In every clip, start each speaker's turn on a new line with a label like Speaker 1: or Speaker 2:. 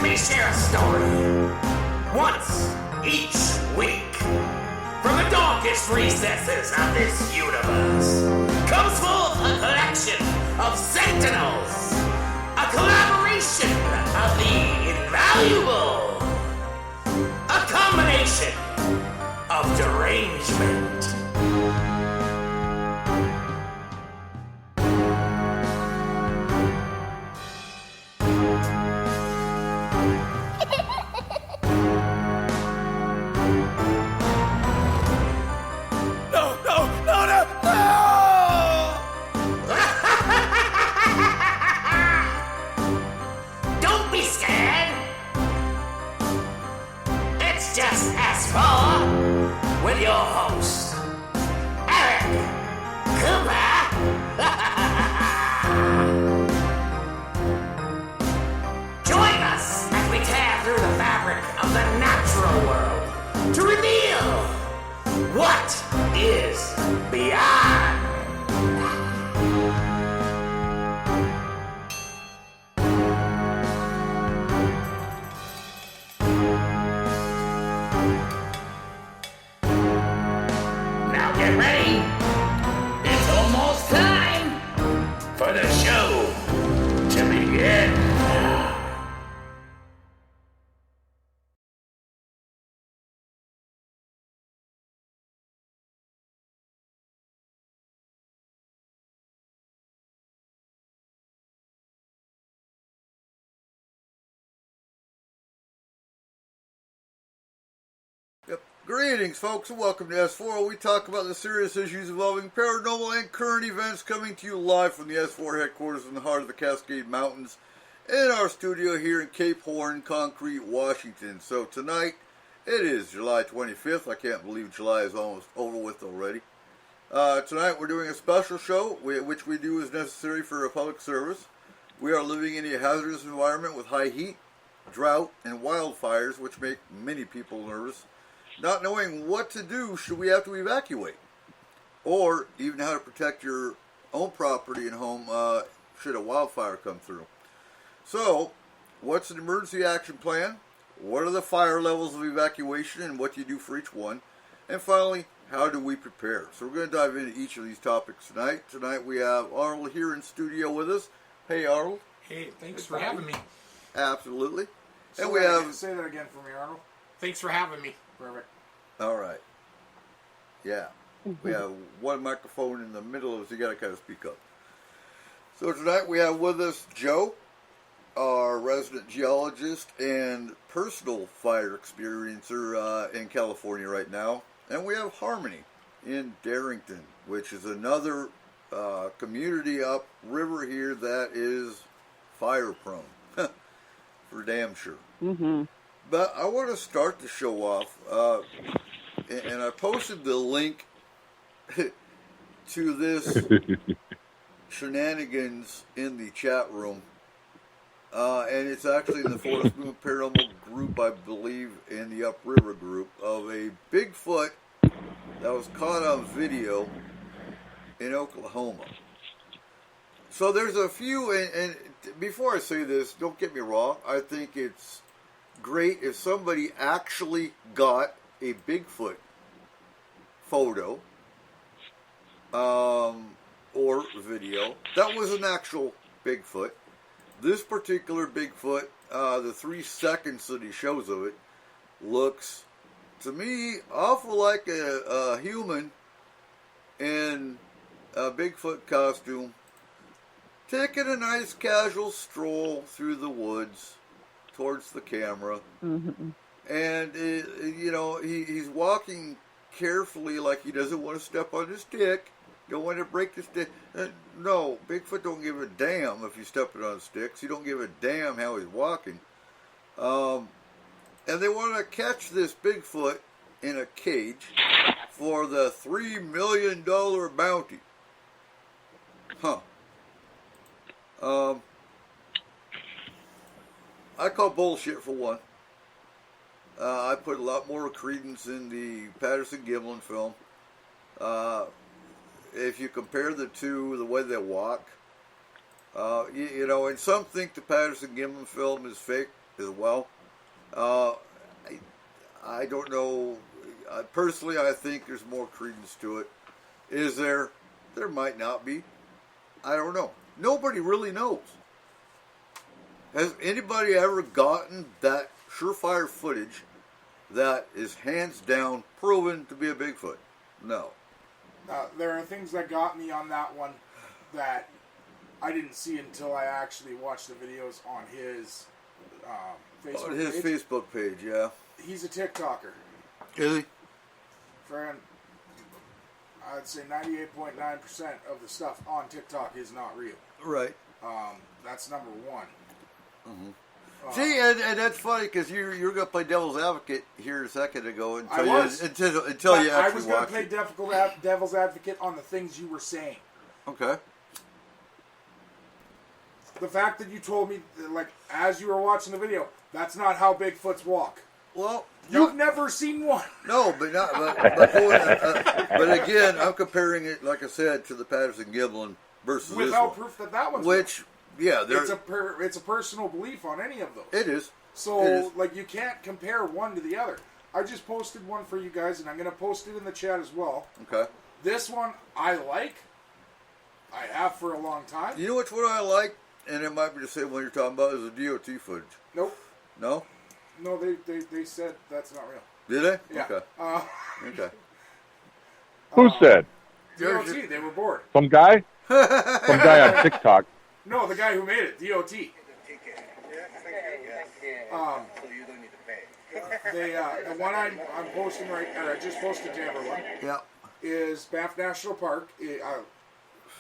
Speaker 1: Let me share a story. Once each week, from the darkest recesses of this universe, comes forth a collection of sentinels, a collaboration of the invaluable, a combination of derangement. Just S-4 with your host, Eric Cooper. Join us as we tear through the fabric of the natural world to reveal what is beyond. Get ready. It's almost time for the show to begin.
Speaker 2: Greetings, folks, and welcome to S4, where we talk about the serious issues involving paranormal and current events, coming to you live from the S4 headquarters in the heart of the Cascade Mountains in our studio here in Cape Horn, Concrete, Washington. So tonight, it is July 25th. I can't believe July is almost over with already. Tonight, we're doing a special show, which we do as necessary for a public service. We are living in a hazardous environment with high heat, drought, and wildfires, which make many people nervous, not knowing what to do should we have to evacuate, or even how to protect your own property and home should a wildfire come through. So, what's an emergency action plan? What are the fire levels of evacuation, and what do you do for each one? And finally, how do we prepare? So we're going to dive into each of these topics tonight. Tonight we have Arnold here in studio with us. Hey, Arnold.
Speaker 3: Hey, thanks for having me.
Speaker 2: Absolutely.
Speaker 4: So
Speaker 2: and we have...
Speaker 4: Say that again for me, Arnold.
Speaker 3: Thanks for having me.
Speaker 4: Perfect.
Speaker 2: All right. Yeah. We have one microphone in the middle of us. You got to kind of speak up. So tonight we have with us Joe, our resident geologist and personal fire experiencer in California right now. And we have Harmony in Darrington, which is another community upriver here that is fire prone. For damn sure. Mm-hmm. But I want to start the show off, and I posted the link to this shenanigans in the chat room, and it's actually in the Moon Paranormal group, I believe, in the upriver group, of a Bigfoot that was caught on video in Oklahoma. So there's a few, and before I say this, don't get me wrong, I think it's great if somebody actually got a Bigfoot photo or video that was an actual Bigfoot. This particular Bigfoot, the 3 seconds that he shows of it, looks to me awful like a human in a Bigfoot costume taking a nice casual stroll through the woods towards the camera. Mm-hmm. And, he's walking carefully like he doesn't want to step on his stick. Don't want to break the stick. No, Bigfoot don't give a damn if you're stepping on sticks. He don't give a damn how he's walking. And they want to catch this Bigfoot in a cage for the $3 million bounty. Huh. I call bullshit for one. I put a lot more credence in the Patterson-Gimlin film. If you compare the two, the way they walk, and some think the Patterson-Gimlin film is fake. as well. I don't know. Personally, I think there's more credence to it. Is there? There might not be. I don't know. Nobody really knows. Has anybody ever gotten that surefire footage that is hands down proven to be a Bigfoot? No.
Speaker 4: There are things that got me on that one that I didn't see until I actually watched the videos on his Facebook
Speaker 2: On his
Speaker 4: page.
Speaker 2: Facebook page, yeah.
Speaker 4: He's a TikToker.
Speaker 2: Is he?
Speaker 4: Friend, I'd say 98.9% of the stuff on TikTok is not real.
Speaker 2: Right.
Speaker 4: That's number one.
Speaker 2: Mm-hmm. See, and that's funny because you're going to play devil's advocate here a second ago until you actually
Speaker 4: I was going
Speaker 2: watch
Speaker 4: to play
Speaker 2: it.
Speaker 4: devil's advocate on the things you were saying.
Speaker 2: Okay.
Speaker 4: The fact that you told me, like, as you were watching the video, that's not how Bigfoots walk.
Speaker 2: Well,
Speaker 4: You've never seen one.
Speaker 2: no, but not. But again, I'm comparing it, like I said, to the Patterson-Gimlin versus
Speaker 4: Without
Speaker 2: this one,
Speaker 4: proof that was
Speaker 2: which, yeah,
Speaker 4: it's a personal belief on any of those.
Speaker 2: it is.
Speaker 4: So,
Speaker 2: It is.
Speaker 4: like, you can't compare one to the other. I just posted one for you guys, and I'm going to post it in the chat as well.
Speaker 2: Okay.
Speaker 4: This one I like. I have for a long time.
Speaker 2: You know which one I like, and it might be the same one you're talking about, is the DOT footage.
Speaker 4: Nope.
Speaker 2: No?
Speaker 4: No, they said that's not real.
Speaker 2: Did they?
Speaker 4: Yeah.
Speaker 2: Okay. Okay.
Speaker 5: Who said?
Speaker 4: DOT, they were bored.
Speaker 5: Some guy? Some guy on TikTok.
Speaker 4: No, the guy who made it, DOT. The one I'm posting or I just posted to everyone,
Speaker 2: Yeah.
Speaker 4: is Banff National Park.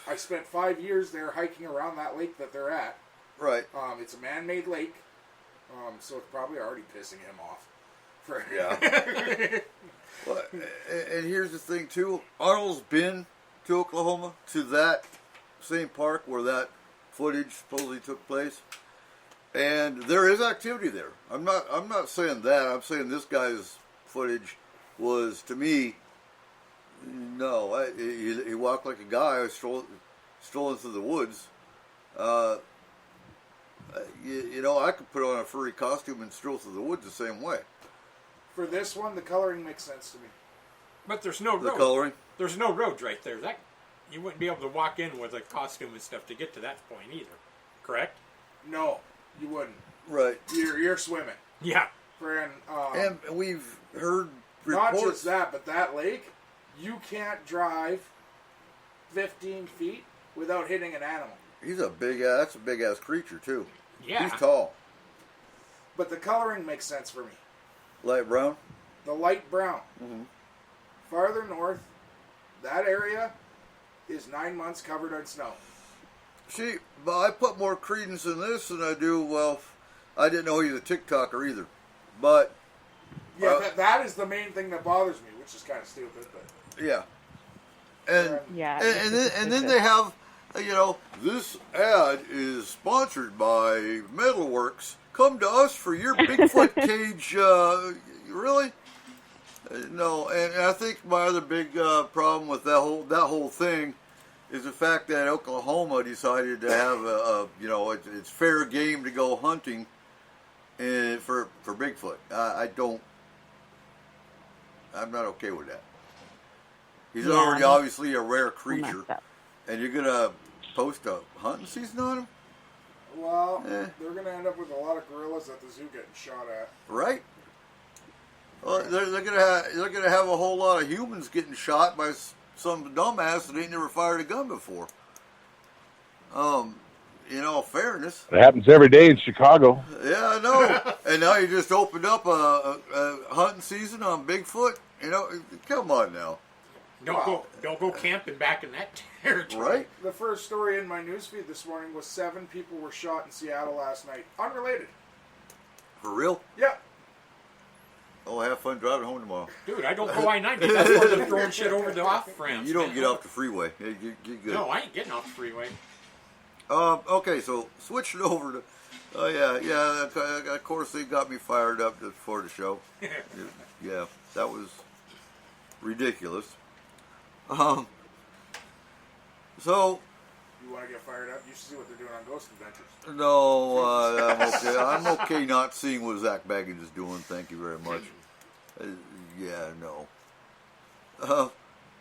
Speaker 4: I spent 5 years there hiking around that lake that they're at.
Speaker 2: Right.
Speaker 4: It's a man-made lake, so it's probably already pissing him off.
Speaker 2: Yeah. Well, and here's the thing too. Arnold's been to Oklahoma, to that same park where that footage supposedly took place, and there is activity there. I'm not saying that. I'm saying this guy's footage was, to me, no. He walked like a guy strolling through the woods. You know, I could put on a furry costume and stroll through the woods the same way.
Speaker 4: For this one, the coloring makes sense to me.
Speaker 3: But there's no
Speaker 2: The
Speaker 3: road.
Speaker 2: coloring.
Speaker 3: There's no road right there. That you wouldn't be able to walk in with a costume and stuff to get to that point either. Correct?
Speaker 4: No, you wouldn't.
Speaker 2: Right.
Speaker 4: You're swimming.
Speaker 3: Yeah.
Speaker 4: Friend,
Speaker 2: And we've heard
Speaker 4: not
Speaker 2: reports.
Speaker 4: just that, but that lake, you can't drive 15 feet without hitting an animal.
Speaker 2: That's a big ass creature too.
Speaker 3: Yeah.
Speaker 2: He's tall.
Speaker 4: But the coloring makes sense for me.
Speaker 2: Light brown.
Speaker 4: The light brown.
Speaker 2: Mm-hmm.
Speaker 4: Farther north, that area is 9 months covered in snow.
Speaker 2: See, but I put more credence in this than I do. Well, I didn't know he was a TikToker either, but
Speaker 4: Yeah, that is the main thing that bothers me, which is kind of stupid, but
Speaker 2: yeah, and
Speaker 6: Yeah.
Speaker 2: and then they have, you know, this ad is sponsored by Metalworks. Come to us for your Bigfoot cage. Really? No, and I think my other big problem with that whole thing is the fact that Oklahoma decided to have it's fair game to go hunting for Bigfoot. I'm not okay with that. He's
Speaker 6: Yeah,
Speaker 2: already
Speaker 6: I'm-
Speaker 2: obviously a rare creature,
Speaker 6: messed up.
Speaker 2: and you're gonna post a hunting season on him,
Speaker 4: well, they're going to end up with a lot of gorillas at the zoo getting shot at.
Speaker 2: right? Well, they're gonna have a whole lot of humans getting shot by some dumbass that ain't never fired a gun before. In all fairness.
Speaker 5: It happens every day in Chicago.
Speaker 2: Yeah, I know. And now you just opened up a hunting season on Bigfoot. You know, come on now,
Speaker 3: Don't go camping back in that territory.
Speaker 2: right?
Speaker 4: The first story in my newsfeed this morning was 7 people were shot in Seattle last night. Unrelated.
Speaker 2: For real?
Speaker 4: Yeah.
Speaker 2: Oh, have fun driving home tomorrow.
Speaker 3: Dude, I don't go I-90. That's where they're throwing shit over the off-ramps.
Speaker 2: You don't
Speaker 3: man.
Speaker 2: get off the freeway. You're good.
Speaker 3: No, I ain't getting off the freeway.
Speaker 2: Okay, so switching over to, of course they got me fired up before the show. Yeah, that was ridiculous. So
Speaker 4: You want to get fired up? You should see what they're doing on Ghost Adventures.
Speaker 2: No, I'm okay. I'm okay not seeing what Zach Baggins is doing. Thank you very much. Yeah, no.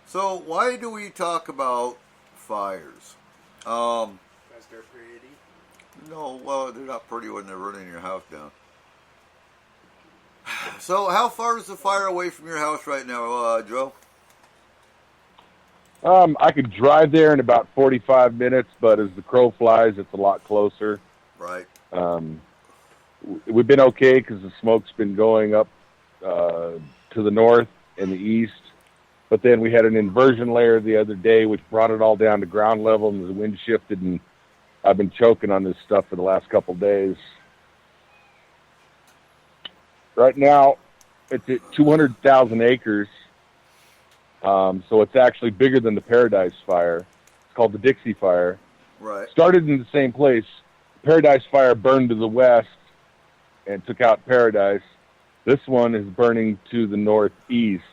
Speaker 2: So why do we talk about fires?
Speaker 4: Because they're pretty.
Speaker 2: No, well, they're not pretty when they're running your house down. So how far is the fire away from your house right now, Joe?
Speaker 5: I could drive there in about 45 minutes, but as the crow flies, it's a lot closer.
Speaker 2: Right.
Speaker 5: We've been okay because the smoke's been going up to the north and the east. But then we had an inversion layer the other day, which brought it all down to ground level, and the wind shifted, and I've been choking on this stuff for the last couple of days. Right now, it's at 200,000 acres, so it's actually bigger than the Paradise Fire. It's called the Dixie Fire.
Speaker 2: Right.
Speaker 5: Started in the same place. Paradise Fire burned to the west and took out Paradise. This one is burning to the northeast,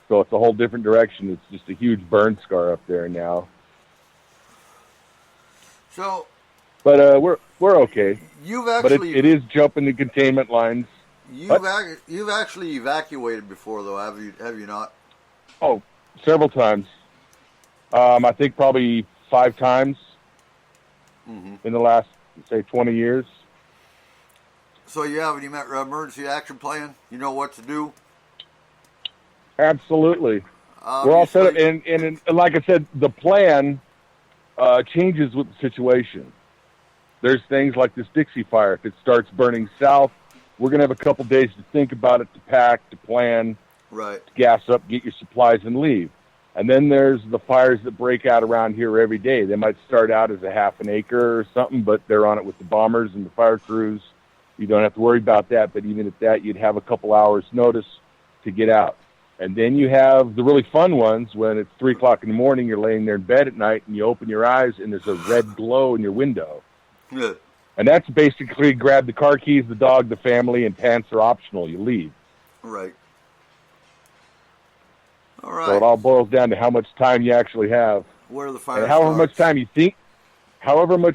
Speaker 5: so it's a whole different direction. It's just a huge burn scar up there now.
Speaker 2: So,
Speaker 5: but we're okay.
Speaker 2: You've
Speaker 5: But
Speaker 2: actually
Speaker 5: it is jumping the containment lines.
Speaker 2: you've actually evacuated before, though, have you not?
Speaker 5: Oh, several times. I think probably 5 times in the last, say, 20 years.
Speaker 2: So you have an emergency action plan? You know what to do?
Speaker 5: Absolutely. We're all set up. And like I said, the plan changes with the situation. There's things like this Dixie Fire. If it starts burning south, we're going to have a couple days to think about it, to pack, to plan,
Speaker 2: Right.
Speaker 5: to gas up, get your supplies, and leave. And then there's the fires that break out around here every day. They might start out as a half an acre or something, but they're on it with the bombers and the fire crews. You don't have to worry about that, but even at that, you'd have a couple hours notice to get out. And then you have the really fun ones when it's 3 o'clock in the morning, you're laying there in bed at night, and you open your eyes, and there's a red glow in your window.
Speaker 2: Yeah.
Speaker 5: And that's basically grab the car keys, the dog, the family, and pants are optional. You leave.
Speaker 2: Right. All right.
Speaker 5: So it all boils down to how much time you actually have.
Speaker 2: Where the fire
Speaker 5: And however
Speaker 2: starts.
Speaker 5: much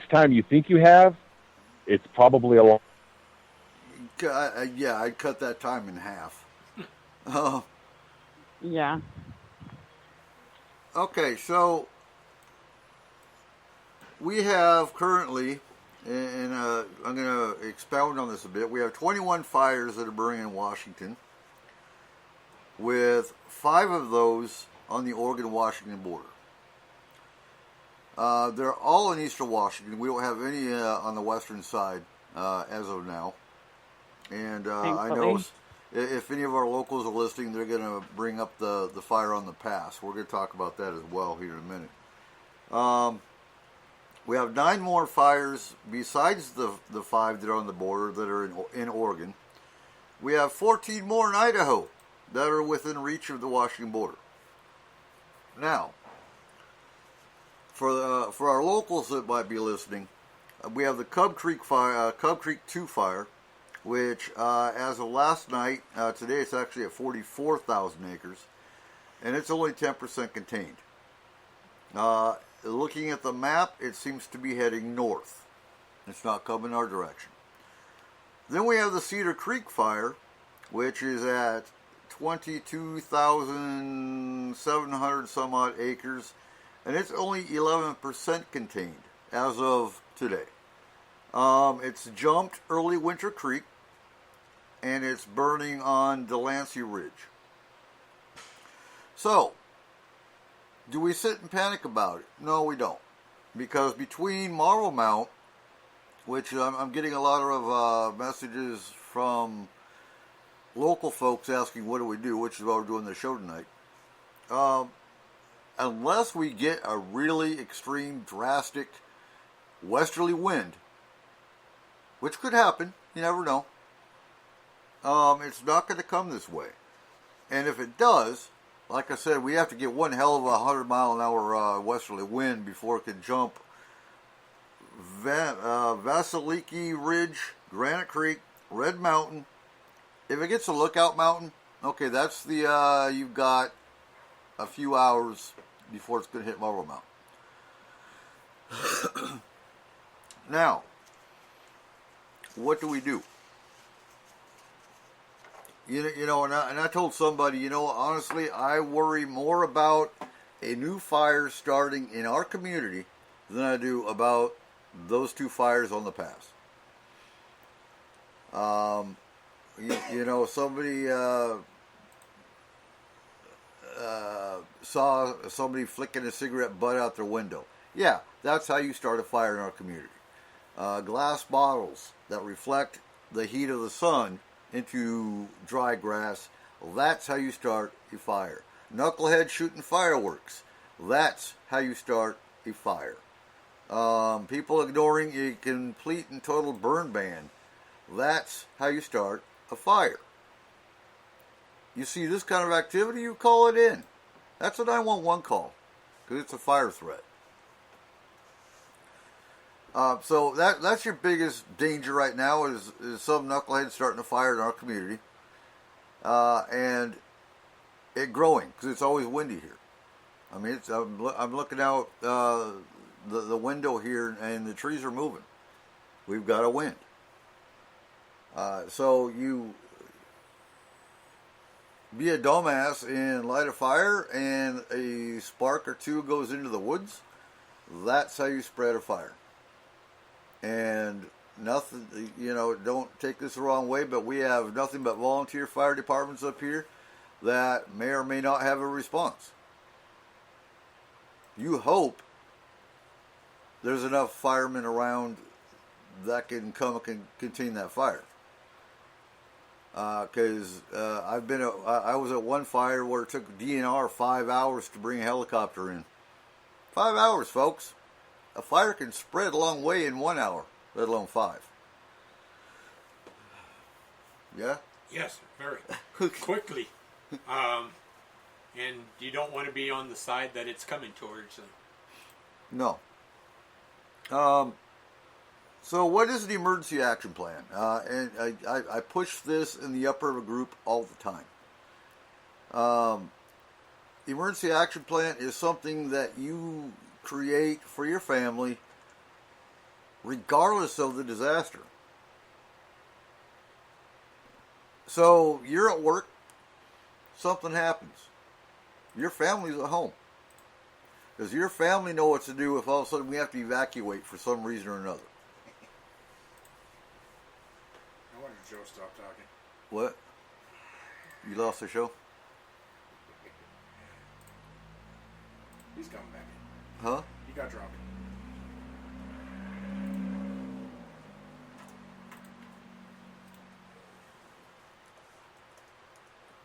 Speaker 5: time you think you have, it's probably a lot.
Speaker 2: Yeah, I'd cut that time in half.
Speaker 6: Yeah.
Speaker 2: Okay, so we have currently, and I'm going to expound on this a bit, we have 21 fires that are burning in Washington, with 5 of those on the Oregon-Washington border. They're all in eastern Washington. We don't have any on the western side as of now. And I know if any of our locals are listening, they're going to bring up the fire on the pass. We're going to talk about that as well here in a minute. We have 9 more fires besides the 5 that are on the border that are in Oregon. We have 14 more in Idaho that are within reach of the Washington border. Now, for our locals that might be listening, we have the Cub Creek 2 fire, which as of last night, today it's actually at 44,000 acres, and it's only 10% contained. Looking at the map, it seems to be heading north. It's not coming our direction. Then we have the Cedar Creek fire, which is at 22,700 some odd acres, and it's only 11% contained as of today. It's jumped Early Winter Creek, and it's burning on Delancey Ridge. So, do we sit and panic about it? No, we don't. Because between Marblemount, which I'm getting a lot of messages from local folks asking what do we do, which is why we're doing the show tonight. Unless we get a really extreme, drastic westerly wind, which could happen, you never know, it's not going to come this way. And if it does, like I said, we have to get one hell of a 100-mile-an-hour westerly wind before it can jump Vasiliki Ridge, Granite Creek, Red Mountain. If it gets to Lookout Mountain, okay, that's the, you've got a few hours before it's going to hit Marblemount. Now, what do we do? You know, and I told somebody, you know, honestly, I worry more about a new fire starting in our community than I do about those two fires on the pass. You know, somebody saw somebody flicking a cigarette butt out their window. Yeah, that's how you start a fire in our community. Glass bottles that reflect the heat of the sun into dry grass, that's how you start a fire. Knuckleheads shooting fireworks, that's how you start a fire. People ignoring a complete and total burn ban, that's how you start a fire. You see this kind of activity, you call it in. That's a 911 call, because it's a fire threat. So that's your biggest danger right now is some knucklehead starting a fire in our community, and it growing because it's always windy here. I mean, I'm looking out the window here, and the trees are moving. We've got a wind. So you be a dumbass and light a fire, and a spark or two goes into the woods. That's how you spread a fire. And nothing, you know, don't take this the wrong way, but we have nothing but volunteer fire departments up here that may or may not have a response. You hope there's enough firemen around that can come and contain that fire. Because I was at one fire where it took DNR 5 hours to bring a helicopter in. 5 hours, folks. A fire can spread a long way in 1 hour, let alone 5. Yeah?
Speaker 3: Yes, very quickly. And you don't want to be on the side that it's coming towards.
Speaker 2: No. So what is the emergency action plan? And I push this in the upper group all the time. The emergency action plan is something that you create for your family regardless of the disaster. So you're at work, something happens. Your family's at home. Does your family know what to do if all of a sudden we have to evacuate for some reason or another?
Speaker 4: I wonder if Joe stopped talking.
Speaker 2: What? You lost the show?
Speaker 4: He's coming back.
Speaker 2: Huh?
Speaker 4: He got drunk.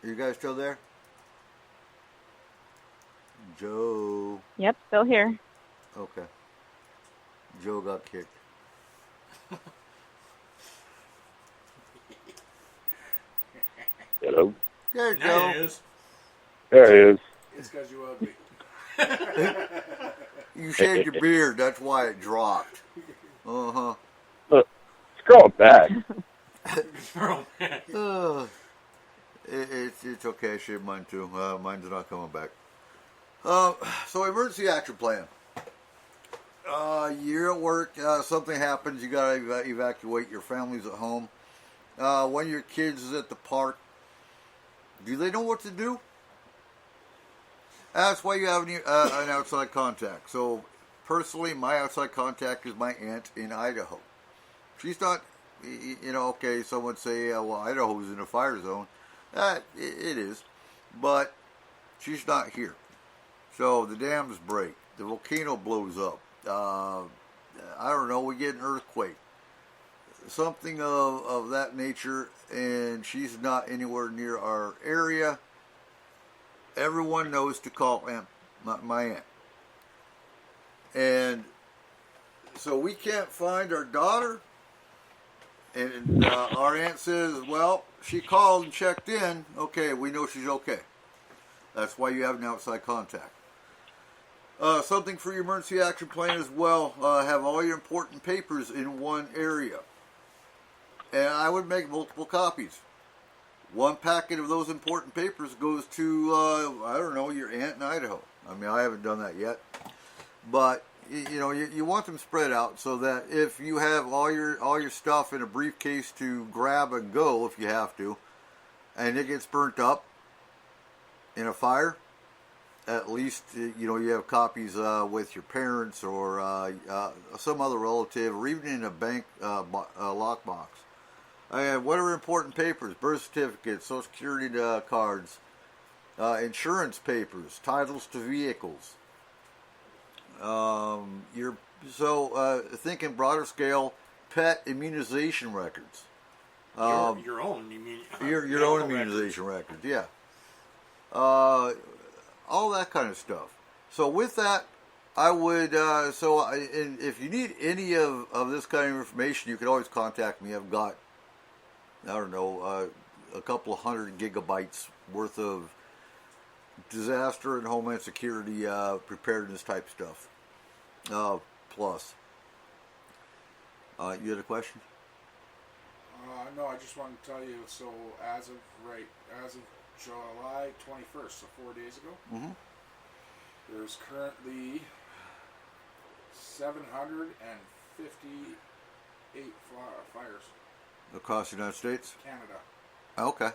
Speaker 2: Are you guys still there? Joe.
Speaker 6: Yep, still here.
Speaker 2: Okay. Joe got kicked.
Speaker 5: Hello.
Speaker 2: There you
Speaker 3: There
Speaker 2: go.
Speaker 3: it is.
Speaker 5: There he is.
Speaker 4: It's because you ugly.
Speaker 2: You shaved your beard. That's why it dropped. Uh-huh.
Speaker 5: Look, it's growing back.
Speaker 3: Oh, man.
Speaker 2: It's okay. I shaved mine too. Mine's not coming back. So emergency action plan. You're at work. Something happens. You gotta evacuate. Your family's at home. One of your kids is at the park. Do they know what to do? That's why you have an outside contact. So personally, my outside contact is my aunt in Idaho. She's not, you know, okay, some would say, well, Idaho's in a fire zone. It is. But she's not here. So the dams break. The volcano blows up. I don't know, we get an earthquake. Something of that nature, and she's not anywhere near our area. Everyone knows to call my aunt. And so we can't find our daughter. And our aunt says, well, she called and checked in. Okay, we know she's okay. That's why you have an outside contact. Something for your emergency action plan as well. Have all your important papers in one area. And I would make multiple copies. One packet of those important papers goes to, I don't know, your aunt in Idaho. I mean, I haven't done that yet. But you want them spread out so that if you have all your stuff in a briefcase to grab and go if you have to, and it gets burnt up in a fire, at least you have copies with your parents or some other relative, or even in a bank lockbox. What are important papers? Birth certificates, Social Security cards, insurance papers, titles to vehicles. Thinking broader scale, pet immunization records.
Speaker 3: Your own
Speaker 2: immunization records, yeah. All that kind of stuff. So with that, I would. And if you need any of this kind of information, you can always contact me. I've got, I don't know, a couple of 100 gigabytes worth of disaster and homeland security preparedness type stuff. Plus, you had a question?
Speaker 4: No, I just wanted to tell you. So as of July 21st, so 4 days ago, there's currently 758 fires
Speaker 2: Across the United States?
Speaker 4: Canada.
Speaker 2: Okay.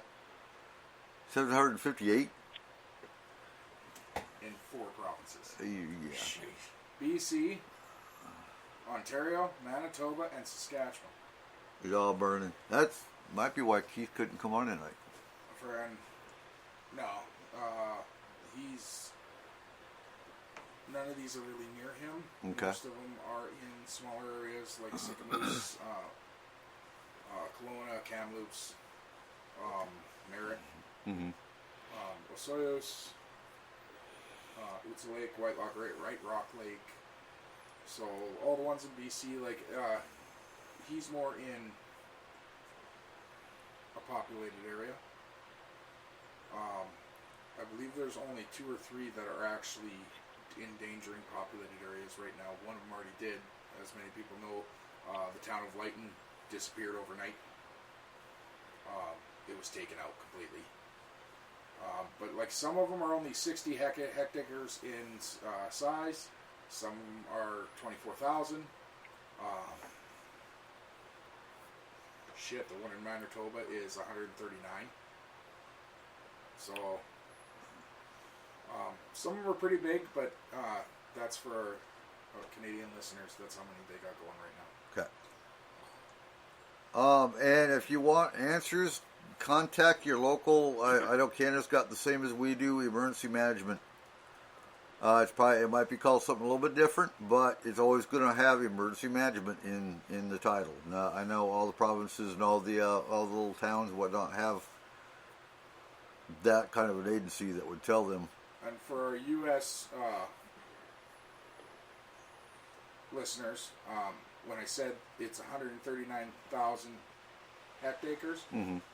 Speaker 2: 758?
Speaker 4: In 4 provinces.
Speaker 2: Yeah.
Speaker 4: BC, Ontario, Manitoba, and Saskatchewan.
Speaker 2: It's all burning. That might be why Keith couldn't come on tonight.
Speaker 4: None of these are really near him.
Speaker 2: Okay.
Speaker 4: Most of them are in smaller areas like Sycamores, Kelowna, Kamloops, Merritt, Osoyoos, Utah Lake, White Rock Lake. So all the ones in BC, he's more in a populated area. I believe there's only 2 or 3 that are actually endangering populated areas right now. One of them already did. As many people know, the town of Lytton disappeared overnight. It was taken out completely. But some of them are only 60 hectares in size. Some are 24,000. The one in Manitoba is 139. So, some of them are pretty big, but that's for our Canadian listeners. That's how many they got going right now.
Speaker 2: Okay. And if you want answers, contact your local. I know Canada's got the same as we do, emergency management. It might be called something a little bit different, but it's always going to have emergency management in the title. Now, I know all the provinces and all the little towns and whatnot have that kind of an agency that would tell them.
Speaker 4: And for our U.S. Listeners, when I said it's 139,000 hectares,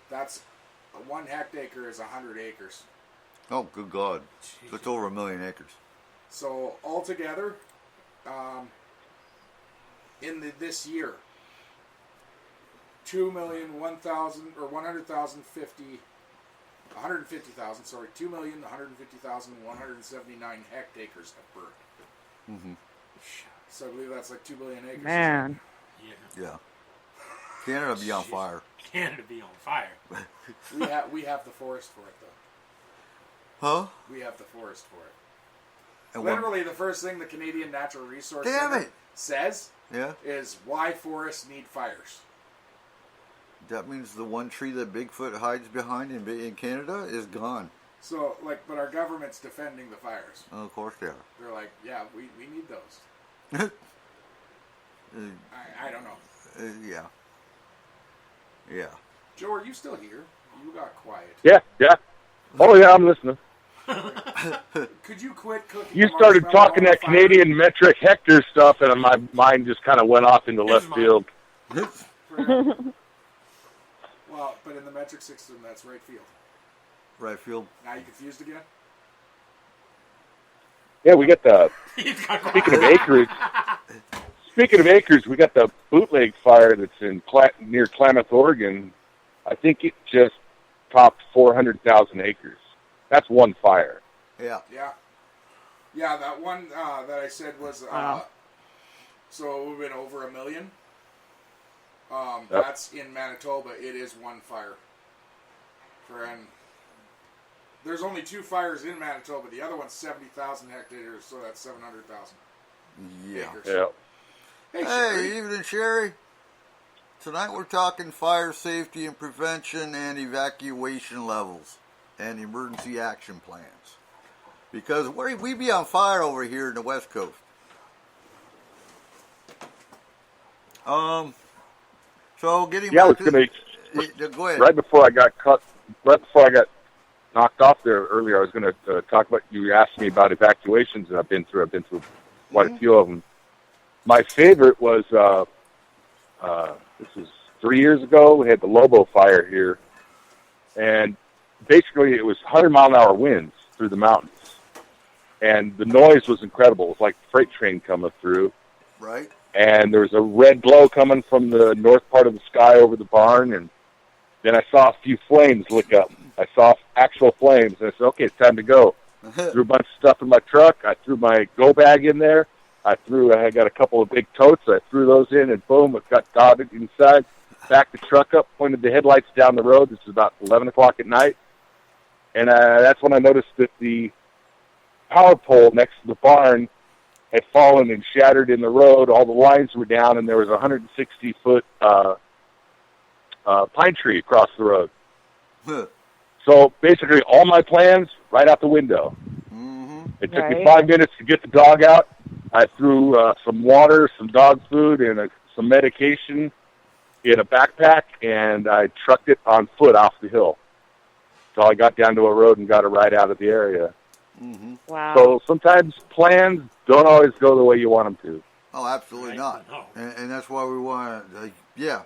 Speaker 4: that's 1 hectare is 100 acres.
Speaker 2: Oh, good God.
Speaker 3: Jeez.
Speaker 2: That's over 1 million acres.
Speaker 4: So altogether, this year, 2,150,179 hectares have burned. So I believe that's like 2 billion acres.
Speaker 6: Man.
Speaker 2: Yeah. Canada be on fire.
Speaker 3: Canada be on fire.
Speaker 4: We have the forest for it, though.
Speaker 2: Huh?
Speaker 4: We have the forest for it.
Speaker 2: And
Speaker 4: Literally, the first thing the Canadian Natural Resource Center says is why forests need fires.
Speaker 2: That means the one tree that Bigfoot hides behind in Canada is gone.
Speaker 4: So, but our government's defending the fires.
Speaker 2: Oh, of course they are.
Speaker 4: They're like, yeah, we need those. I don't know.
Speaker 2: Yeah. Yeah.
Speaker 4: Joe, are you still here? You got quiet.
Speaker 5: Yeah. Oh, yeah, I'm listening.
Speaker 4: Could you quit cooking?
Speaker 5: You started talking that Canadian metric hectare stuff, and my mind just kind of went off into left field.
Speaker 4: Well, but in the metric system, that's right field.
Speaker 2: Right field.
Speaker 4: Now you confused again?
Speaker 5: Yeah, we got the... Speaking of acres, we got the bootleg fire that's in near Klamath, Oregon. I think it just topped 400,000 acres. That's one fire.
Speaker 2: Yeah.
Speaker 4: Yeah. Yeah, that one that I said was So it would have been over 1 million. That's in Manitoba. It is one fire. And there's only 2 fires in Manitoba. The other one's 70,000 hectares, so that's 700,000 acres.
Speaker 5: Yeah.
Speaker 4: Hey,
Speaker 2: Hey,
Speaker 4: Sherry.
Speaker 2: evening, Sherry. Tonight we're talking fire safety and prevention and evacuation levels and emergency action plans. Because we be on fire over here in the West Coast. So getting
Speaker 5: Yeah, I was
Speaker 2: back
Speaker 5: going
Speaker 2: to... Go ahead.
Speaker 5: right before I got knocked off there earlier, I was going to talk about, you asked me about evacuations that I've been through. I've been through quite a few of them. My favorite was, this was 3 years ago, we had the Lobo fire here. And basically it was 100-mile-an-hour winds through the mountains. And the noise was incredible. It was like a freight train coming through.
Speaker 2: Right.
Speaker 5: And there was a red glow coming from the north part of the sky over the barn, and then I saw a few flames lick up. I saw actual flames, and I said, okay, it's time to go. Threw a bunch of stuff in my truck. I threw my go bag in there. I got a couple of big totes. I threw those in, and boom, it got dotted inside. Backed the truck up, pointed the headlights down the road. This was about 11 o'clock at night. And that's when I noticed that the power pole next to the barn had fallen and shattered in the road. All the lines were down, and there was a 160-foot pine tree across the road. So basically, all my plans right out the window.
Speaker 2: Mm-hmm.
Speaker 5: It took me 5 minutes to get the dog out. I threw some water, some dog food, and some medication in a backpack, and I trucked it on foot off the hill. So I got down to a road and got a ride out of the area.
Speaker 2: Mm-hmm.
Speaker 6: Wow.
Speaker 5: So sometimes plans don't always go the way you want them to.
Speaker 2: Oh, absolutely not.
Speaker 3: No.
Speaker 2: And that's why we want to,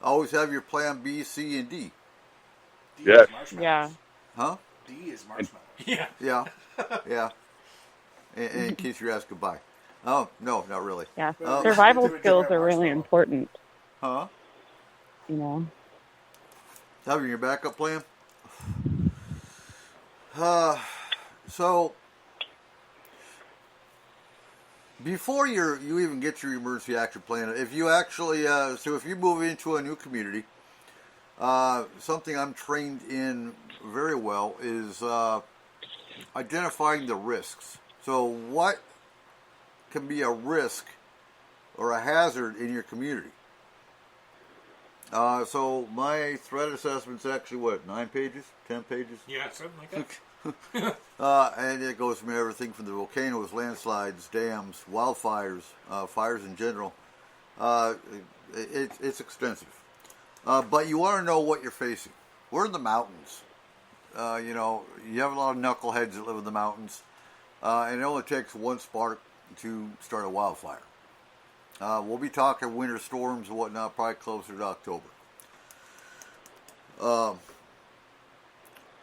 Speaker 2: always have your plan B, C, and D.
Speaker 4: D
Speaker 5: Yes.
Speaker 4: is marshmallows.
Speaker 6: Yeah.
Speaker 2: Huh?
Speaker 4: D is marshmallows.
Speaker 3: Yeah.
Speaker 2: Yeah. Yeah. In case you're asking goodbye. Oh, no, not really.
Speaker 6: Yeah.
Speaker 2: Oh.
Speaker 6: Survival
Speaker 4: Do a
Speaker 6: skills
Speaker 4: different
Speaker 6: are really
Speaker 4: marshmallow.
Speaker 6: important,
Speaker 2: Huh?
Speaker 6: you know.
Speaker 2: Having your backup plan? So, before you even get your emergency action plan, if you actually, if you move into a new community, something I'm trained in very well is identifying the risks. So what can be a risk or a hazard in your community? So my threat assessment's actually 9 pages, 10 pages?
Speaker 3: Yeah, something like that.
Speaker 2: And it goes from everything from the volcanoes, landslides, dams, wildfires, fires in general. It's extensive. But you want to know what you're facing. We're in the mountains. You have a lot of knuckleheads that live in the mountains. And it only takes one spark to start a wildfire. We'll be talking winter storms and whatnot, probably closer to October.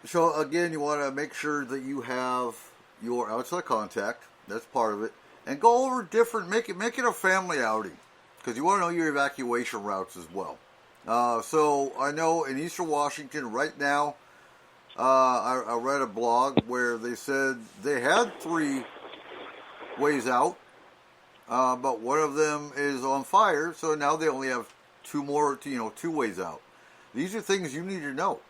Speaker 2: So again, you want to make sure that you have your outside contact. That's part of it, and go over different. Make it a family outing, because you want to know your evacuation routes as well. So I know in Eastern Washington right now, I read a blog where they said they had 3 ways out, but one of them is on fire. So now they only have 2 more, 2 ways out. These are things you need to know.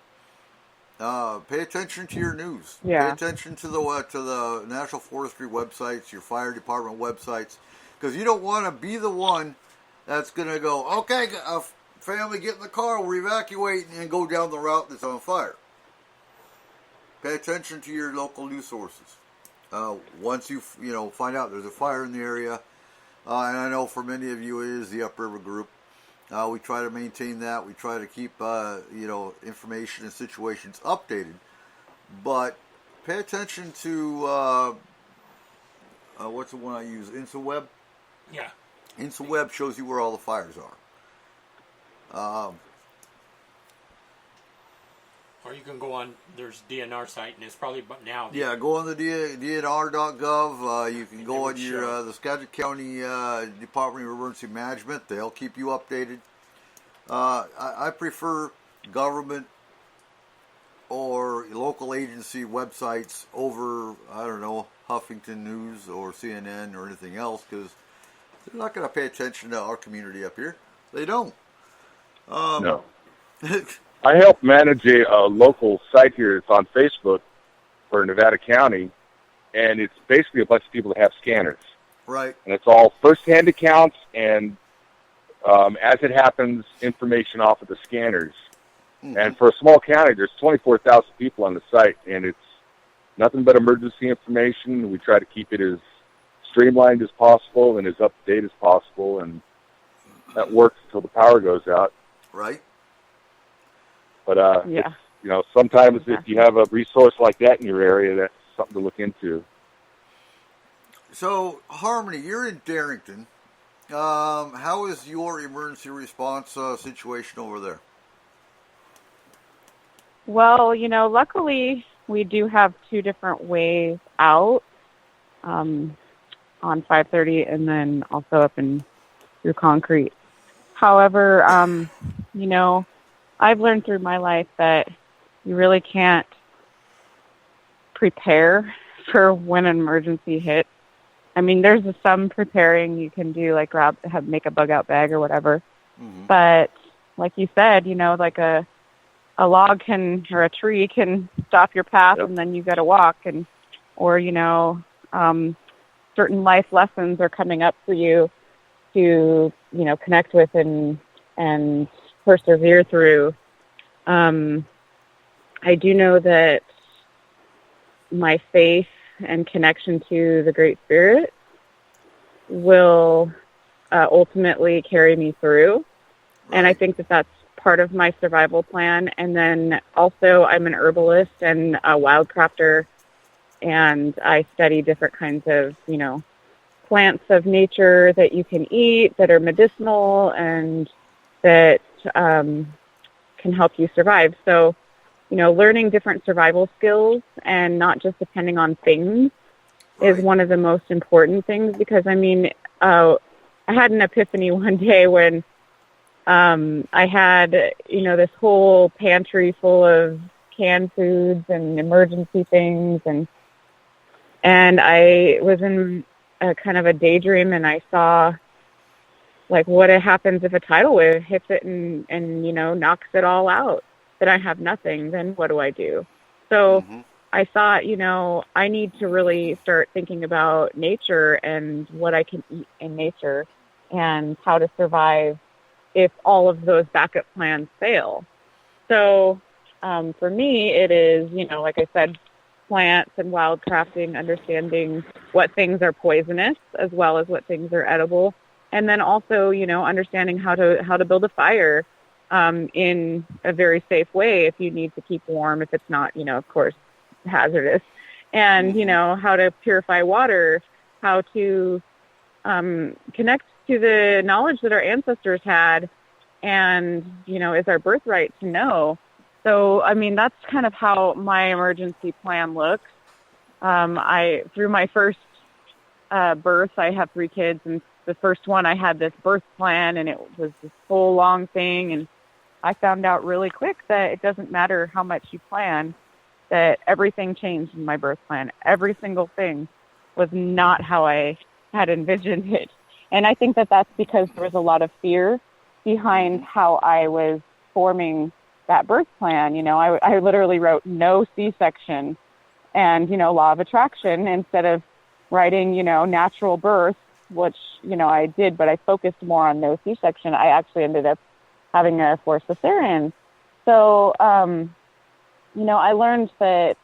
Speaker 2: Pay attention to your news.
Speaker 6: Yeah.
Speaker 2: Pay attention to the National Forestry websites, your fire department websites, because you don't want to be the one that's going to go, okay, family, get in the car, we're evacuating, and go down the route that's on fire. Pay attention to your local news sources. Once you find out there's a fire in the area, and I know for many of you it is the Upriver Group. We try to maintain that. We try to keep information and situations updated. But pay attention to what's the one I use? InfoWeb.
Speaker 3: Yeah.
Speaker 2: InfoWeb shows you where all the fires are.
Speaker 3: Or you can go on, there's DNR site, and it's probably now.
Speaker 2: Yeah, go on the DNR.gov. You can go on your the Skagit County Department of Emergency Management. They'll keep you updated. I prefer government or local agency websites over, I don't know, Huffington News or CNN or anything else, because They're not going to pay attention to our community up here. They don't.
Speaker 5: No. I help manage a local site here. It's on Facebook for Nevada County, and it's basically a bunch of people that have scanners.
Speaker 2: Right.
Speaker 5: And it's all first-hand accounts and, as it happens, information off of the scanners. Mm-hmm. And for a small county, there's 24,000 people on the site, and it's nothing but emergency information. We try to keep it as streamlined as possible and as up-to-date as possible, and that works until the power goes out.
Speaker 2: Right.
Speaker 5: But, sometimes if you have a resource like that in your area, that's something to look into.
Speaker 2: So, Harmony, you're in Darrington. How is your emergency response situation over there?
Speaker 6: Well, luckily we do have two different ways out on 530 and then also up in through concrete. However, I've learned through my life that you really can't prepare for when an emergency hits. I mean, there's some preparing you can do, like make a bug out bag or whatever. Mm-hmm. But like you said, like a log or a tree can stop your path, yep. And then you got to walk, or certain life lessons are coming up for you to connect with and persevere through. I do know that my faith and connection to the Great Spirit will ultimately carry me through. Right. And I think that that's part of my survival plan. And then also I'm an herbalist and a wildcrafter, and I study different kinds of, plants of nature that you can eat that are medicinal and that can help you survive. So, learning different survival skills and not just depending on things is one of the most important things, because, I had an epiphany one day when I had, this whole pantry full of canned foods and emergency things, and I was in a kind of a daydream, and I saw, like, what happens if a tidal wave hits it and knocks it all out. Then I have nothing. Then what do I do? So I thought, I need to really start thinking about nature and what I can eat in nature and how to survive if all of those backup plans fail. So for me, it is, like I said, plants and wildcrafting, understanding what things are poisonous as well as what things are edible. And then also, understanding how to build a fire in a very safe way if you need to keep warm, if it's not, of course, hazardous. And, how to purify water, how to connect to the knowledge that our ancestors had and, is our birthright to know. So, that's kind of how my emergency plan looks. Through my first birth, I have 3 kids, and the first one, I had this birth plan, and it was this whole long thing, and I found out really quick that it doesn't matter how much you plan, that everything changed in my birth plan. Every single thing was not how I had envisioned it. And I think that that's because there was a lot of fear behind how I was forming that birth plan. I literally wrote no C-section and, law of attraction instead of writing, natural birth, which, I did, but I focused more on no C-section. I actually ended up having a forced cesarean. So, I learned that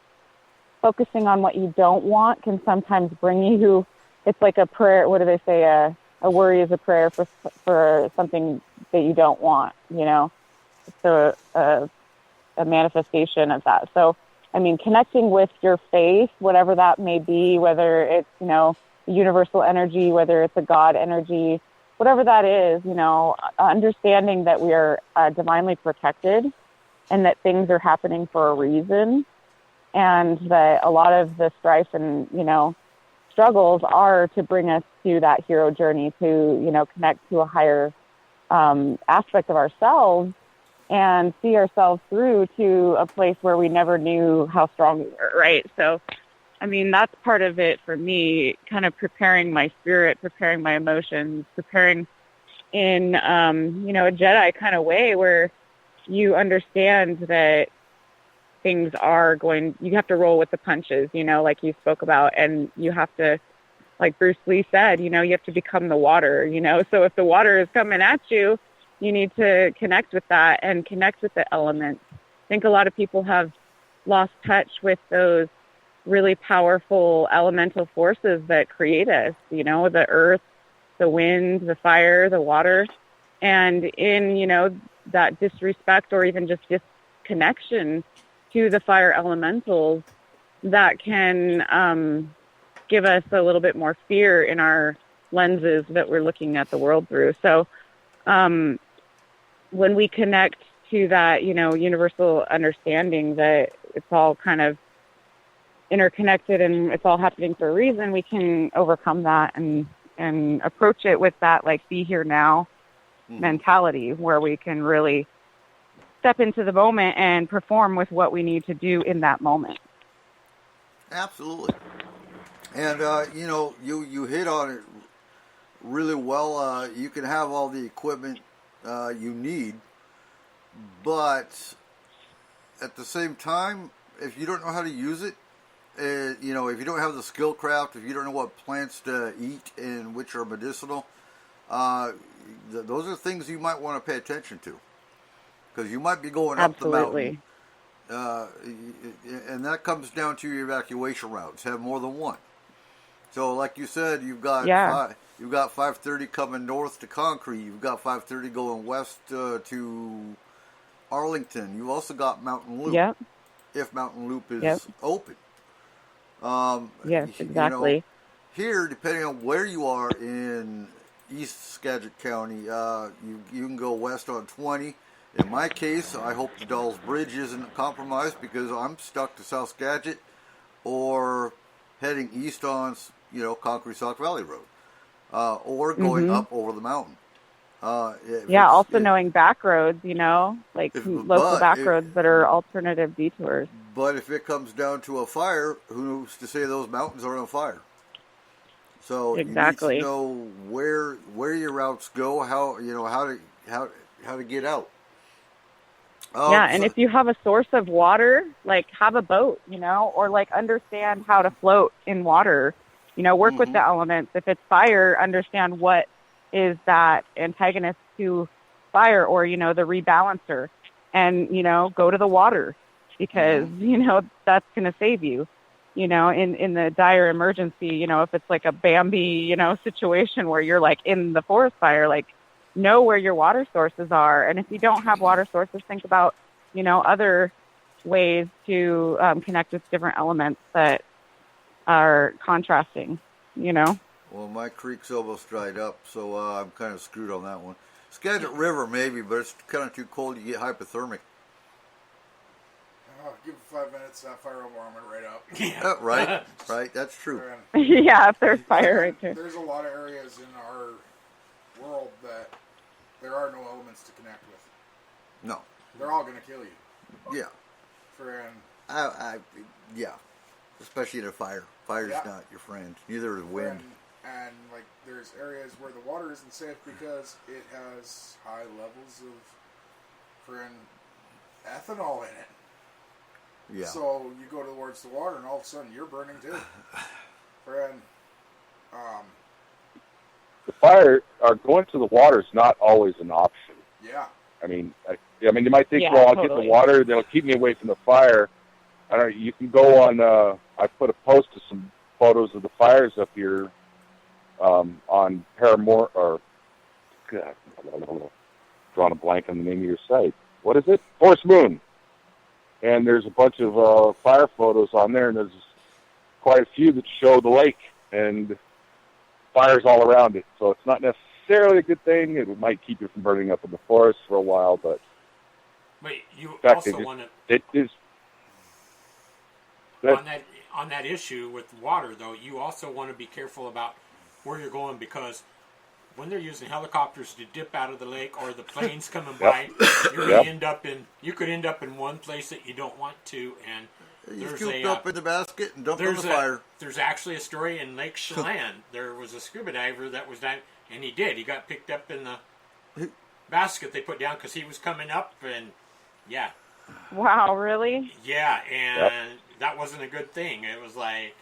Speaker 6: focusing on what you don't want can sometimes bring you, it's like a prayer. What do they say? A worry is a prayer for something that you don't want, It's a manifestation of that. So, connecting with your faith, whatever that may be, whether it's, universal energy, whether it's a God energy, whatever that is, understanding that we are divinely protected and that things are happening for a reason, and that a lot of the strife and, struggles are to bring us to that hero journey, to, connect to a higher aspect of ourselves and see ourselves through to a place where we never knew how strong we were, right? So I mean, that's part of it for me, kind of preparing my spirit, preparing my emotions, preparing in, a Jedi kind of way where you understand that things are you have to roll with the punches, like you spoke about, and you have to, like Bruce Lee said, you have to become the water, so if the water is coming at you, you need to connect with that and connect with the elements. I think a lot of people have lost touch with those really powerful elemental forces that create us, the earth, the wind, the fire, the water, and in, that disrespect or even just disconnection to the fire elementals, that can give us a little bit more fear in our lenses that we're looking at the world through. So when we connect to that, universal understanding that it's all kind of interconnected and it's all happening for a reason, we can overcome that and approach it with that, like, be here now mentality, where we can really step into the moment and perform with what we need to do in that moment.
Speaker 2: Absolutely. And, you hit on it really well. You can have all the equipment you need, but at the same time, if you don't know how to use it, if you don't have the skill craft, if you don't know what plants to eat and which are medicinal, those are things you might want to pay attention to, because you might be going up the mountain. And that comes down to your evacuation routes. Have more than one. So, like you said, you've got 530 coming north to Concrete. You've got 530 going west to Arlington. You've also got Mountain Loop. If Mountain Loop is open.
Speaker 6: Yes, exactly.
Speaker 2: Here, depending on where you are in East Skagit County, you can go west on 20. In my case, I hope the Dawes Bridge isn't compromised, because I'm stuck to South Skagit or heading east on, Concrete Sauk Valley Road, or going up over the mountain.
Speaker 6: Knowing back roads, local back roads that are alternative detours.
Speaker 2: But if it comes down to a fire, who's to say those mountains are on fire? So
Speaker 6: exactly.
Speaker 2: You need to know where your routes go, how to get out.
Speaker 6: And if you have a source of water, like, have a boat, or like understand how to float in water, work with the elements. If it's fire, understand what is that antagonist to fire, or, the rebalancer, and, go to the water, because, that's going to save you, in the dire emergency, if it's like a Bambi, situation where you're like in the forest fire, like, know where your water sources are. And if you don't have water sources, think about, other ways to connect with different elements that are contrasting,
Speaker 2: Well, my creek's almost dried up, so I'm kind of screwed on that one. Skagit River, maybe, but it's kind of too cold. You get hypothermic.
Speaker 4: Give it 5 minutes, that fire will warm it right up.
Speaker 2: Right, that's true.
Speaker 6: If there's fire right there.
Speaker 4: There's a lot of areas in our world that there are no elements to connect with.
Speaker 2: No.
Speaker 4: They're all going to kill you.
Speaker 2: Yeah. Especially in a fire. Fire's not your friend. Neither is wind.
Speaker 4: And like, there's areas where the water isn't safe because it has high levels of ethanol in it.
Speaker 2: Yeah.
Speaker 4: So you go towards the water, and all of a sudden you're burning too.
Speaker 5: The fire, going to the water is not always an option.
Speaker 4: Yeah.
Speaker 5: I mean, you might think, I'll get the water, that'll keep me away from the fire. I don't know, you can go on, I put a post of some photos of the fires up here on Paranormal, or, God, drawing a blank on the name of your site. What is it? Forest Moon. And there's a bunch of fire photos on there, and there's quite a few that show the lake and fires all around it. So it's not necessarily a good thing. It might keep you from burning up in the forest for a while, but
Speaker 3: you
Speaker 5: fact,
Speaker 3: also want to...
Speaker 5: It is...
Speaker 3: On that issue with water, though, you also want to be careful about where you're going, because when they're using helicopters to dip out of the lake, or the planes coming by, you could end up in one place that you don't want to, and
Speaker 2: You scooped up in the basket and dumped on the fire.
Speaker 3: There's actually a story in Lake Chelan. There was a scuba diver that was down, and he got picked up in the basket they put down because he was coming up, and yeah.
Speaker 6: Wow, really?
Speaker 3: Yeah, and that wasn't a good thing. It was like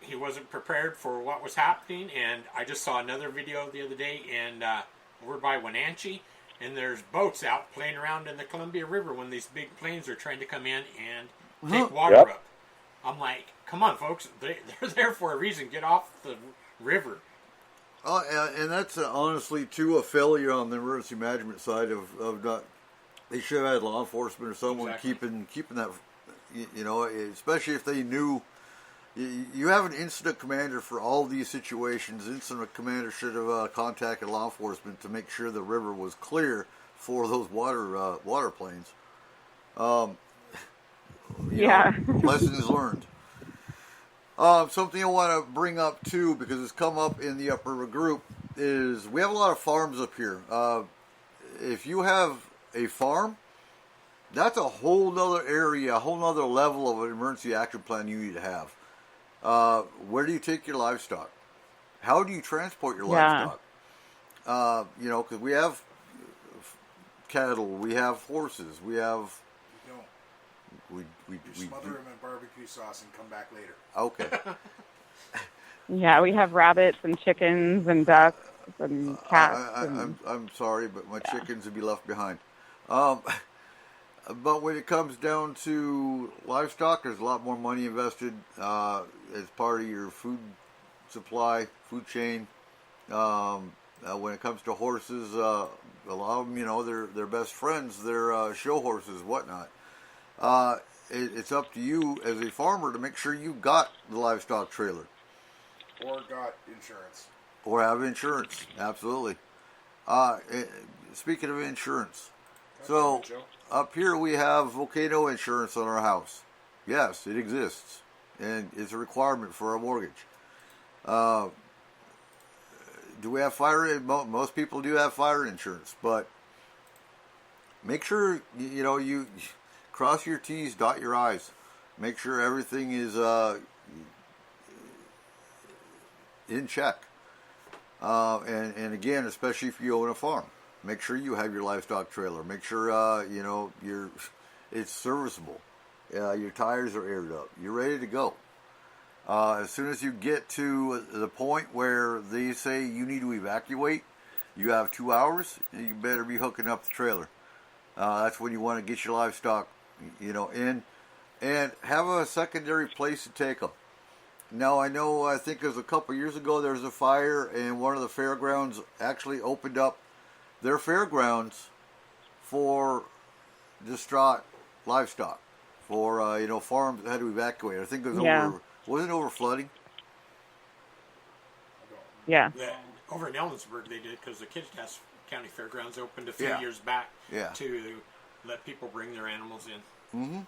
Speaker 3: he wasn't prepared for what was happening, and I just saw another video the other day, and we're by Wenatchee, and there's boats out playing around in the Columbia River when these big planes are trying to come in and take water up. I'm like, come on, folks. They're there for a reason. Get off the river.
Speaker 2: And that's honestly, too, a failure on the emergency management side of not... They should have had law enforcement or someone keeping that, especially if they knew... You have an incident commander for all these situations. Incident commander should have contacted law enforcement to make sure the river was clear for those water planes. Lessons learned. Something I want to bring up too, because it's come up in the upper group, is we have a lot of farms up here. If you have a farm, that's a whole nother area, a whole nother level of an emergency action plan you need to have. Where do you take your livestock? How do you transport your livestock? Because we have cattle, we have horses, we have... We
Speaker 4: smother them in barbecue sauce and come back later.
Speaker 2: Okay.
Speaker 6: Yeah, we have rabbits and chickens and ducks and cats.
Speaker 2: I'm sorry, but my chickens would be left behind. But when it comes down to livestock, there's a lot more money invested as part of your food supply, food chain. When it comes to horses, a lot of them, they're best friends. They're show horses, whatnot. It's up to you as a farmer to make sure you got the livestock trailer.
Speaker 4: Or got insurance.
Speaker 2: Or have insurance, absolutely. Speaking of insurance, so up here we have volcano insurance on our house. Yes, it exists, and it's a requirement for our mortgage. Do we have fire? Most people do have fire insurance, but make sure you cross your T's, dot your I's. Make sure everything is in check. And again, especially if you own a farm, make sure you have your livestock trailer. Make sure it's serviceable. Your tires are aired up. You're ready to go. As soon as you get to the point where they say you need to evacuate, you have 2 hours. You better be hooking up the trailer. That's when you want to get your livestock, in, and have a secondary place to take them. Now, I think it was a couple years ago, there was a fire, and one of the fairgrounds actually opened up their fairgrounds for distraught livestock, for, farms that had to evacuate. I think it was wasn't it over flooding?
Speaker 6: Yeah.
Speaker 3: Over in Ellensburg they did, because the Kittitas County Fairgrounds opened a few years back to let people bring their animals in.
Speaker 2: Mm-hmm.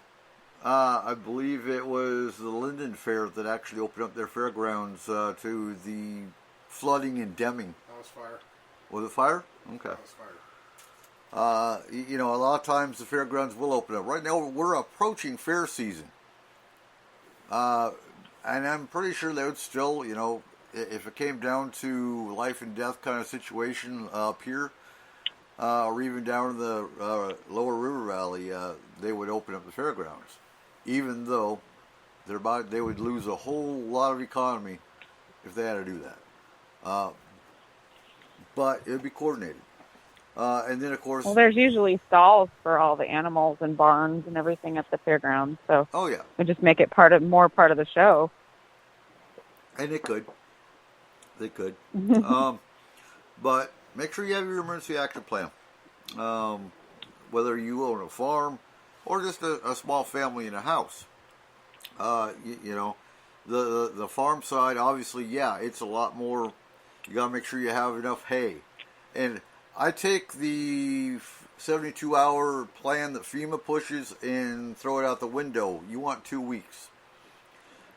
Speaker 2: I believe it was the Linden Fair that actually opened up their fairgrounds to the flooding in Deming.
Speaker 4: That was fire.
Speaker 2: Was it fire? Okay.
Speaker 4: That was fire.
Speaker 2: A lot of times the fairgrounds will open up. Right now we're approaching fair season. And I'm pretty sure they would still, if it came down to life and death kind of situation up here, or even down in the lower river valley, they would open up the fairgrounds. Even though they would lose a whole lot of economy if they had to do that. But it would be coordinated. And then, of course...
Speaker 6: Well, there's usually stalls for all the animals and barns and everything at the fairgrounds. So we just make it more part of the show.
Speaker 2: And they could. But make sure you have your emergency action plan. Whether you own a farm or just a small family in a house. The farm side, obviously, it's a lot more. You got to make sure you have enough hay. And I take the 72-hour plan that FEMA pushes and throw it out the window. You want 2 weeks.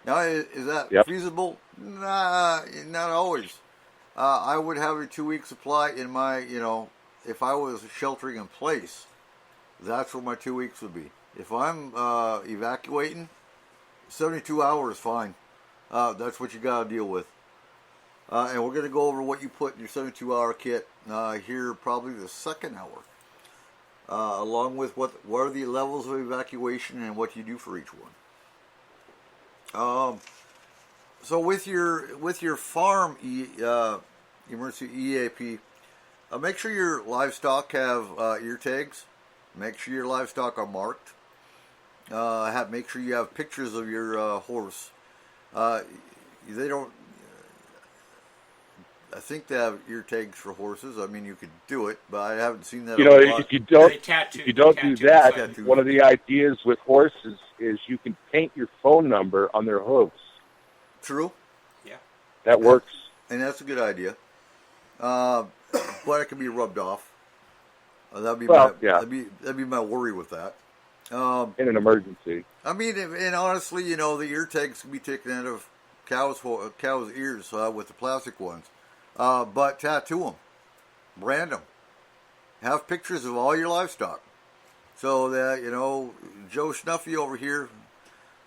Speaker 2: Now, is that feasible? Nah, not always. I would have a 2-week supply in my, if I was sheltering in place, that's what my 2 weeks would be. If I'm evacuating, 72 hours is fine. That's what you got to deal with. And we're going to go over what you put in your 72-hour kit here probably the second hour. Along with what are the levels of evacuation and what you do for each one. So with your farm emergency EAP, make sure your livestock have ear tags. Make sure your livestock are marked. Make sure you have pictures of your horse. They don't. I think they have ear tags for horses. I mean, you could do it, but I haven't seen that.
Speaker 5: If you don't do that,
Speaker 2: tattoos.
Speaker 5: One of the ideas with horses is you can paint your phone number on their hooves.
Speaker 2: True.
Speaker 3: Yeah.
Speaker 5: That works.
Speaker 2: And that's a good idea. But it can be rubbed off. That'd be my worry with that.
Speaker 5: In an emergency.
Speaker 2: I mean, and honestly, the ear tags can be taken out of cows' ears with the plastic ones. But tattoo them, brand them, have pictures of all your livestock, so that Joe Snuffy over here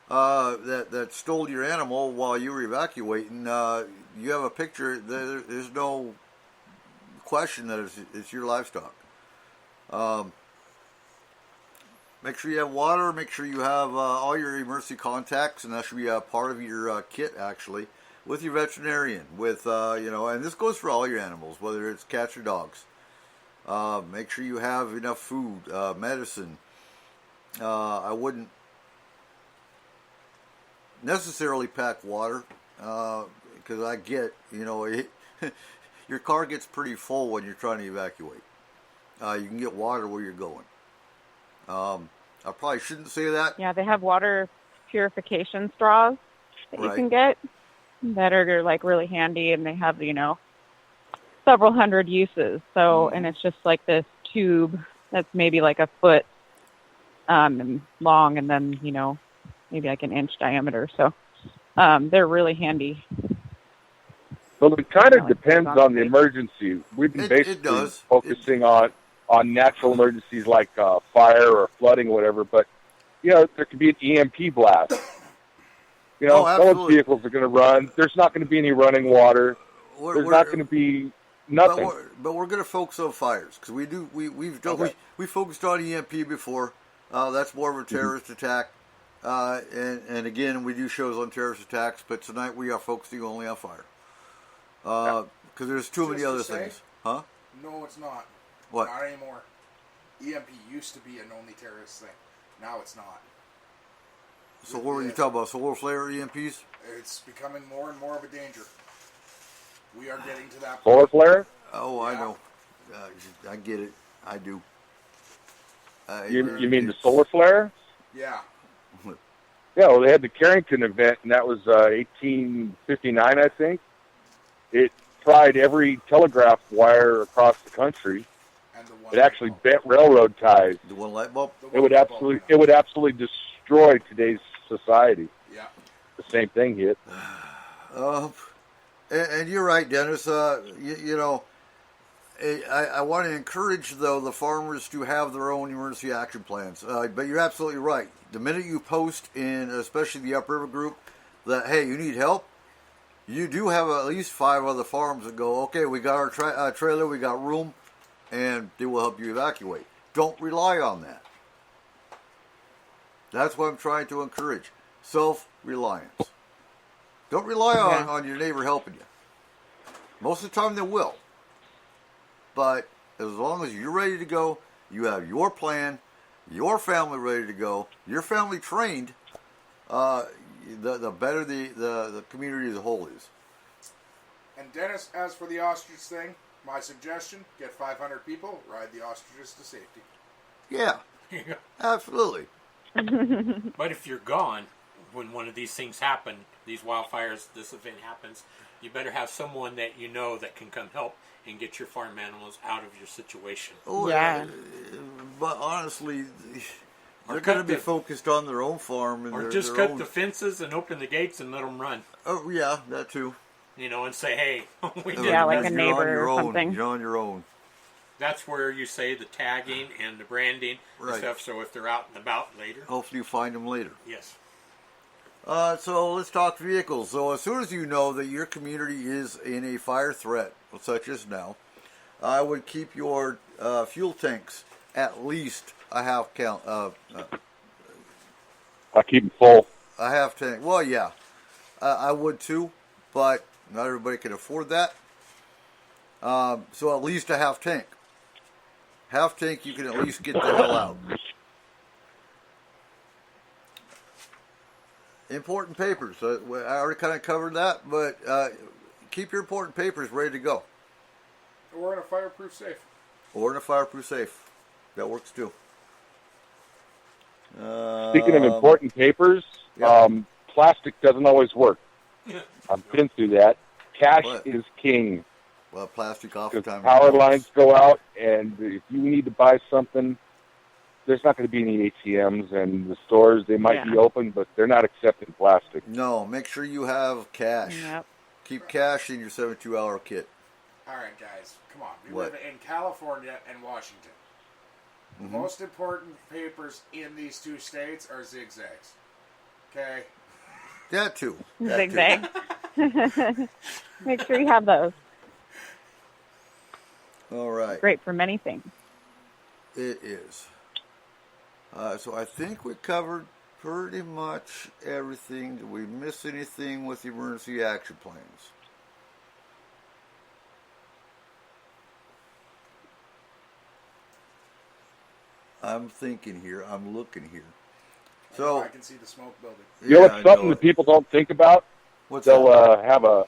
Speaker 2: that stole your animal while you were evacuating. You have a picture. There's no question that it's your livestock. Make sure you have water. Make sure you have all your emergency contacts, and that should be a part of your kit actually. With your veterinarian, and this goes for all your animals, whether it's cats or dogs. Make sure you have enough food, medicine. I wouldn't necessarily pack water, because I get, your car gets pretty full when you're trying to evacuate. You can get water where you're going. I probably shouldn't say that.
Speaker 6: Yeah, they have water purification straws that you can get that are like really handy, and they have, several hundred uses. So, and it's just like this tube that's maybe like a foot long, and then, maybe like an inch diameter. So they're really handy.
Speaker 5: Well, it kind of depends on the emergency. We've been basically focusing on natural emergencies like fire or flooding or whatever, but, there could be an EMP blast. Someone's vehicles are going to run. There's not going to be any running water. There's not going to be nothing.
Speaker 2: But we're going to focus on fires, because we focused on EMP before. That's more of a terrorist attack. And again, we do shows on terrorist attacks, but tonight we are focusing only on fire. Because there's too many other things. Huh?
Speaker 4: No, it's not.
Speaker 2: What?
Speaker 4: Not anymore. EMP used to be an only terrorist thing. Now it's not.
Speaker 2: So what were you talking about? Solar flare EMPs?
Speaker 4: It's becoming more and more of a danger. We are getting to that point.
Speaker 5: Solar flare?
Speaker 2: Oh, I know. I get it. I do.
Speaker 5: You mean the solar flare?
Speaker 4: Yeah.
Speaker 5: Yeah, well, they had the Carrington event, and that was 1859, I think. It fried every telegraph wire across the country.
Speaker 4: And the
Speaker 5: it actually bent railroad ties.
Speaker 2: The one light bulb?
Speaker 5: It would absolutely destroy today's society.
Speaker 4: Yeah.
Speaker 5: The same thing hit.
Speaker 2: And you're right, Dennis. I want to encourage, though, the farmers to have their own emergency action plans. But you're absolutely right. The minute you post in, especially the upriver group, that, hey, you need help, you do have at least 5 other farms that go, okay, we got our trailer, we got room, and they will help you evacuate. Don't rely on that. That's what I'm trying to encourage. Self-reliance. Don't rely on your neighbor helping you. Most of the time they will. But as long as you're ready to go, you have your plan, your family ready to go, your family trained, the better the community as a whole is.
Speaker 4: And Dennis, as for the ostrich thing, my suggestion, get 500 people, ride the ostriches to safety.
Speaker 2: Yeah, absolutely.
Speaker 3: But if you're gone when one of these things happen, these wildfires, this event happens, you better have someone that you know that can come help and get your farm animals out of your situation.
Speaker 2: Oh, yeah. But honestly, they're going to be focused on their own farm. And
Speaker 3: or just cut the fences and open the gates and let them run.
Speaker 2: Oh, yeah, that too.
Speaker 3: And say, hey, we did.
Speaker 6: Yeah, like a neighbor or something.
Speaker 2: You're on your own.
Speaker 3: that's where you say the tagging and the branding and stuff. So if they're out and about later,
Speaker 2: hopefully you find them later.
Speaker 3: yes.
Speaker 2: So let's talk vehicles. So as soon as you know that your community is in a fire threat, such as now, I would keep your fuel tanks at least a half count.
Speaker 5: I keep them full.
Speaker 2: A half tank. Well, yeah, I would too, but not everybody can afford that. So at least a half tank. Half tank, you can at least get the hell out. Important papers. I already kind of covered that, but keep your important papers ready to go.
Speaker 4: Or in a fireproof safe.
Speaker 2: Or in a fireproof safe. That works too.
Speaker 5: Speaking of important papers, plastic doesn't always work. I've been through that. Cash is king.
Speaker 2: Well, plastic oftentimes.
Speaker 5: Power lines go out, and if you need to buy something, there's not going to be any ATMs, and the stores, they might be open, but they're not accepting plastic.
Speaker 2: No, make sure you have cash.
Speaker 6: Yep.
Speaker 2: Keep cash in your 72-hour kit.
Speaker 4: All right, guys, come on. We live in California and Washington.
Speaker 2: Mm-hmm.
Speaker 4: Most important papers in these two states are zigzags. Okay?
Speaker 2: That too.
Speaker 6: Zigzag. Make sure you have those.
Speaker 2: All right.
Speaker 6: Great for many things.
Speaker 2: It is. So I think we covered pretty much everything. Did we miss anything with the emergency action plans? I'm thinking here. I'm looking here. So
Speaker 4: I can see the smoke building.
Speaker 5: You know what's something that people don't think about?
Speaker 2: What's
Speaker 5: they'll
Speaker 2: that?
Speaker 5: have a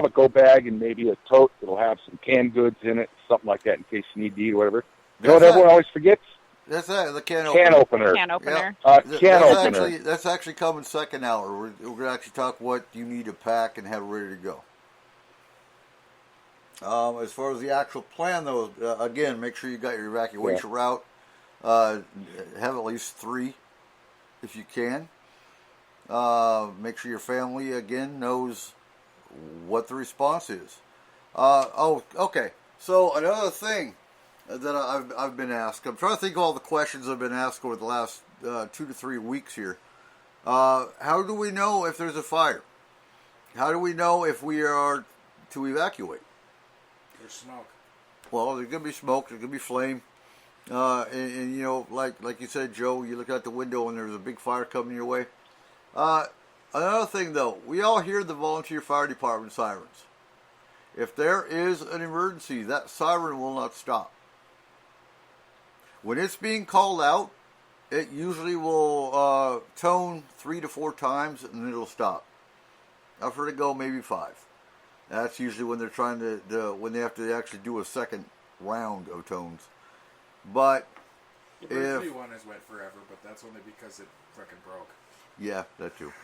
Speaker 5: go bag and maybe a tote that'll have some canned goods in it, something like that, in case you need to eat or whatever. You know what everyone always forgets?
Speaker 2: That's that. The can
Speaker 5: opener.
Speaker 6: Can opener.
Speaker 2: Yep.
Speaker 5: Can opener.
Speaker 2: That's actually coming second hour. We're going to actually talk what you need to pack and have ready to go. As far as the actual plan, though, again, make sure you got your evacuation route. Have at least 3 if you can. Make sure your family, again, knows what the response is. Okay. So another thing that I've been asked. I'm trying to think of all the questions I've been asked over the last 2 to 3 weeks here. How do we know if there's a fire? How do we know if we are to evacuate?
Speaker 4: There's smoke.
Speaker 2: Well, there's going to be smoke. There's going to be flame. And you know, like you said, Joe, you look out the window and there's a big fire coming your way. Another thing, though, we all hear the volunteer fire department sirens. If there is an emergency, that siren will not stop. When it's being called out, it usually will tone 3 to 4 times and then it'll stop. I've heard it go maybe 5. That's usually when they're trying to when they have to actually do a second round of tones. But
Speaker 4: the Berkeley one is wet forever, but that's only because it freaking broke.
Speaker 2: Yeah, that too.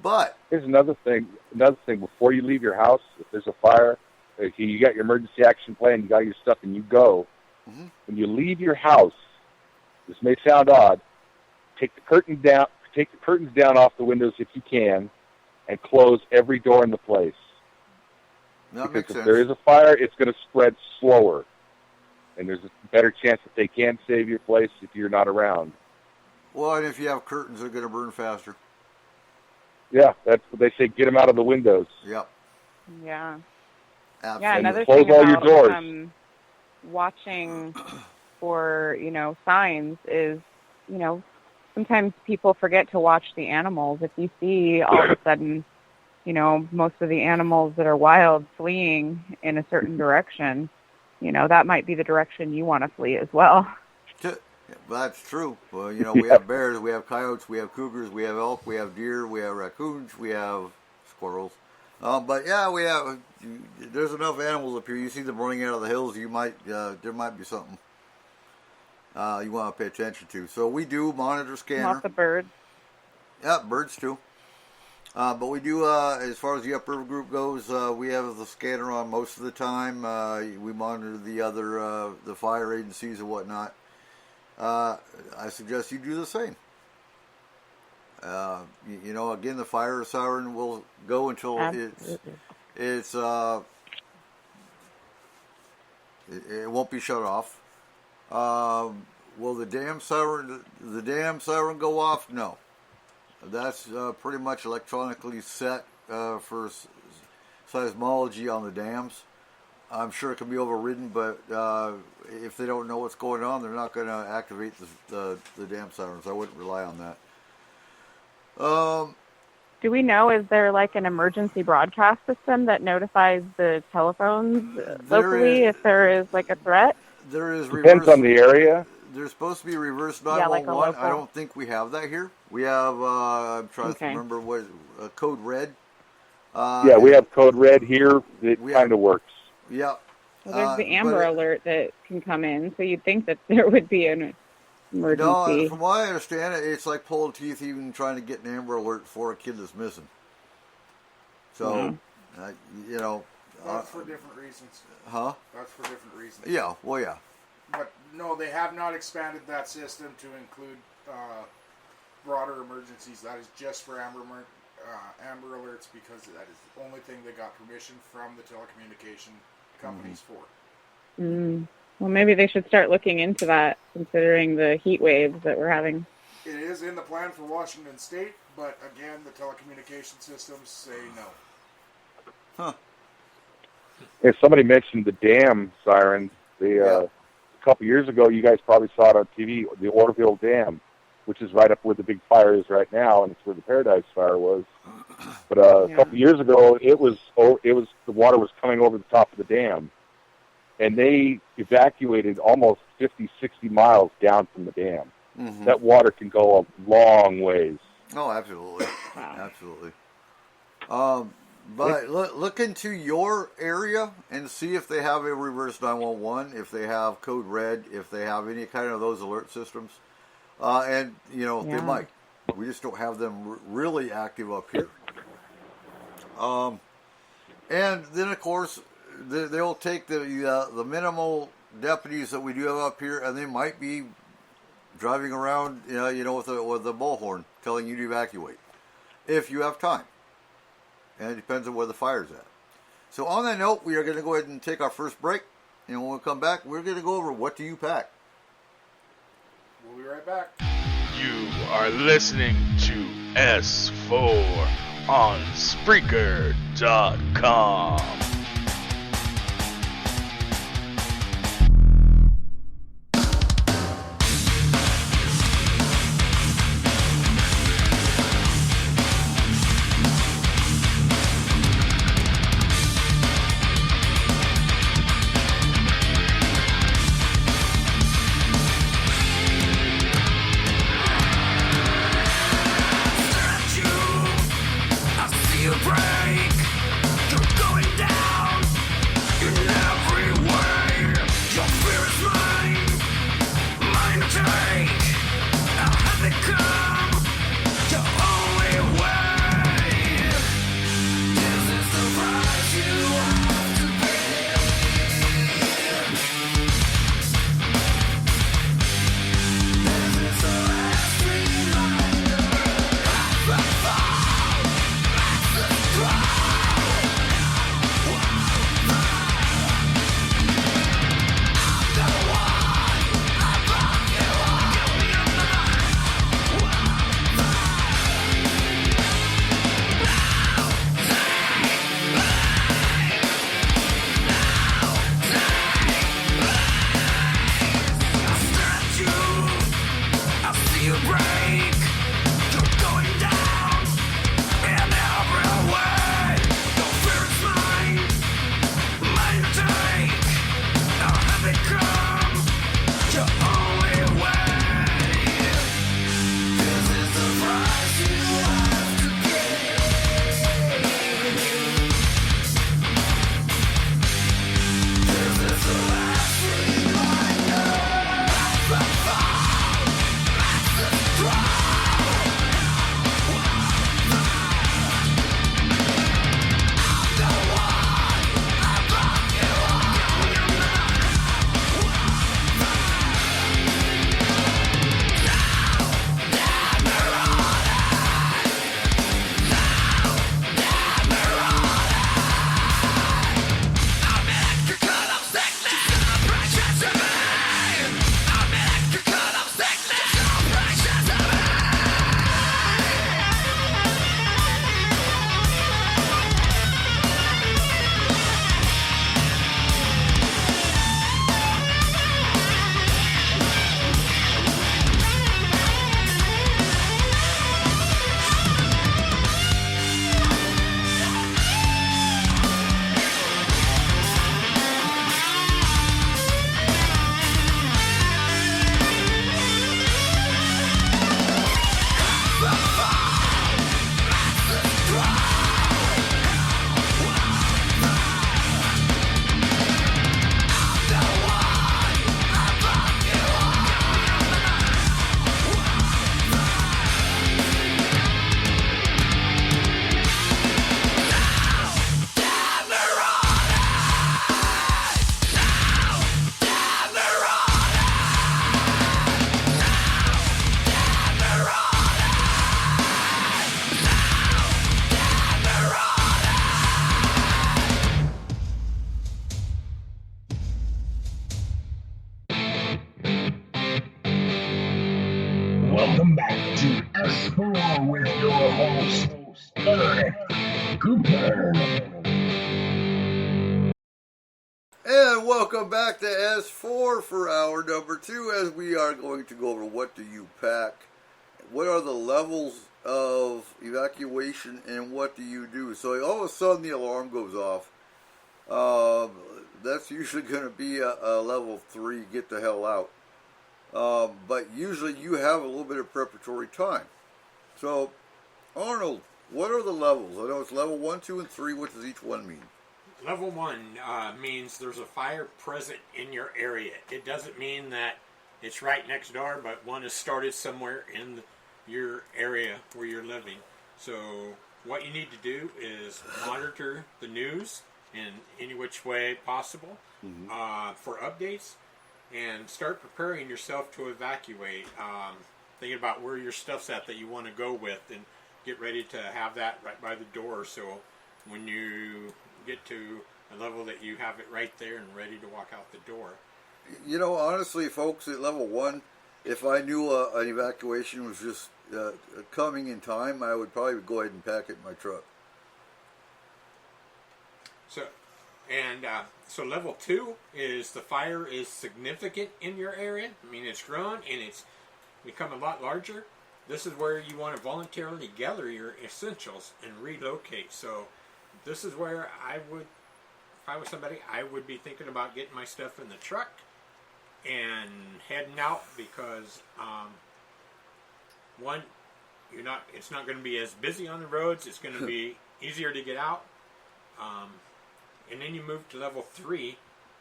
Speaker 2: But
Speaker 5: here's another thing. Before you leave your house, if there's a fire, if you got your emergency action plan, you got your stuff, and you go.
Speaker 2: Mm-hmm.
Speaker 5: When you leave your house, this may sound odd. Take the curtains down off the windows if you can, and close every door in the place.
Speaker 2: That
Speaker 5: because
Speaker 2: makes
Speaker 5: if
Speaker 2: sense.
Speaker 5: there is a fire, it's going to spread slower, and there's a better chance that they can save your place if you're not around.
Speaker 2: Well, and if you have curtains, they're going to burn faster.
Speaker 5: Yeah, that's what they say. Get them out of the windows.
Speaker 2: Yep.
Speaker 6: Yeah.
Speaker 2: Absolutely.
Speaker 6: Yeah, another
Speaker 5: Close
Speaker 6: thing
Speaker 5: all
Speaker 6: about
Speaker 5: your doors.
Speaker 6: Watching for, signs is, sometimes people forget to watch the animals. If you see all of a sudden, most of the animals that are wild fleeing in a certain direction, that might be the direction you want to flee as well.
Speaker 2: That's true. Well, we have bears, we have coyotes, we have cougars, we have elk, we have deer, we have raccoons, we have squirrels. But yeah, there's enough animals up here. You see them running out of the hills. There might be something you want to pay attention to. So we do monitor scanner.
Speaker 6: Lots of birds.
Speaker 2: Yeah, birds too. But we do, as far as the upriver group goes, we have the scanner on most of the time. We monitor the other, the fire agencies and whatnot. I suggest you do the same. Again, the fire siren will go until it's it won't be shut off. Will the damn siren go off? No. That's pretty much electronically set for seismology on the dams. I'm sure it can be overridden, but if they don't know what's going on, they're not going to activate the dam sirens. I wouldn't rely on that.
Speaker 6: Do we know, is there like an emergency broadcast system that notifies the telephones locally if there is like a threat?
Speaker 2: There is.
Speaker 5: Depends on the area.
Speaker 2: There's supposed to be reverse 911.
Speaker 6: Yeah, like
Speaker 2: I don't think we have that here. We have, I'm trying to remember what, Code Red.
Speaker 5: Yeah, we have Code Red here. It kind of works.
Speaker 2: Yeah.
Speaker 6: Well, there's the Amber Alert that can come in, so you'd think that there would be an emergency.
Speaker 2: No, from what I understand, it's like pulling teeth even trying to get an Amber Alert for a kid that's missing. So, you know.
Speaker 4: That's for different reasons.
Speaker 2: Huh?
Speaker 4: That's for different reasons.
Speaker 2: Yeah, well, yeah.
Speaker 4: But no, they have not expanded that system to include broader emergencies. That is just for Amber Alerts because that is the only thing they got permission from the telecommunication companies for.
Speaker 6: Well, maybe they should start looking into that, considering the heat waves that we're having.
Speaker 4: It is in the plan for Washington State, but again, the telecommunication systems say no.
Speaker 2: Huh.
Speaker 5: If somebody mentioned the dam siren, a couple years ago, you guys probably saw it on TV, the Orville Dam, which is right up where the big fire is right now, and it's where the Paradise Fire was. But a couple years ago, it was the water was coming over the top of the dam, and they evacuated almost 50, 60 miles down from the dam. Mm-hmm. That water can go a long ways.
Speaker 2: Oh, absolutely. Absolutely. But look into your area and see if they have a reverse 911, if they have Code Red, if they have any kind of those alert systems. And, you know, they might. We just don't have them really active up here. And then, of course, they'll take the minimal deputies that we do have up here, and they might be driving around, you know, with a bullhorn telling you to evacuate if you have time. And it depends on where the fire's at. So on that note, we are going to go ahead and take our first break. And when we come back, we're going to go over what do you pack.
Speaker 4: We'll be right back.
Speaker 7: You are listening to S4 on Spreaker.com.
Speaker 1: Break. You're going down.
Speaker 8: now with your host, Eric Cooper.
Speaker 2: And welcome back to S4 for hour number 2, as we are going to go over what do you pack, what are the levels of evacuation, and what do you do. So all of a sudden the alarm goes off. That's usually going to be a level 3, get the hell out. But usually you have a little bit of preparatory time. So, Arnold, what are the levels? I know it's level 1, 2, and 3. What does each one mean?
Speaker 3: Level 1 means there's a fire present in your area. It doesn't mean that it's right next door, but one is started somewhere in your area where you're living. So what you need to do is monitor the news in any which way possible for updates, and start preparing yourself to evacuate. Thinking about where your stuff's at that you want to go with, and get ready to have that right by the door, so when you get to a level that you have it right there and ready to walk out the door.
Speaker 2: You know, honestly, folks, at level 1, if I knew an evacuation was just coming in time, I would probably go ahead and pack it in my truck.
Speaker 3: So level 2 is the fire is significant in your area. I mean, it's grown and it's become a lot larger. This is where you want to voluntarily gather your essentials and relocate. So this is where I would, if I was somebody, I would be thinking about getting my stuff in the truck and heading out, because one, it's not going to be as busy on the roads. It's going to be easier to get out. And then you move to level 3,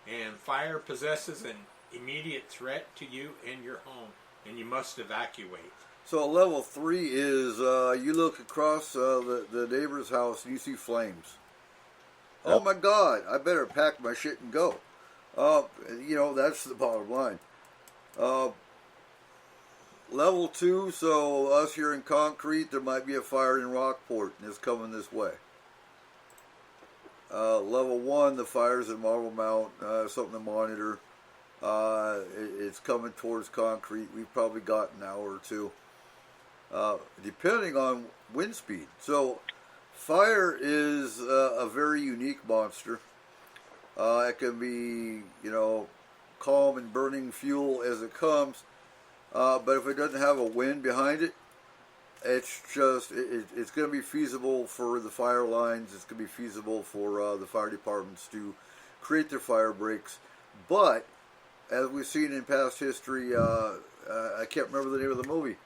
Speaker 3: and fire possesses an immediate threat to you and your home, and you must evacuate.
Speaker 2: So level 3 is you look across the neighbor's house and you see flames. Yep. Oh my God, I better pack my shit and go. You know, that's the bottom line. Level 2, so us here in Concrete, there might be a fire in Rockport and it's coming this way. Level 1, the fire's in Marblemount, something to monitor. It's coming towards Concrete. We've probably got an hour or two, depending on wind speed. So fire is a very unique monster. It can be, you know, calm and burning fuel as it comes, but if it doesn't have a wind behind it, it's just, it's going to be feasible for the fire lines. It's going to be feasible for the fire departments to create their fire breaks. But as we've seen in past history, I can't remember the name of the movie.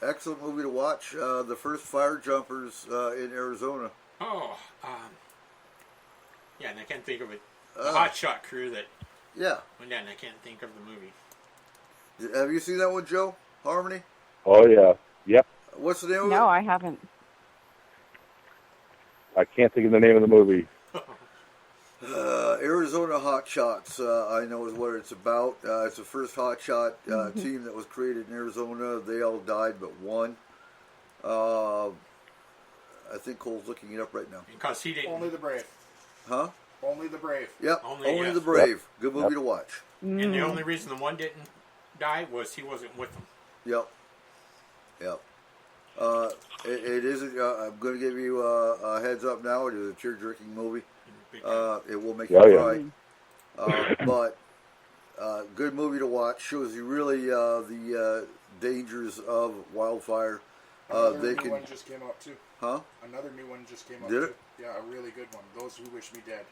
Speaker 2: Excellent movie to watch. The first fire jumpers in Arizona.
Speaker 3: Oh, yeah, and I can't think of it. The Hot Shot crew that went down. I can't think of the movie.
Speaker 2: Have you seen that one, Joe? Harmony?
Speaker 5: Oh, yeah. Yep.
Speaker 2: What's the name of it?
Speaker 6: No, I haven't.
Speaker 5: I can't think of the name of the movie.
Speaker 2: Arizona Hot Shots, I know is what it's about. It's the first Hot Shot team that was created in Arizona. They all died but one. I think Cole's looking it up right now.
Speaker 3: Because he didn't.
Speaker 4: Only the brave.
Speaker 2: Huh?
Speaker 4: Only the brave.
Speaker 2: Yep. Only
Speaker 3: yes.
Speaker 2: the brave. Good movie to watch.
Speaker 3: And the only reason the one didn't die was he wasn't with them.
Speaker 2: Yep. It is. I'm going to give you a heads up now. It is a tear-jerking movie. It will make you cry. But good movie to watch. Shows you really the dangers of wildfire.
Speaker 4: Another new one just came out too.
Speaker 2: Huh?
Speaker 4: Another new one just came out
Speaker 2: Did
Speaker 4: too.
Speaker 2: it?
Speaker 4: Yeah, a really good one. Those Who Wish Me Dead.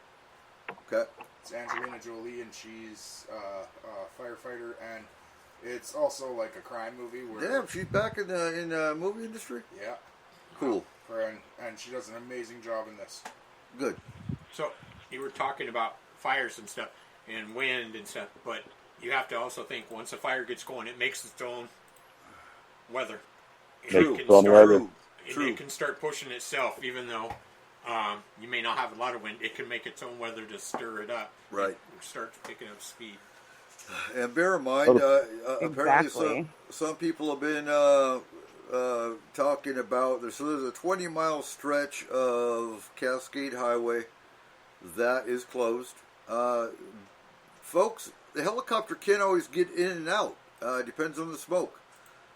Speaker 2: Okay.
Speaker 4: It's Angelina Jolie, and she's a firefighter, and it's also like a crime movie. Where
Speaker 2: Damn, she's back in the movie industry?
Speaker 4: Yeah.
Speaker 2: Cool.
Speaker 4: And she does an amazing job in this.
Speaker 2: Good.
Speaker 3: So, you were talking about fires and stuff, and wind and stuff, but you have to also think, once a fire gets going, it makes its own weather.
Speaker 2: True.
Speaker 3: It can start pushing itself, even though you may not have a lot of wind. It can make its own weather to stir it up.
Speaker 2: Right.
Speaker 3: And start picking up speed.
Speaker 2: And bear in mind, apparently some people have been talking about, there's a 20-mile stretch of Cascade Highway that is closed. Folks, the helicopter can't always get in and out. Depends on the smoke.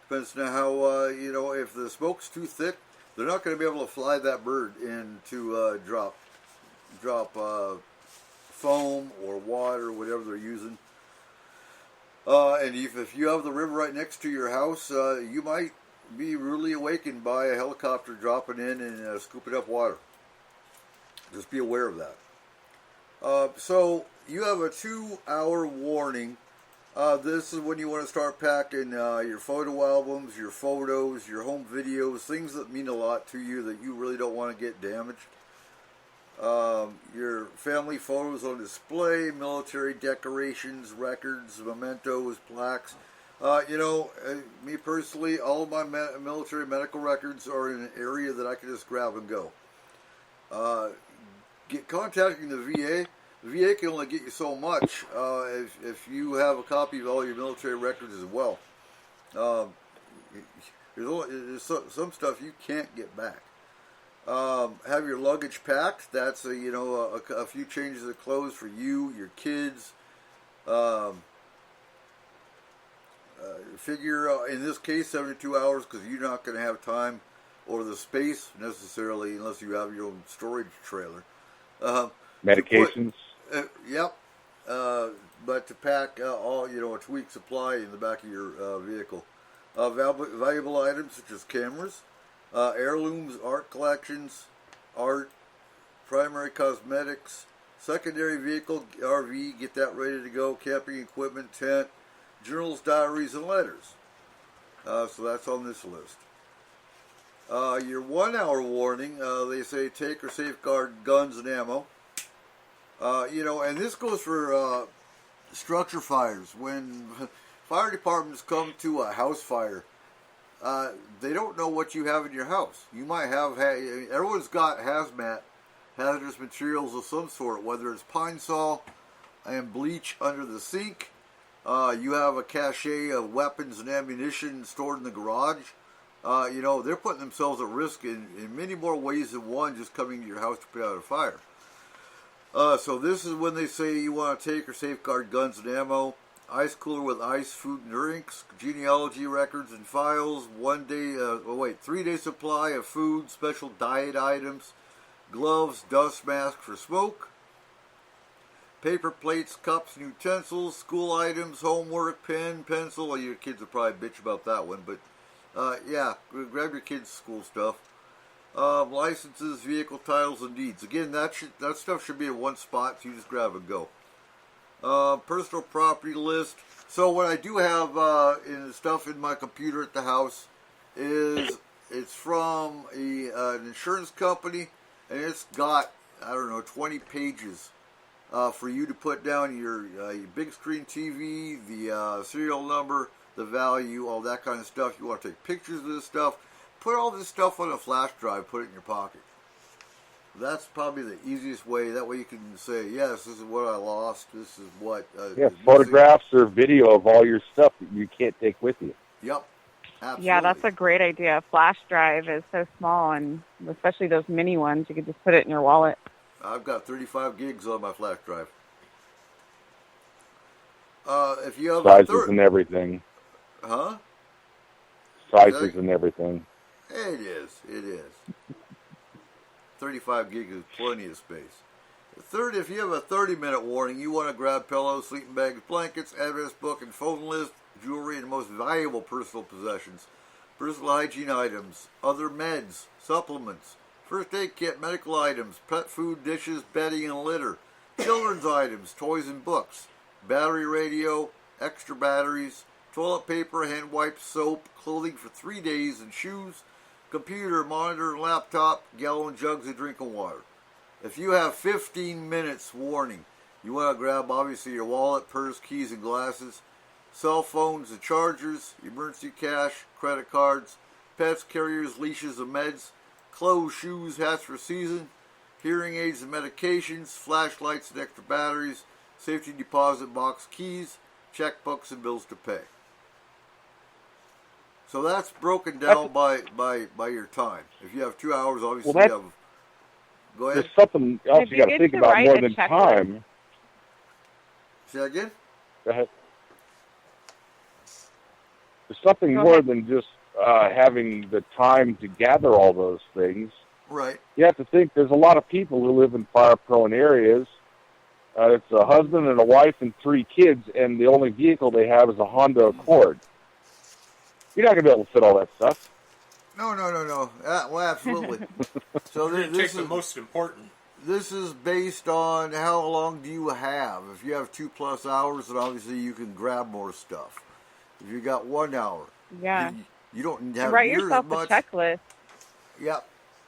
Speaker 2: Depends on how, if the smoke's too thick, they're not going to be able to fly that bird in to drop foam or water, whatever they're using. And if you have the river right next to your house, you might be rudely awakened by a helicopter dropping in and scooping up water. Just be aware of that. So you have a 2-hour warning. This is when you want to start packing your photo albums, your photos, your home videos, things that mean a lot to you that you really don't want to get damaged. Your family photos on display, military decorations, records, mementos, plaques. Me personally, all of my military medical records are in an area that I can just grab and go. Contacting the VA. The VA can only get you so much if you have a copy of all your military records as well. There's some stuff you can't get back. Have your luggage packed. That's a few changes of clothes for you, your kids. Figure in this case 72 hours because you're not going to have time or the space necessarily unless you have your own storage trailer.
Speaker 5: Medications.
Speaker 2: Yep. But to pack all a 2-week supply in the back of your vehicle. Valuable items such as cameras, heirlooms, art collections, art, primary cosmetics, secondary vehicle, RV, get that ready to go, camping equipment, tent, journals, diaries, and letters. So that's on this list. Your 1-hour warning, they say take or safeguard guns and ammo. And this goes for structure fires. When fire departments come to a house fire, they don't know what you have in your house. You might have, everyone's got hazmat, hazardous materials of some sort, whether it's pine saw and bleach under the sink. You have a cache of weapons and ammunition stored in the garage. They're putting themselves at risk in many more ways than one just coming to your house to put out a fire. So this is when they say you want to take or safeguard guns and ammo, ice cooler with ice, food and drinks, genealogy records and files, 3-day supply of food, special diet items, gloves, dust mask for smoke, paper plates, cups and utensils, school items, homework, pen, pencil. Well, your kids will probably bitch about that one, but grab your kids' school stuff. Licenses, vehicle titles, and deeds. Again, that stuff should be in one spot, so you just grab and go. Personal property list. So what I do have in stuff in my computer at the house is it's from an insurance company, and it's got 20 pages for you to put down your big screen TV, the serial number, the value, all that kind of stuff. You want to take pictures of this stuff. Put all this stuff on a flash drive, put it in your pocket. That's probably the easiest way. That way you can say, yes, this is what I lost. This is what...
Speaker 5: photographs or video of all your stuff that you can't take with you.
Speaker 2: Yep, absolutely.
Speaker 6: Yeah, that's a great idea. Flash drive is so small, and especially those mini ones, you could just put it in your wallet.
Speaker 2: I've got 35 gigs on my flash drive. If you have
Speaker 5: sizes and everything.
Speaker 2: Huh?
Speaker 5: Sizes and everything.
Speaker 2: It is. 35 gigs is plenty of space. If you have a 30-minute warning, you want to grab pillows, sleeping bags, blankets, address book, and phone list, jewelry, and most valuable personal possessions, personal hygiene items, other meds, supplements, first aid kit, medical items, pet food, dishes, bedding, and litter, children's items, toys and books, battery radio, extra batteries, toilet paper, hand wipes, soap, clothing for 3 days, and shoes, computer, monitor, and laptop, gallon jugs of drinking water. If you have 15 minutes warning, you want to grab obviously your wallet, purse, keys, and glasses, cell phones and chargers, emergency cash, credit cards, pets, carriers, leashes, and meds, clothes, shoes, hats for season, hearing aids and medications, flashlights and extra batteries, safety deposit box keys, checkbooks, and bills to pay. So that's broken down by your time. If you have 2 hours, obviously you have... Go ahead.
Speaker 5: There's something else you got to think about more than time.
Speaker 2: Say that again?
Speaker 5: Go ahead. There's something
Speaker 6: Go
Speaker 5: more
Speaker 6: ahead.
Speaker 5: than just having the time to gather all those things.
Speaker 2: Right.
Speaker 5: You have to think there's a lot of people who live in fire-prone areas. It's a husband and a wife and 3 kids, and the only vehicle they have is a Honda Accord. You're not going to be able to fit all that stuff.
Speaker 2: No. Well, absolutely. So
Speaker 3: We're going to
Speaker 2: this
Speaker 3: take the
Speaker 2: is
Speaker 3: most important.
Speaker 2: this is based on how long do you have. If you have 2+ hours, then obviously you can grab more stuff. If you got 1 hour,
Speaker 6: Yeah.
Speaker 2: you don't
Speaker 6: And
Speaker 2: have
Speaker 6: write
Speaker 2: near
Speaker 6: yourself
Speaker 2: as much.
Speaker 6: a checklist,
Speaker 2: Yeah,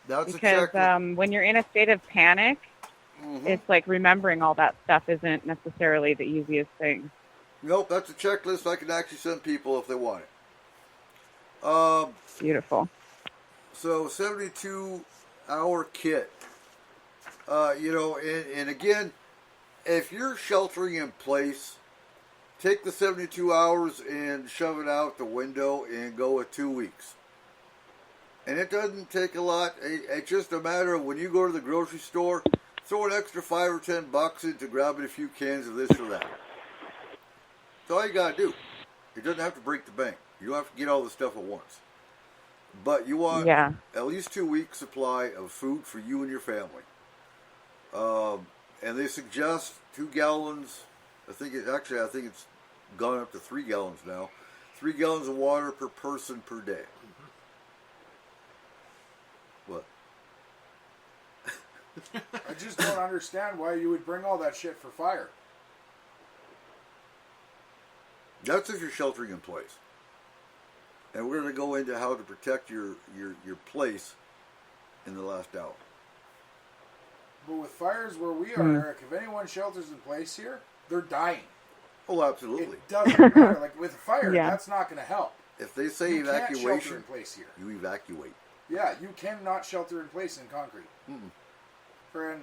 Speaker 2: that's
Speaker 6: because
Speaker 2: a checklist.
Speaker 6: when you're in a state of panic, it's like remembering all that stuff isn't necessarily the easiest thing.
Speaker 2: Nope, that's a checklist I can actually send people if they want it.
Speaker 6: Beautiful.
Speaker 2: So 72-hour kit. And again, if you're sheltering in place, take the 72 hours and shove it out the window and go with 2 weeks. And it doesn't take a lot. It's just a matter of when you go to the grocery store, throw an extra $5 or $10 into grabbing a few cans of this or that. That's all you gotta do. It doesn't have to break the bank. You don't have to get all the stuff at once. But you want at least 2 weeks supply of food for you and your family. And they suggest 2 gallons. I think it's gone up to 3 gallons now. 3 gallons of water per person per day. What?
Speaker 4: I just don't understand why you would bring all that shit for fire.
Speaker 2: That's if you're sheltering in place. And we're going to go into how to protect your place in the last hour.
Speaker 4: But with fires where we are, Eric, if anyone shelters in place here, they're dying.
Speaker 2: Oh, absolutely.
Speaker 4: It doesn't matter. Like with fire,
Speaker 6: Yeah.
Speaker 4: that's not going to help.
Speaker 2: If they say
Speaker 4: You can't shelter
Speaker 2: evacuation,
Speaker 4: in place here.
Speaker 2: you evacuate.
Speaker 4: Yeah, you cannot shelter in place in concrete. Friend,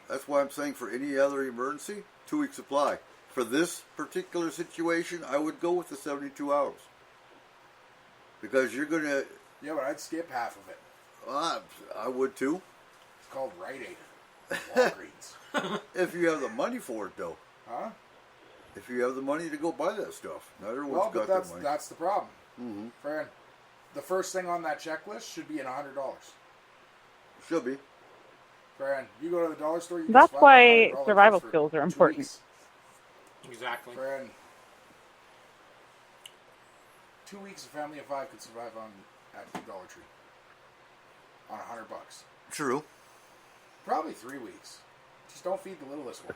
Speaker 2: That's why I'm saying for any other emergency, 2 week supply. For this particular situation, I would go with the 72 hours. Because you're going to...
Speaker 4: yeah, but I'd skip half of it.
Speaker 2: I would too.
Speaker 4: It's called Rite Aid. Walgreens.
Speaker 2: If you have the money for it, though.
Speaker 4: Huh?
Speaker 2: If you have the money to go buy that stuff. Not everyone's
Speaker 4: Well,
Speaker 2: got
Speaker 4: but
Speaker 2: that money.
Speaker 4: that's the problem. Friend, the first thing on that checklist should be in $100.
Speaker 2: Should be.
Speaker 4: Friend, you go to the dollar store, you can
Speaker 6: That's
Speaker 4: spend
Speaker 6: why
Speaker 4: $100
Speaker 6: survival
Speaker 4: for
Speaker 6: skills are
Speaker 4: 2
Speaker 6: important.
Speaker 4: weeks.
Speaker 3: Exactly.
Speaker 4: Friend, 2 weeks a family of 5 could survive at the Dollar Tree on $100.
Speaker 2: True.
Speaker 4: Probably 3 weeks. Just don't feed the littlest one.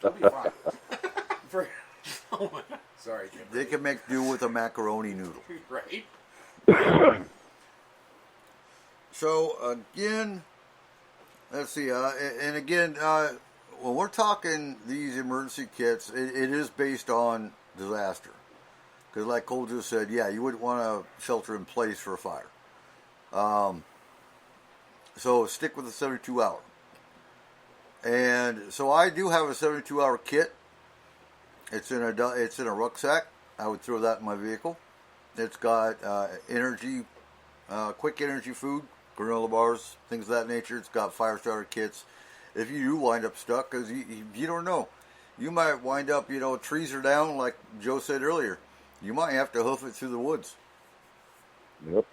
Speaker 4: They'll be fine. Sorry, Kim.
Speaker 2: They can make do with a macaroni noodle.
Speaker 4: Right?
Speaker 2: So, again, let's see. And again, when we're talking these emergency kits, it is based on disaster. Because like Cole just said, yeah, you wouldn't want to shelter in place for a fire. So stick with the 72 hour. And so I do have a 72-hour kit. It's in a rucksack. I would throw that in my vehicle. It's got energy, quick energy food, granola bars, things of that nature. It's got fire starter kits. If you do wind up stuck, because you don't know, you might wind up, trees are down, like Joe said earlier. You might have to hoof it through the woods.
Speaker 5: Yep.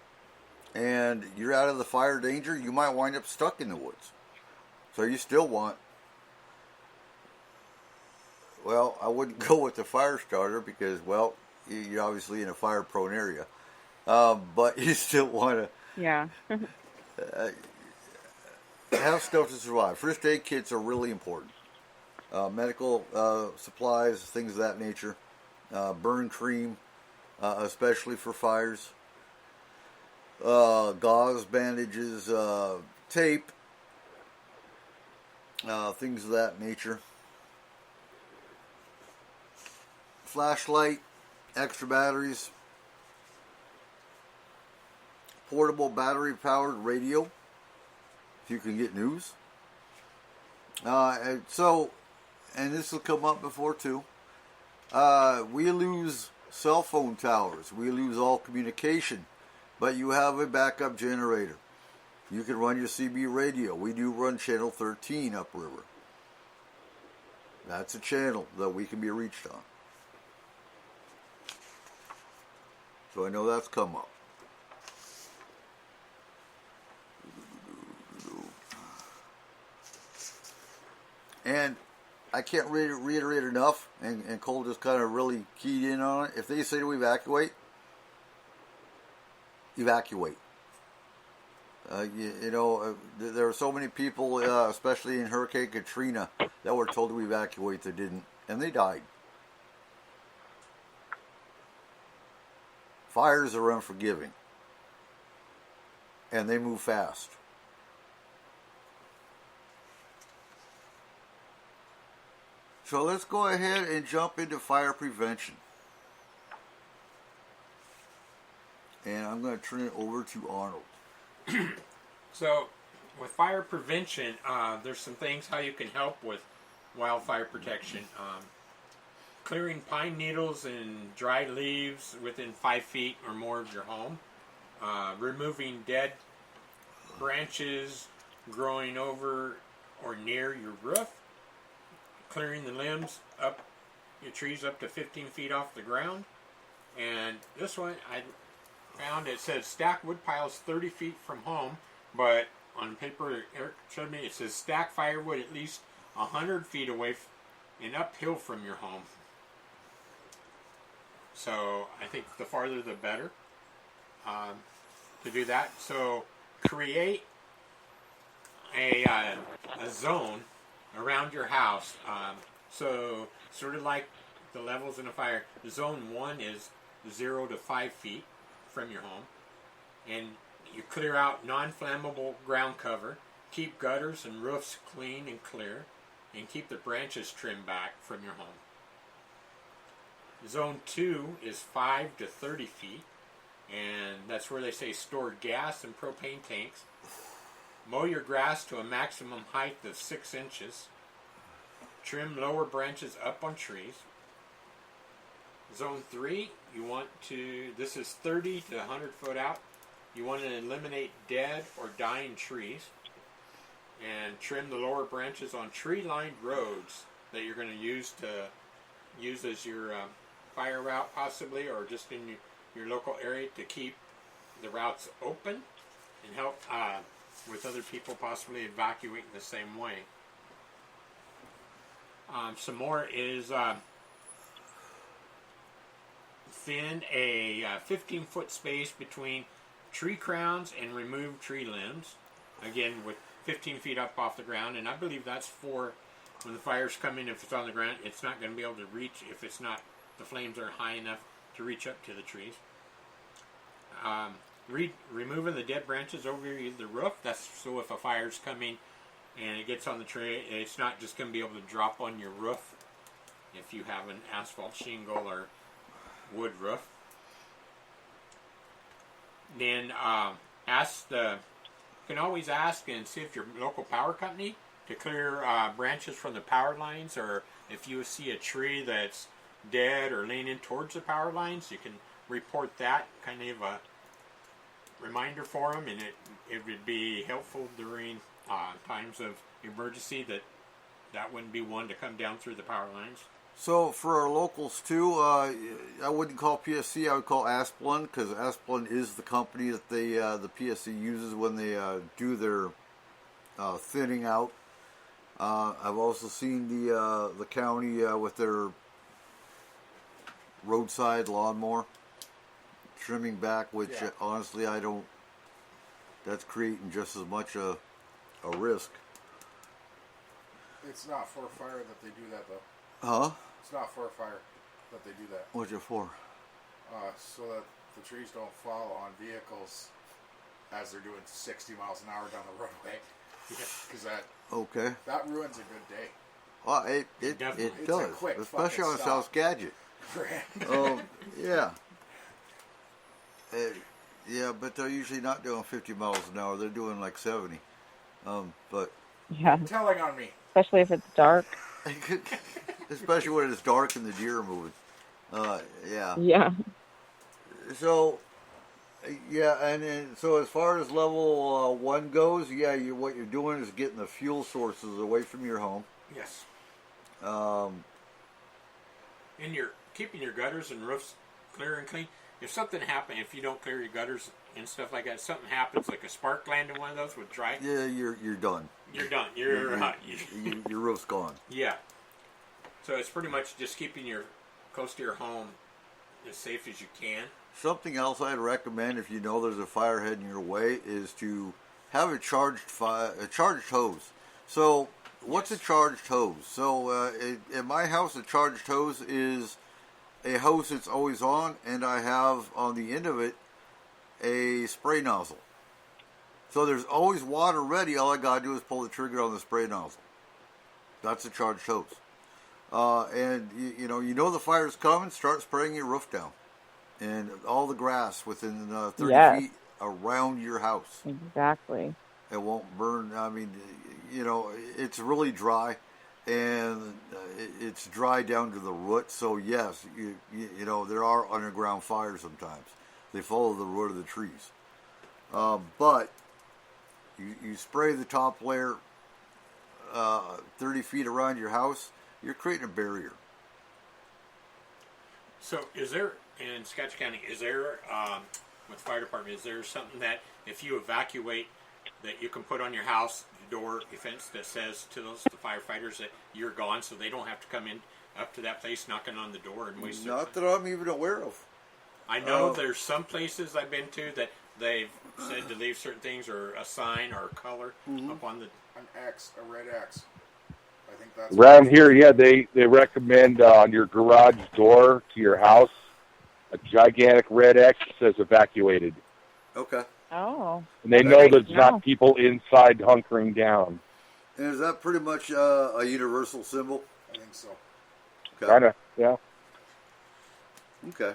Speaker 2: And you're out of the fire danger. You might wind up stuck in the woods. So you still want, well, I wouldn't go with the fire starter because, well, you're obviously in a fire-prone area. But you still want
Speaker 6: Yeah.
Speaker 2: to have stuff to survive. First aid kits are really important. Medical supplies, things of that nature. Burn cream, especially for fires. Gauze, bandages, tape. Things of that nature. Flashlight, extra batteries, portable battery-powered radio, if you can get news. And this will come up before too. We lose cell phone towers. We lose all communication, but you have a backup generator. You can run your CB radio. We do run channel 13 upriver. That's a channel that we can be reached on. So I know that's come up. And I can't reiterate enough, and Cole just kind of really keyed in on it. If they say to evacuate, evacuate. There are so many people, especially in Hurricane Katrina, that were told to evacuate that didn't, and they died. Fires are unforgiving, and they move fast. So let's go ahead and jump into fire prevention. And I'm going to turn it over to Arnold.
Speaker 3: So, with fire prevention, there's some things how you can help with wildfire protection. Clearing pine needles and dry leaves within 5 feet or more of your home. Removing dead branches growing over or near your roof. Clearing the limbs up, your trees up to 15 feet off the ground. And this one, I found it says stack wood piles 30 feet from home, but on paper Eric showed me it says stack firewood at least 100 feet away and uphill from your home. So I think the farther the better to do that. So create a zone around your house. So sort of like the levels in a fire. Zone 1 is 0 to 5 feet from your home. And you clear out non-flammable ground cover. Keep gutters and roofs clean and clear. And keep the branches trimmed back from your home. Zone 2 is 5 to 30 feet. And that's where they say store gas and propane tanks. Mow your grass to a maximum height of 6 inches. Trim lower branches up on trees. Zone 3, this is 30 to 100 foot out. You want to eliminate dead or dying trees. And trim the lower branches on tree-lined roads that you're going to use as your fire route possibly, or just in your local area to keep the routes open and help with other people possibly evacuating the same way. Some more is thin a 15-foot space between tree crowns and remove tree limbs. Again, with 15 feet up off the ground, and I believe that's for when the fire's coming. If it's on the ground, it's not going to be able to reach if it's not, the flames are high enough to reach up to the trees. Removing the dead branches over the roof. That's so if a fire's coming and it gets on the tree, it's not just going to be able to drop on your roof if you have an asphalt shingle or wood roof. Then you can always ask and see if your local power company to clear branches from the power lines, or if you see a tree that's dead or leaning towards the power lines, you can report that, kind of a reminder for them, and it would be helpful during times of emergency that wouldn't be one to come down through the power lines.
Speaker 2: So for our locals too, I wouldn't call PSC, I would call Asplund, because Asplund is the company that the PSC uses when they do their thinning out. I've also seen the county with their roadside lawnmower trimming back, which honestly that's creating just as much a risk.
Speaker 4: It's not for fire that they do that, though.
Speaker 2: Huh?
Speaker 4: It's not for fire that they do that.
Speaker 2: What's it for?
Speaker 4: So that the trees don't fall on vehicles as they're doing 60 miles an hour down the roadway. Because that ruins a good day.
Speaker 2: Well, it does, especially on South Skagit. Yeah. Yeah, but they're usually not doing 50 miles an hour. They're doing like 70. But
Speaker 6: yeah,
Speaker 4: telling on me.
Speaker 6: Especially if it's dark.
Speaker 2: Especially when it's dark and the deer are moving. Yeah.
Speaker 6: Yeah.
Speaker 2: So, and then, so as far as level 1 goes, what you're doing is getting the fuel sources away from your home.
Speaker 3: Yes. And you're keeping your gutters and roofs clear and clean. if something happens, if you don't clear your gutters and stuff like that, something happens, like a spark land in one of those with dry.
Speaker 2: Yeah, you're done.
Speaker 3: You're done.
Speaker 2: Your roof's gone.
Speaker 3: Yeah. So it's pretty much just keeping your close to your home as safe as you can.
Speaker 2: Something else I'd recommend if you know there's a fire heading your way is to have a charged hose. So, what's a charged hose? So, in my house, a charged hose is a hose that's always on, and I have on the end of it a spray nozzle. So there's always water ready. All I gotta do is pull the trigger on the spray nozzle. That's a charged hose. And you know the fire's coming. Start spraying your roof down, and all the grass within 30 feet around your house.
Speaker 6: Exactly.
Speaker 2: It won't burn. I mean, it's really dry, and it's dry down to the root. So yes, you know there are underground fires sometimes. They follow the root of the trees, but you spray the top layer 30 feet around your house. You're creating a barrier.
Speaker 3: So is there, in Skagit County, is there, with the fire department, is there something that if you evacuate that you can put on your house door fence that says to the firefighters that you're gone so they don't have to come in up to that place knocking on the door and waste their
Speaker 2: Not
Speaker 3: time?
Speaker 2: that I'm even aware of.
Speaker 3: I know there's some places I've been to that they've said to leave certain things or a sign or a color up on the...
Speaker 4: An X, a red X. I think that's
Speaker 5: Around here, yeah, they recommend on your garage door to your house a gigantic red X says evacuated.
Speaker 2: Okay.
Speaker 6: Oh.
Speaker 5: And they know that it's not people inside hunkering down.
Speaker 2: And is that pretty much a universal symbol?
Speaker 4: I think so.
Speaker 2: Okay.
Speaker 5: Kind of, yeah.
Speaker 2: Okay.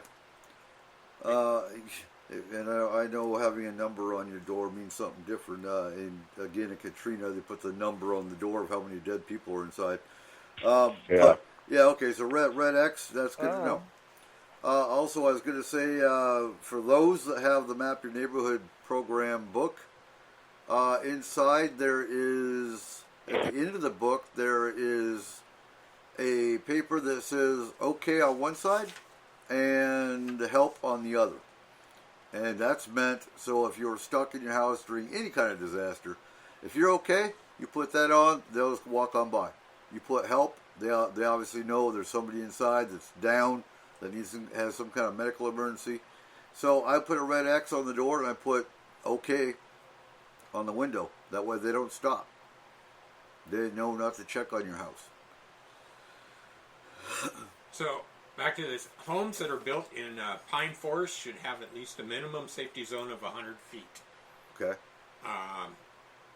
Speaker 2: And I know having a number on your door means something different. And again, in Katrina, they put the number on the door of how many dead people are inside.
Speaker 5: Yeah.
Speaker 2: Okay, so red X, that's good to know. Also, I was going to say, for those that have the Map Your Neighborhood program book, inside there is, at the end of the book, there is a paper that says okay on one side and help on the other. And that's meant so if you're stuck in your house during any kind of disaster, if you're okay, you put that on, they'll just walk on by. You put help, they obviously know there's somebody inside that's down, that has some kind of medical emergency. So I put a red X on the door and I put okay on the window. That way they don't stop. They know not to check on your house.
Speaker 3: So, back to this. Homes that are built in pine forest should have at least a minimum safety zone of 100 feet.
Speaker 2: Okay.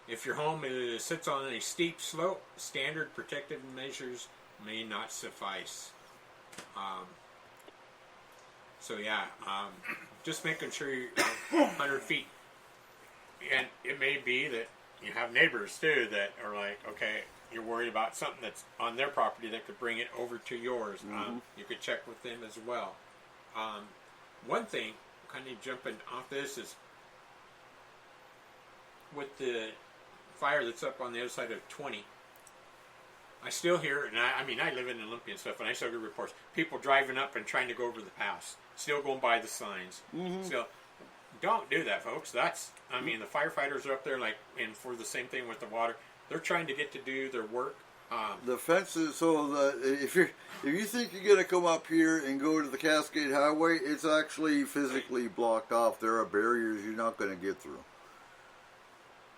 Speaker 3: If your home sits on a steep slope, standard protective measures may not suffice. Just making sure you're 100 feet. And it may be that you have neighbors too that are like, okay, you're worried about something that's on their property that could bring it over to yours. You could check with them as well. One thing, kind of jumping off this, is with the fire that's up on the other side of 20, I still hear, and I live in Olympia and stuff, and I still get reports, people driving up and trying to go over the pass, still going by the signs. Still, don't do that, folks. The firefighters are up there, and for the same thing with the water, they're trying to get to do their work.
Speaker 2: The fences, if you think you're going to come up here and go to the Cascade Highway, it's actually physically blocked off. There are barriers you're not going to get through.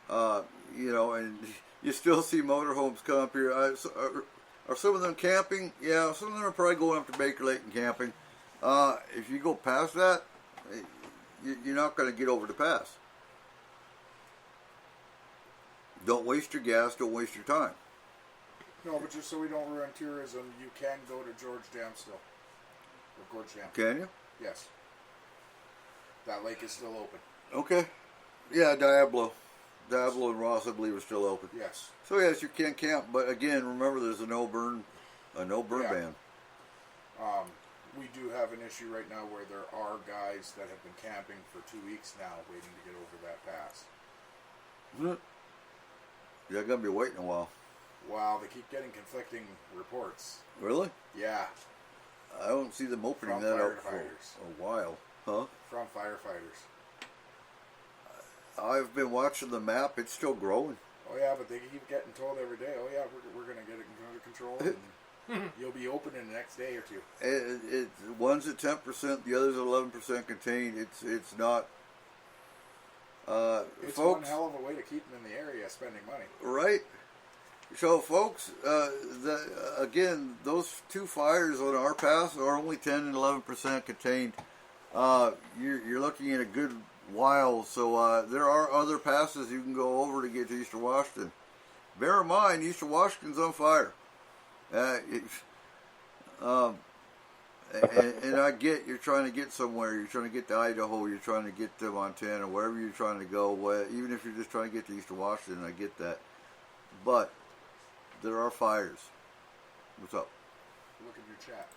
Speaker 2: And you still see motorhomes come up here. Are some of them camping? Yeah, some of them are probably going up to Baker Lake and camping. If you go past that, you're not going to get over the pass. Don't waste your gas. Don't waste your time.
Speaker 4: No, but just so we don't ruin tourism, you can go to George Dam still. Or Gorge Dam.
Speaker 2: Can you?
Speaker 4: Yes. That lake is still open.
Speaker 2: Okay. Yeah, Diablo and Ross, I believe, are still open.
Speaker 4: Yes.
Speaker 2: So yes, you can camp, but again, remember there's a no burn ban.
Speaker 4: We do have an issue right now where there are guys that have been camping for 2 weeks now, waiting to get over that pass.
Speaker 2: You're gonna be waiting a while.
Speaker 4: Wow, they keep getting conflicting reports.
Speaker 2: Really?
Speaker 4: Yeah.
Speaker 2: I don't see them opening
Speaker 4: From
Speaker 2: that up for
Speaker 4: firefighters.
Speaker 2: a while. Huh?
Speaker 4: From firefighters.
Speaker 2: I've been watching the map. It's still growing.
Speaker 4: Oh yeah, but they keep getting told every day, oh yeah, we're going to get it under control, and you'll be open in the next day or two.
Speaker 2: One's at 10%, the other's at 11% contained. It's not.
Speaker 4: It's
Speaker 2: folks,
Speaker 4: one hell of a way to keep them in the area spending money.
Speaker 2: Right. So, folks, again, those two fires on our pass are only 10 and 11% contained. You're looking at a good while, so there are other passes you can go over to get to Eastern Washington. Bear in mind, Eastern Washington's on fire. And I get you're trying to get somewhere. You're trying to get to Idaho. You're trying to get to Montana, wherever you're trying to go. Even if you're just trying to get to Eastern Washington, I get that. But there are fires. What's up?
Speaker 4: Look at your chat.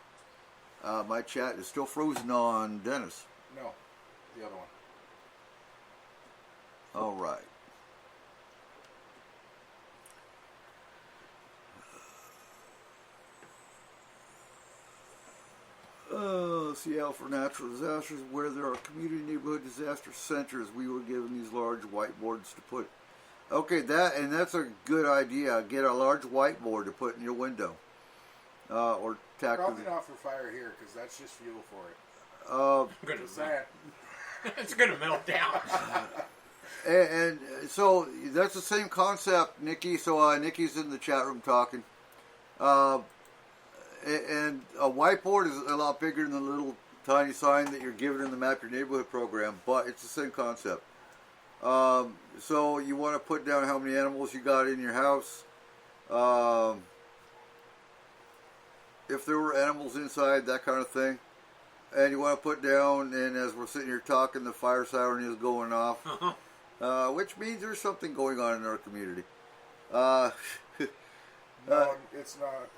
Speaker 2: My chat is still frozen on Dennis.
Speaker 4: No, the other one.
Speaker 2: All right. Seattle for natural disasters, where there are community neighborhood disaster centers. We were given these large whiteboards to put. Okay, that's a good idea. Get a large whiteboard to put in your window, or tack.
Speaker 4: Probably not for fire here, because that's just fuel for it.
Speaker 3: Just saying. It's gonna melt down.
Speaker 2: And so that's the same concept, Nikki. So Nikki's in the chat room talking. And a whiteboard is a lot bigger than the little tiny sign that you're given in the Map Your Neighborhood program, but it's the same concept. So you want to put down how many animals you got in your house. If there were animals inside, that kind of thing. And you want to put down, and as we're sitting here talking, the fire siren is going off, which means there's something going on in our community.
Speaker 4: No, it's not.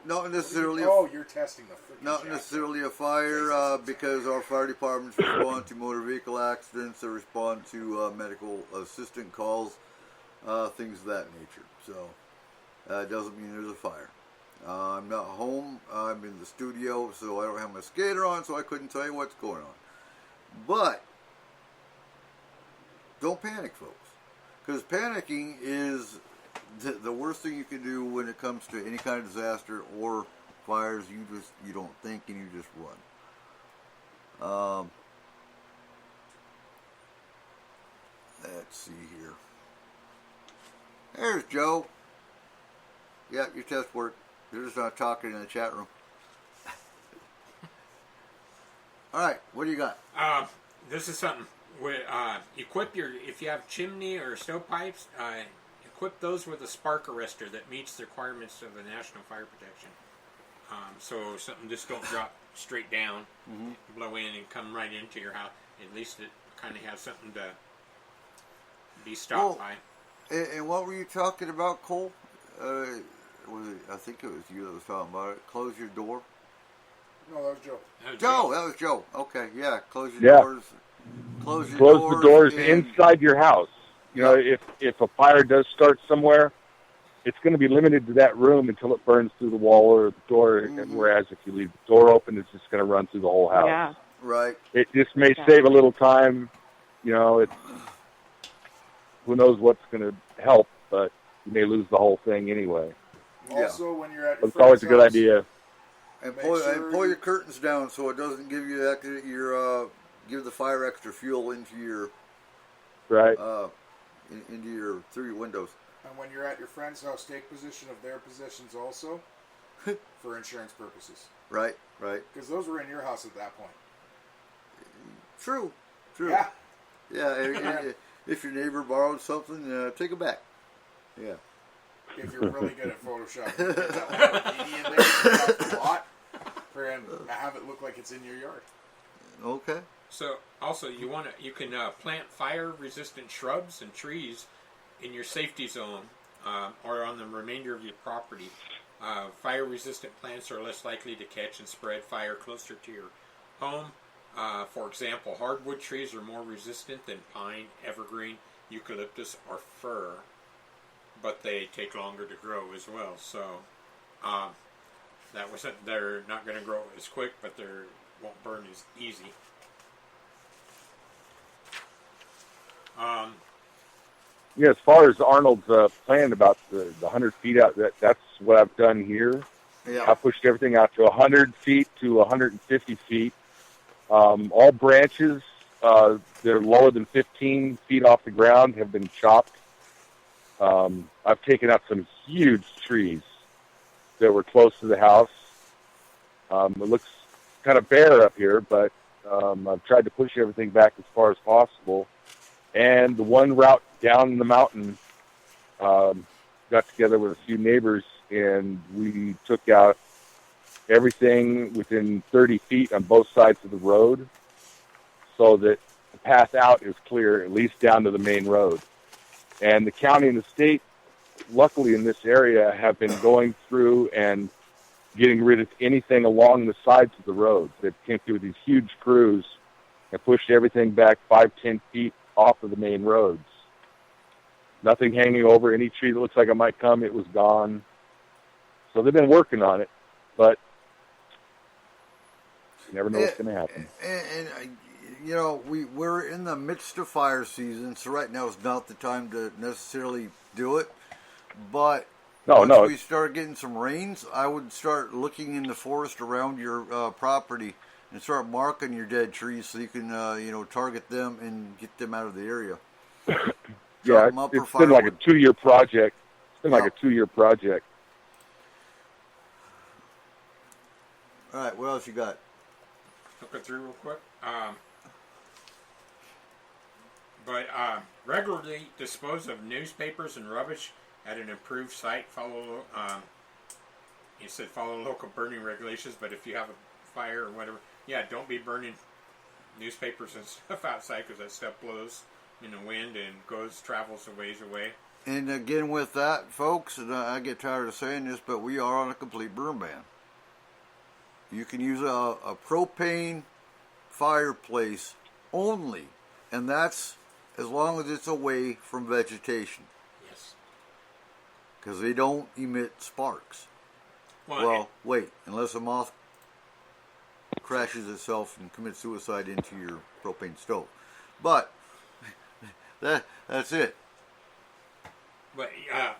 Speaker 2: Not necessarily.
Speaker 4: You're testing the freaking
Speaker 2: not
Speaker 4: chat.
Speaker 2: necessarily a fire, because our fire departments respond to motor vehicle accidents. They respond to medical assistant calls, things of that nature. So it doesn't mean there's a fire. I'm not home. I'm in the studio, so I don't have my skater on, so I couldn't tell you what's going on. But don't panic, folks, because panicking is the worst thing you can do when it comes to any kind of disaster or fires. You don't think, and you just run. Let's see here. There's Joe. Yeah, your test worked. They're just not talking in the chat room. All right, what do you got?
Speaker 3: This is something. If you have chimney or stovepipes, equip those with a spark arrestor that meets the requirements of the National Fire Protection. So something just don't drop straight down, blow in and come right into your house. At least it kind of has something to be stopped by.
Speaker 2: And what were you talking about, Cole? I think it was you that was talking about it. Close your door.
Speaker 4: No, that was Joe.
Speaker 2: That was Joe. Okay, yeah. Close your doors. Close
Speaker 5: the doors inside your house. You know, if a fire does start somewhere, it's going to be limited to that room until it burns through the wall or the door. And whereas if you leave the door open, it's just going to run through the whole house.
Speaker 6: Yeah.
Speaker 2: Right.
Speaker 5: It just may save a little time. You know, who knows what's going to help, but you may lose the whole thing anyway.
Speaker 4: Also, when you're at your
Speaker 5: it's always a good idea.
Speaker 2: And pull your curtains down so it doesn't give you give the fire extra fuel into your through your windows.
Speaker 4: And when you're at your friend's house, take position of their positions also for insurance purposes.
Speaker 2: Right.
Speaker 4: Because those were in your house at that point.
Speaker 2: True.
Speaker 4: Yeah.
Speaker 2: Yeah. If your neighbor borrowed something, take it back. Yeah.
Speaker 4: If you're really good at Photoshop, you get that Lamborghini in there, you the lot, and have it look like it's in your yard.
Speaker 2: Okay.
Speaker 3: So also you can plant fire-resistant shrubs and trees in your safety zone or on the remainder of your property. Fire-resistant plants are less likely to catch and spread fire closer to your home. For example, hardwood trees are more resistant than pine, evergreen, eucalyptus, or fir, but they take longer to grow as well. So they're not going to grow as quick, but they won't burn as easy.
Speaker 5: Yeah, as far as Arnold's plan about the 100 feet out, that's what I've done here.
Speaker 2: Yeah.
Speaker 5: I pushed everything out to 100 feet to 150 feet. All branches that are lower than 15 feet off the ground have been chopped. I've taken out some huge trees that were close to the house. It looks kind of bare up here, but I've tried to push everything back as far as possible. And the one route down the mountain, got together with a few neighbors, and we took out everything within 30 feet on both sides of the road so that the path out is clear, at least down to the main road. And the county and the state, luckily in this area, have been going through and getting rid of anything along the sides of the road. They came through with these huge crews and pushed everything back 5-10 feet off of the main roads. Nothing hanging over. Any tree that looks like it might come, it was gone. So they've been working on it, but you never know what's going to happen.
Speaker 2: And you know, we're in the midst of fire season, so right now is not the time to necessarily do it. But once we start getting some rains, I would start looking in the forest around your property and start marking your dead trees so you can, target them and get them out of the area.
Speaker 5: Yeah, it's been like a 2-year project. It's been like a 2-year project.
Speaker 2: All right, what else you got?
Speaker 3: Look it through real quick. Regularly dispose of newspapers and rubbish at an approved site. Follow local burning regulations, but if you have a fire or whatever, don't be burning newspapers and stuff outside because that stuff blows in the wind and travels a ways away.
Speaker 2: And again with that, folks, and I get tired of saying this, but we are on a complete burn ban. You can use a propane fireplace only, and that's as long as it's away from vegetation.
Speaker 3: Yes.
Speaker 2: Because they don't emit sparks. Well, wait, unless a moth crashes itself and commits suicide into your propane stove. But that's it.
Speaker 3: But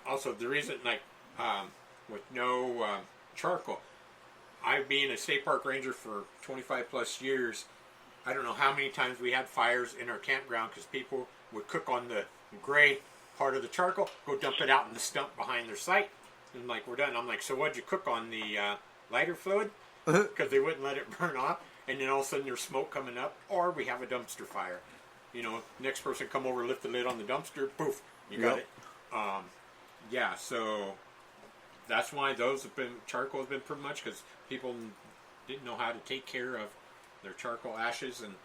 Speaker 3: also the reason, with no charcoal, I being a state park ranger for 25 plus years, I don't know how many times we had fires in our campground because people would cook on the gray part of the charcoal, go dump it out in the stump behind their site, and we're done. I'm like, so what'd you cook on, the lighter fluid? Because they wouldn't let it burn off, and then all of a sudden there's smoke coming up, or we have a dumpster fire. Next person come over, lift the lid on the dumpster, poof, you got it. So that's why charcoal has been pretty much, because people didn't know how to take care of their charcoal ashes, and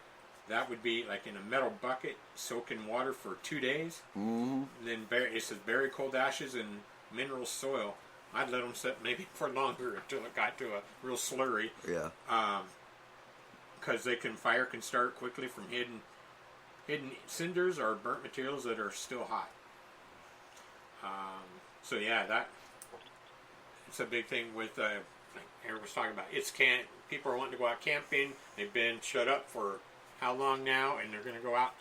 Speaker 3: that would be like in a metal bucket, soak in water for 2 days. Mm-hmm. And then it says bury cold ashes in mineral soil. I'd let them sit maybe for longer until it got to a real slurry. Yeah. Because fire can start quickly from hidden cinders or burnt materials that are still hot. It's a big thing with like Eric was talking about. People are wanting to go out camping. They've been shut up for how long now, and they're going to go out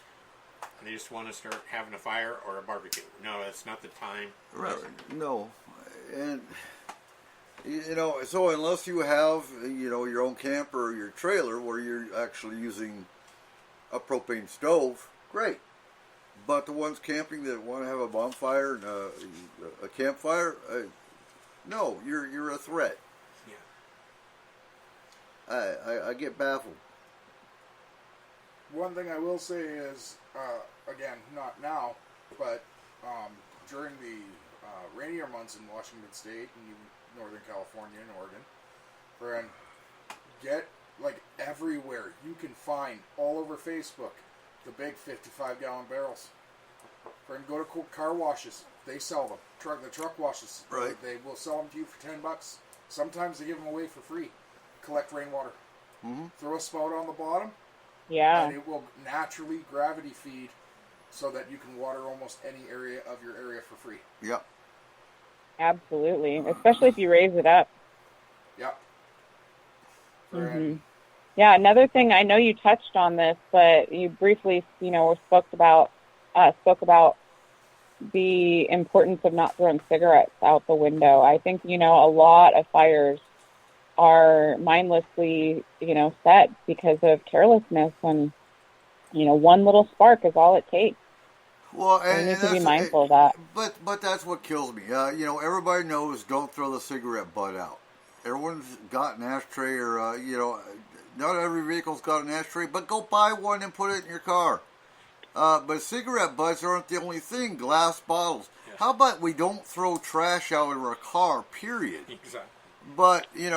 Speaker 3: and they just want to start having a fire or a barbecue. No, that's not the time.
Speaker 2: Right. No. And so unless you have your own camper or your trailer where you're actually using a propane stove, great. But the ones camping that want to have a bonfire and a campfire, no, you're a threat. Yeah. I get baffled.
Speaker 4: One thing I will say is, again, not now, but during the rainier months in Washington State and even Northern California and Oregon, get everywhere you can find all over Facebook the big 55-gallon barrels. Go to car washes. They sell them. The truck washes.
Speaker 2: Right.
Speaker 4: They will sell them to you for $10. Sometimes they give them away for free. Collect rainwater. Mm-hmm. Throw a spout on the bottom.
Speaker 6: Yeah.
Speaker 4: And it will naturally gravity feed so that you can water almost any area of your area for free.
Speaker 2: Yep.
Speaker 6: Absolutely. Especially if you raise it up.
Speaker 4: Yep.
Speaker 6: Mm-hmm. Yeah, another thing, I know you touched on this, but you briefly, spoke about spoke about the importance of not throwing cigarettes out the window. I think, a lot of fires are mindlessly, set because of carelessness, and, one little spark is all it takes.
Speaker 2: Well,
Speaker 6: we need to be mindful of that.
Speaker 2: But that's what kills me. Everybody knows don't throw the cigarette butt out. Everyone's got an ashtray, or not every vehicle's got an ashtray, but go buy one and put it in your car. But cigarette butts aren't the only thing. Glass bottles. Yes. How about we don't throw trash out of our car? Period.
Speaker 3: Exactly.
Speaker 2: But they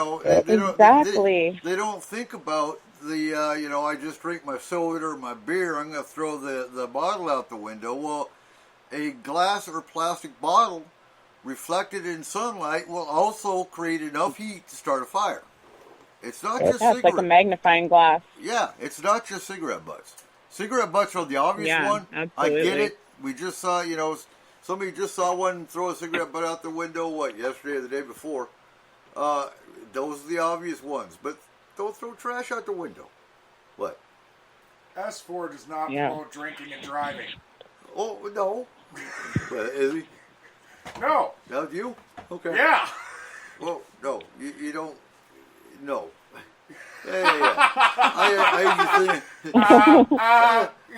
Speaker 2: don't think about the I just drink my soda or my beer, I'm going to throw the bottle out the window. Well, a glass or plastic bottle reflected in sunlight will also create enough heat to start a fire. It's not just cigarette.
Speaker 6: It's like a magnifying glass.
Speaker 2: Yeah, it's not just cigarette butts. Cigarette butts are the obvious one.
Speaker 6: Absolutely.
Speaker 2: I get it. We just saw, somebody just saw one throw a cigarette butt out the window, yesterday or the day before. Those are the obvious ones. But don't throw trash out the window. What?
Speaker 4: S-4 does not promote drinking and driving.
Speaker 2: Oh, no. Is he?
Speaker 4: No.
Speaker 2: Now you? Okay.
Speaker 4: Yeah.
Speaker 2: Well, no. You don't. No. Yeah.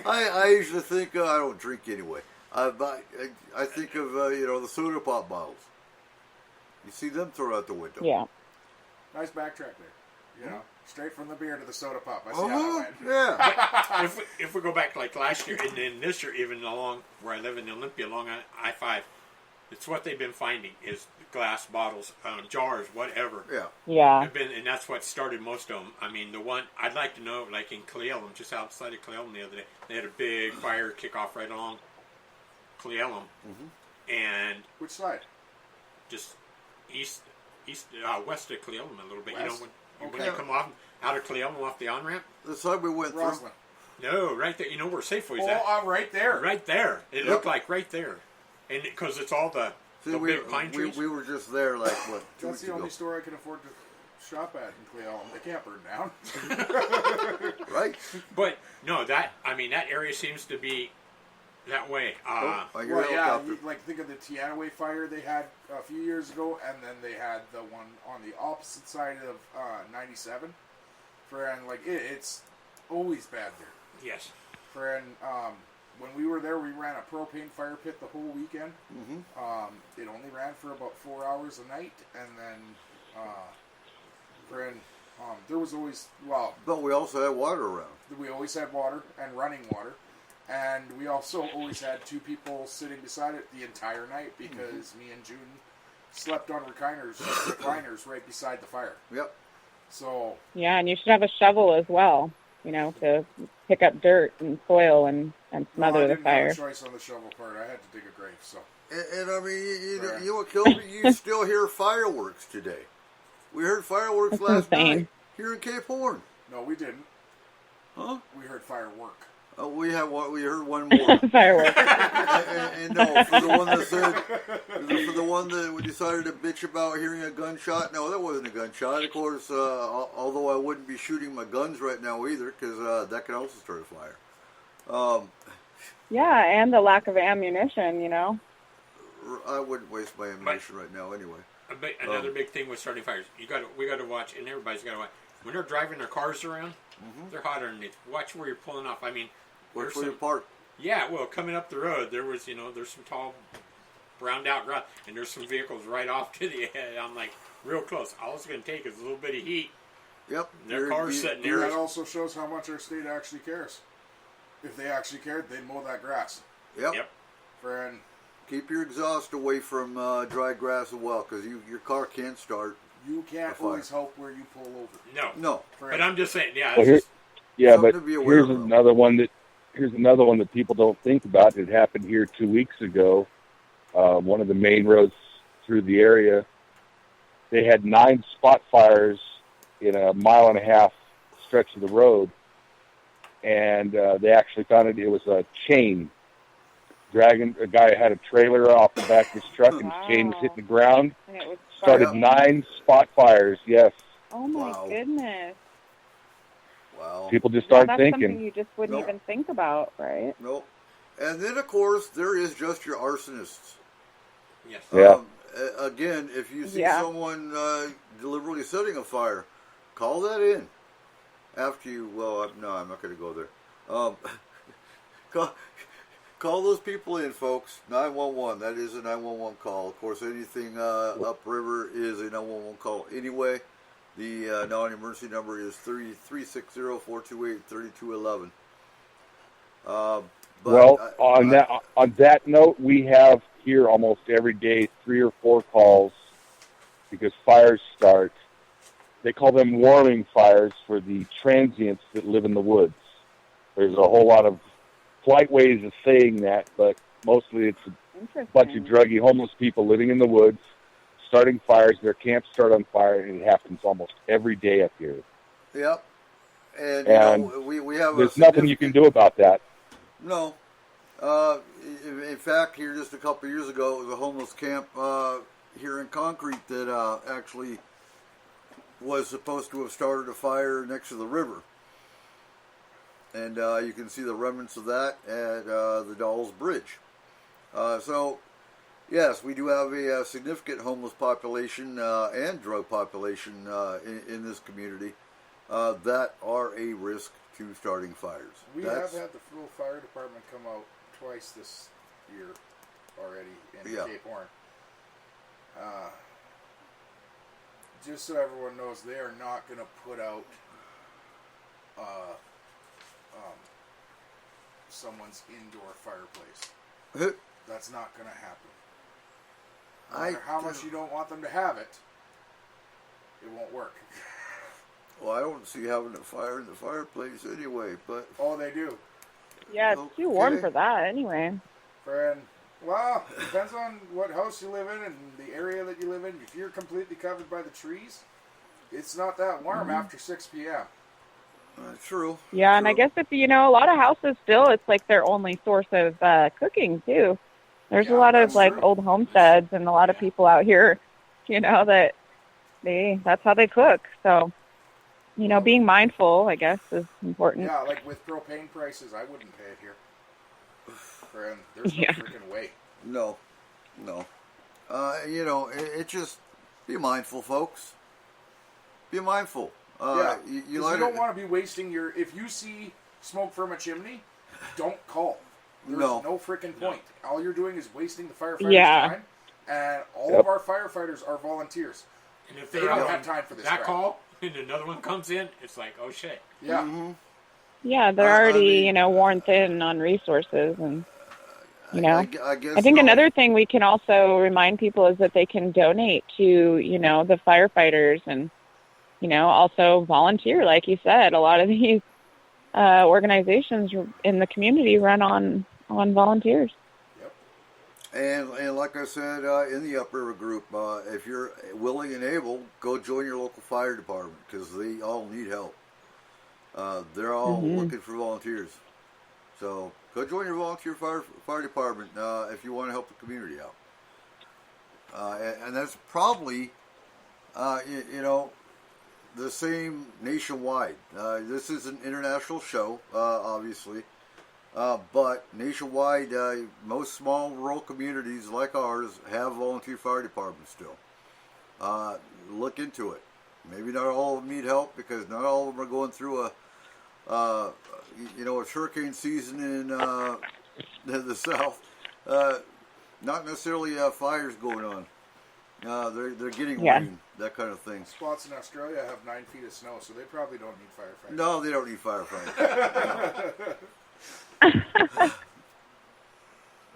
Speaker 2: I usually think I don't drink anyway. But I think of the soda pop bottles. You see them thrown out the window.
Speaker 6: Yeah.
Speaker 4: Nice backtrack there. Straight from the beer to the soda pop. I see how that went.
Speaker 2: Yeah.
Speaker 3: if we go back like last year and then this year, even along where I live in Olympia, along I-5, it's what they've been finding is glass bottles, jars, whatever.
Speaker 6: Yeah.
Speaker 3: And that's what started most of them. I mean, the one I'd like to know, like in Cleellum, just outside of Cleellum the other day, they had a big fire kick off right along Cleellum, and
Speaker 4: which side?
Speaker 3: Just west of Cleellum a little bit.
Speaker 4: West?
Speaker 3: When you come off out of Cleellum off the on ramp.
Speaker 2: The side we went
Speaker 4: Roslyn.
Speaker 2: through.
Speaker 3: No, right there. You know where Safeway's at?
Speaker 4: Oh, right there.
Speaker 3: Right there. It looked like right there. And because it's all the big pine trees.
Speaker 2: We were just there, 2
Speaker 4: That's
Speaker 2: weeks
Speaker 4: the
Speaker 2: ago.
Speaker 4: only store I can afford to shop at in Cleellum. They can't burn down.
Speaker 2: Right.
Speaker 3: But, no, that area seems to be that way.
Speaker 4: Think of the Teanaway fire they had a few years ago, and then they had the one on the opposite side of 97. It's always bad there.
Speaker 3: Yes.
Speaker 4: When we were there, we ran a propane fire pit the whole weekend. It only ran for about 4 hours a night, and then there was always
Speaker 2: But we also had water around.
Speaker 4: We always had water and running water, and we also always had 2 people sitting beside it the entire night because me and June slept on recliners right beside the fire.
Speaker 2: Yep.
Speaker 4: So.
Speaker 6: Yeah, and you should have a shovel as well, to pick up dirt and soil and smother the fire.
Speaker 4: I didn't have a choice on the shovel part. I had to dig a grave, so.
Speaker 2: And I mean, you what kills me? You still hear fireworks today. We heard fireworks last night here in Cape Horn.
Speaker 4: No, we didn't.
Speaker 2: Huh?
Speaker 4: We heard firework.
Speaker 2: We heard one more.
Speaker 6: Fireworks.
Speaker 2: and no, for the one that we decided to bitch about hearing a gunshot. No, that wasn't a gunshot. Of course, although I wouldn't be shooting my guns right now either, because that can also start a fire.
Speaker 6: Yeah, and the lack of ammunition,
Speaker 2: I wouldn't waste my ammunition right now anyway.
Speaker 3: Another big thing with starting fires, we got to watch, and everybody's got to watch. When they're driving their cars around, they're hot underneath. Watch where you're pulling off. I mean,
Speaker 2: watch where you park.
Speaker 3: Yeah, well, coming up the road, there's some tall, browned out grass, and there's some vehicles right off to the edge. I'm like, real close. All it's going to take is a little bit of heat.
Speaker 2: Yep.
Speaker 3: Their car's sitting there.
Speaker 4: That also shows how much our state actually cares. If they actually cared, they'd mow that grass.
Speaker 2: Yep.
Speaker 4: Friend.
Speaker 2: Keep your exhaust away from dry grass as well, because your car can't start.
Speaker 4: You can't always help where you pull over.
Speaker 2: No.
Speaker 3: But I'm just saying,
Speaker 5: but here's another one that people don't think about. It happened here 2 weeks ago. One of the main roads through the area, they had 9 spot fires in a 1.5 mile stretch of the road, and they actually found it was a chain dragging. A guy had a trailer off the back of his truck, and his chain was hitting the ground.
Speaker 6: And it was
Speaker 5: started 9 spot fires. Yes.
Speaker 6: Oh my goodness.
Speaker 2: Wow.
Speaker 5: People just start
Speaker 6: that's
Speaker 5: thinking.
Speaker 6: Something you just wouldn't even think about, right?
Speaker 2: Nope. And then, of course, there is just your arsonists.
Speaker 3: Yes.
Speaker 5: Yeah.
Speaker 2: Again, if you see
Speaker 6: Yeah.
Speaker 2: someone deliberately setting a fire, call that in. After you, no, I'm not going to go there. Call those people in, folks. 911. That is a 911 call. Of course, anything upriver is a 911 call anyway. The non-emergency number is 360-428-3211.
Speaker 5: On that note, we have here almost every day 3 or 4 calls because fires start. They call them warning fires for the transients that live in the woods. There's a whole lot of polite ways of saying that, but mostly it's a bunch of druggy homeless people living in the woods, starting fires. Their camps start on fire, and it happens almost every day up here.
Speaker 2: Yep. And we have
Speaker 5: there's nothing you can do about that.
Speaker 2: No. In fact, here just a couple of years ago, it was a homeless camp here in Concrete that actually was supposed to have started a fire next to the river. And you can see the remnants of that at the Dolls Bridge. So, yes, we do have a significant homeless population and drug population in this community that are a risk to starting fires.
Speaker 4: We have had the full fire department come out twice this year already in Cape Horn. Just so everyone knows, they are not going to put out someone's indoor fireplace. That's not going to happen. No matter how much you don't want them to have it, it won't work.
Speaker 2: Well, I don't see having a fire in the fireplace anyway, but...
Speaker 4: Oh, they do.
Speaker 6: Yeah, it's too warm for that anyway.
Speaker 4: Friend, well, depends on what house you live in and the area that you live in. If you're completely covered by the trees, it's not that warm after 6 p.m.
Speaker 2: True.
Speaker 6: Yeah, and I guess if, a lot of houses still, it's like their only source of cooking, too. There's a lot of, old homesteads and a lot of people out here, that that's how they cook. So, being mindful, I guess, is important.
Speaker 4: Yeah, like with propane prices, I wouldn't pay it here. Friend, there's no freaking way.
Speaker 2: No. It just, be mindful, folks. Be mindful.
Speaker 4: You don't want to be wasting your... If you see smoke from a chimney, don't call. There's no freaking point. All you're doing is wasting the firefighters' time, and all of our firefighters are volunteers.
Speaker 3: And if
Speaker 4: they don't have time for this
Speaker 3: that
Speaker 4: crap.
Speaker 3: call, and another one comes in, it's like, oh shit.
Speaker 4: Yeah.
Speaker 2: Mm-hmm.
Speaker 6: Yeah, they're already, worn thin on resources, and
Speaker 2: I guess
Speaker 6: I think another thing we can also remind people is that they can donate to, the firefighters and, also volunteer, like you said. A lot of these organizations in the community run on volunteers.
Speaker 2: And like I said, in the Upriver group, if you're willing and able, go join your local fire department because they all need help. They're all looking for volunteers. So go join your volunteer fire department if you want to help the community out. And that's probably, the same nationwide. This is an international show, obviously. But nationwide, most small rural communities like ours have volunteer fire departments still. Look into it. Maybe not all of them need help because not all of them are going through a hurricane season in the south. Not necessarily fires going on. They're getting rain, that kind of thing.
Speaker 4: Spots in Australia have 9 feet of snow, so they probably don't need firefighters.
Speaker 2: No, they don't need firefighters.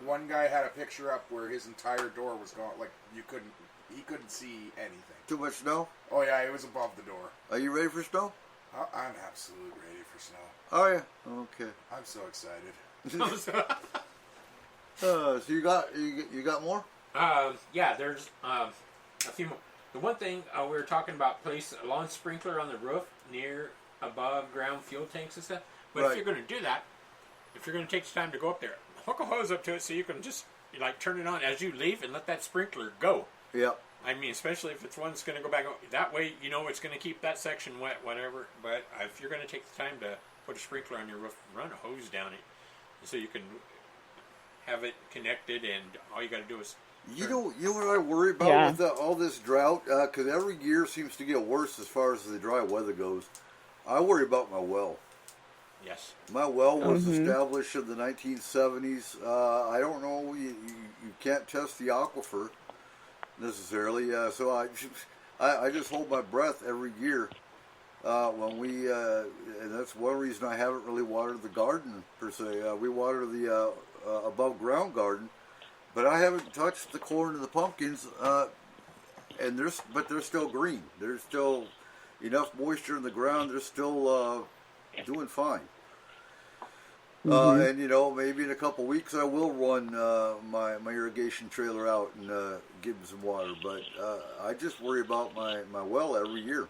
Speaker 4: One guy had a picture up where his entire door was gone. Like he couldn't see anything.
Speaker 2: Too much snow?
Speaker 4: Oh yeah, it was above the door.
Speaker 2: Are you ready for snow?
Speaker 4: I'm absolutely ready for snow.
Speaker 2: Oh yeah. Okay.
Speaker 4: I'm so excited.
Speaker 2: So you got more?
Speaker 3: Yeah, there's a few more. The one thing we were talking about, place a lawn sprinkler on the roof near above ground fuel tanks and stuff. But if you're going to do that, if you're going to take the time to go up there, hook a hose up to it so you can just turn it on as you leave and let that sprinkler go.
Speaker 2: Yep.
Speaker 3: I mean, especially if it's one that's going to go back. That way, it's going to keep that section wet, whatever. But if you're going to take the time to put a sprinkler on your roof, run a hose down it so you can have it connected, and all you got to do is.
Speaker 2: You know what I worry about with all this drought? Because every year seems to get worse as far as the dry weather goes. I worry about my well.
Speaker 3: Yes.
Speaker 2: My well was established in the 1970s. I don't know. You can't test the aquifer necessarily. So I just hold my breath every year when we. And that's one reason I haven't really watered the garden per se. We water the above ground garden, but I haven't touched the corn and the pumpkins. And they're still green. There's still enough moisture in the ground. They're still doing fine. And maybe in a couple weeks I will run my irrigation trailer out and give them some water. But I just worry about my well every year,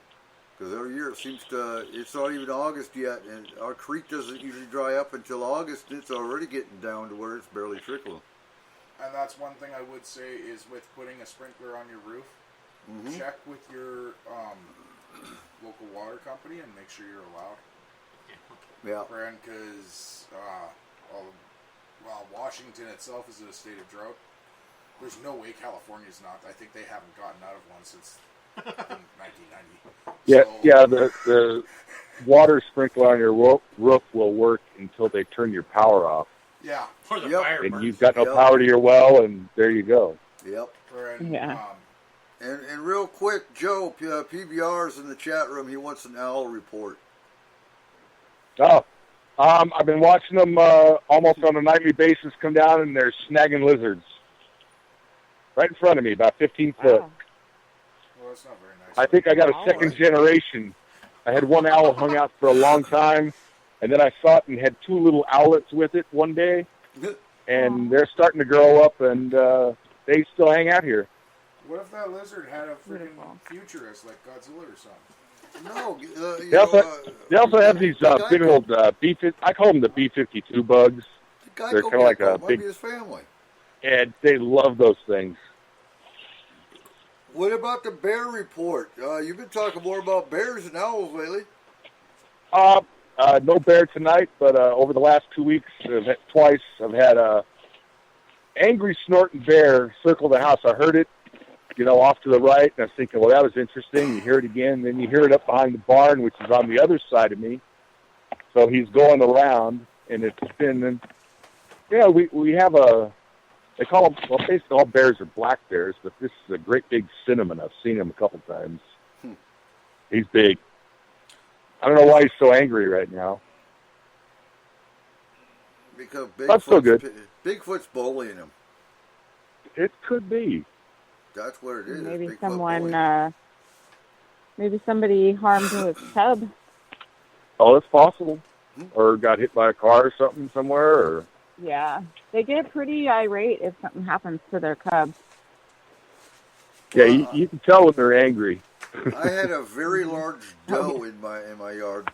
Speaker 2: because every year it seems to. It's not even August yet, and our creek doesn't usually dry up until August. And it's already getting down to where it's barely trickling.
Speaker 4: And that's one thing I would say is with putting a sprinkler on your roof, check with your local water company and make sure you're allowed.
Speaker 2: Yeah.
Speaker 4: Because while Washington itself is in a state of drought, there's no way California's not. I think they haven't gotten out of one since 1990.
Speaker 5: The water sprinkler on your roof will work until they turn your power off.
Speaker 4: Yeah.
Speaker 3: For the fire
Speaker 5: and
Speaker 3: burns.
Speaker 5: you've got no power to your well, and there you go.
Speaker 2: Yep.
Speaker 6: Yeah.
Speaker 2: And real quick, Joe, PBR's in the chat room. He wants an owl report.
Speaker 5: Oh, I've been watching them almost on a nightly basis come down, and they're snagging lizards right in front of me, about 15 foot.
Speaker 4: Well, that's not very nice.
Speaker 5: I think I got a second generation. I had one owl hung out for a long time, and then I saw it and had two little owlets with it one day, and they're starting to grow up, and they still hang out here.
Speaker 4: What if that lizard had a freaking futurist like Godzilla or something?
Speaker 2: No,
Speaker 5: they also have these big old B-50. I call them the B-52 bugs. They're kind of like a big.
Speaker 2: His family.
Speaker 5: And they love those things.
Speaker 2: What about the bear report? You've been talking more about bears than owls lately.
Speaker 5: No bear tonight, but over the last 2 weeks, twice I've had a angry snorting bear circle the house. I heard it, off to the right, and I was thinking, well, that was interesting. You hear it again, then you hear it up behind the barn, which is on the other side of me. So he's going around, and it's been, we have they call them, well, basically all bears are black bears, but this is a great big cinnamon. I've seen him a couple times. He's big. I don't know why he's so angry right now.
Speaker 2: Because
Speaker 5: That's so good.
Speaker 2: Bigfoot's bullying him.
Speaker 5: It could be.
Speaker 2: That's what it is.
Speaker 6: Maybe
Speaker 2: Bigfoot
Speaker 6: someone, maybe somebody harmed his cub.
Speaker 5: Oh, it's possible. Or got hit by a car or something somewhere. Or
Speaker 6: Yeah, they get pretty irate if something happens to their cubs.
Speaker 5: Yeah, you can tell when they're angry.
Speaker 2: I had a very large doe in my yard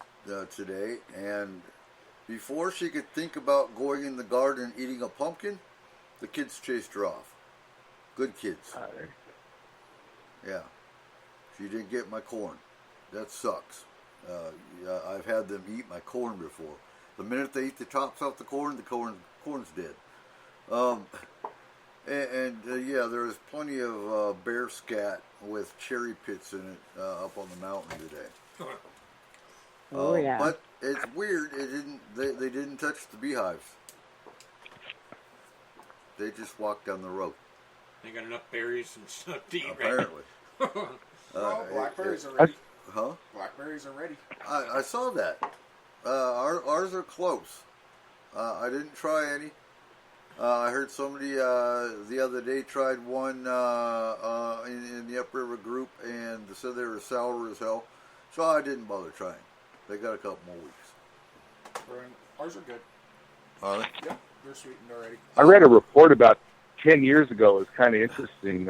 Speaker 2: today, and before she could think about going in the garden and eating a pumpkin, the kids chased her off. Good kids. Yeah. She didn't get my corn. That sucks. I've had them eat my corn before. The minute they eat the tops off the corn's dead. Yeah, there's plenty of bear scat with cherry pits in it up on the mountain today.
Speaker 6: Yeah.
Speaker 2: But it's weird. They didn't touch the beehives. They just walked down the road.
Speaker 3: They got enough berries and stuff to eat.
Speaker 2: Apparently.
Speaker 4: Blackberries are ready.
Speaker 2: Huh?
Speaker 4: Blackberries are ready.
Speaker 2: I saw that. Ours are close. I didn't try any. I heard somebody the other day tried one in the Upriver group, and they said they were sour as hell. So I didn't bother trying. They got a couple more weeks.
Speaker 4: Ours are good.
Speaker 2: Are they?
Speaker 4: Yep, they're sweetened already.
Speaker 5: I read a report about 10 years ago. It was kind of interesting.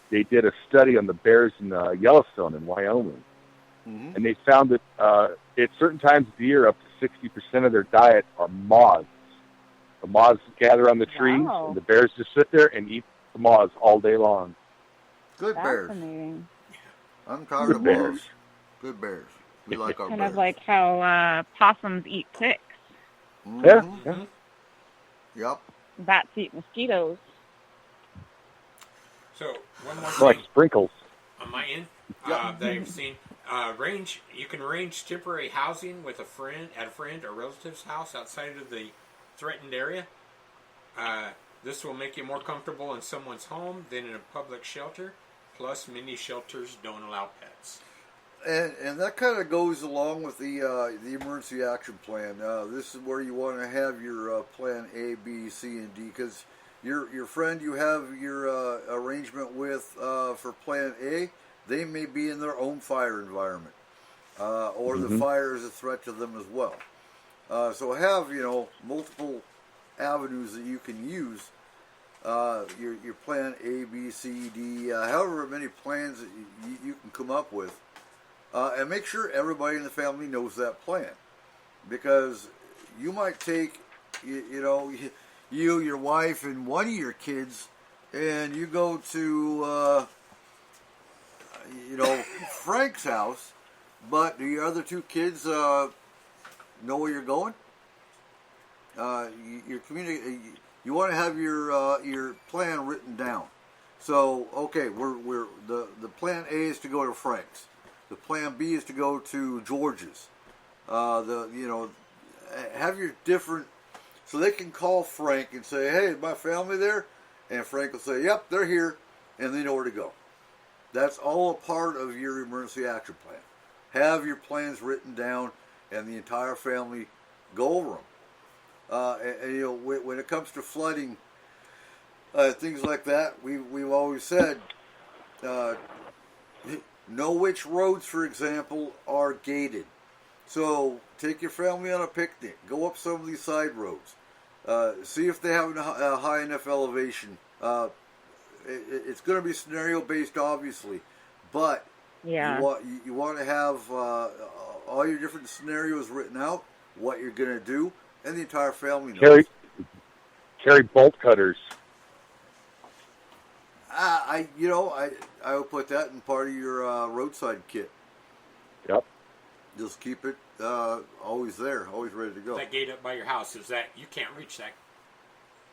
Speaker 5: They did a study on the bears in Yellowstone in Wyoming. Mm-hmm. And they found that at certain times of the year, up to 60% of their diet are moths. The moths gather on the trees, and the bears just sit there and eat the moths all day long.
Speaker 2: Good bears.
Speaker 6: Fascinating.
Speaker 2: I'm tired of bears. Good bears. We like our
Speaker 6: kind
Speaker 2: bears.
Speaker 6: of like how possums eat ticks.
Speaker 2: Mm-hmm.
Speaker 5: Yeah.
Speaker 2: Yep.
Speaker 6: bats eat mosquitoes.
Speaker 3: So one more
Speaker 5: Like
Speaker 3: thing
Speaker 5: sprinkles.
Speaker 3: on my end that I've seen. You can arrange temporary housing with a friend or relative's house outside of the threatened area. This will make you more comfortable in someone's home than in a public shelter. Plus, many shelters don't allow pets.
Speaker 2: And that kind of goes along with the emergency action plan. This is where you want to have your plan A, B, C, and D, because your friend you have your arrangement with for plan A, they may be in their own fire environment, or the fire is a threat to them as well. So have multiple avenues that you can use. Your plan A, B, C, D, however many plans that you can come up with. And make sure everybody in the family knows that plan, because you might take, you, your wife, and one of your kids, and you go to, Frank's house, but do your other two kids know where you're going? You want to have your plan written down. So okay, we're the plan A is to go to Frank's. The plan B is to go to George's. Have your different, so they can call Frank and say, "Hey, is my family there?" And Frank will say, "Yep, they're here," and they know where to go. That's all a part of your emergency action plan. Have your plans written down, and the entire family go over them. When it comes to flooding, things like that, we've always said. Know which roads, for example, are gated. So take your family on a picnic. Go up some of these side roads. See if they have a high enough elevation. It's going to be scenario based, obviously, but you want to have all your different scenarios written out, what you're going to do, and the entire family knows.
Speaker 5: Carry bolt cutters.
Speaker 2: I would put that in part of your roadside kit.
Speaker 5: Yep.
Speaker 2: Just keep it always there, always ready to go.
Speaker 3: That gate up by your house, is that you can't reach that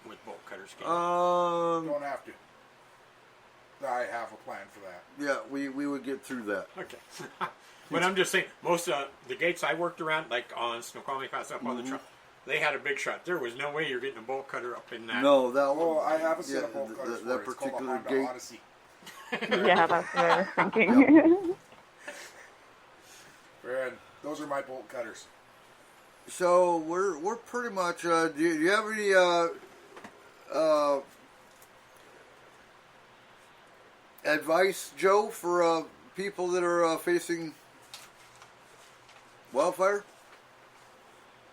Speaker 3: with bolt cutters?
Speaker 4: Don't have to. I have a plan for that.
Speaker 2: Yeah, we would get through that.
Speaker 3: Okay. But I'm just saying, most of the gates I worked around, like on Snoqualmie Pass up on the truck, they had a big shot. There was no way you're getting a bolt cutter up in that.
Speaker 2: No, that one.
Speaker 4: Oh, I have a set of bolt cutters.
Speaker 2: That particular gate.
Speaker 4: Odyssey.
Speaker 6: Yeah, that's what I was thinking.
Speaker 4: And those are my bolt cutters.
Speaker 2: So we're pretty much. Do you have any advice, Joe, for people that are facing wildfire?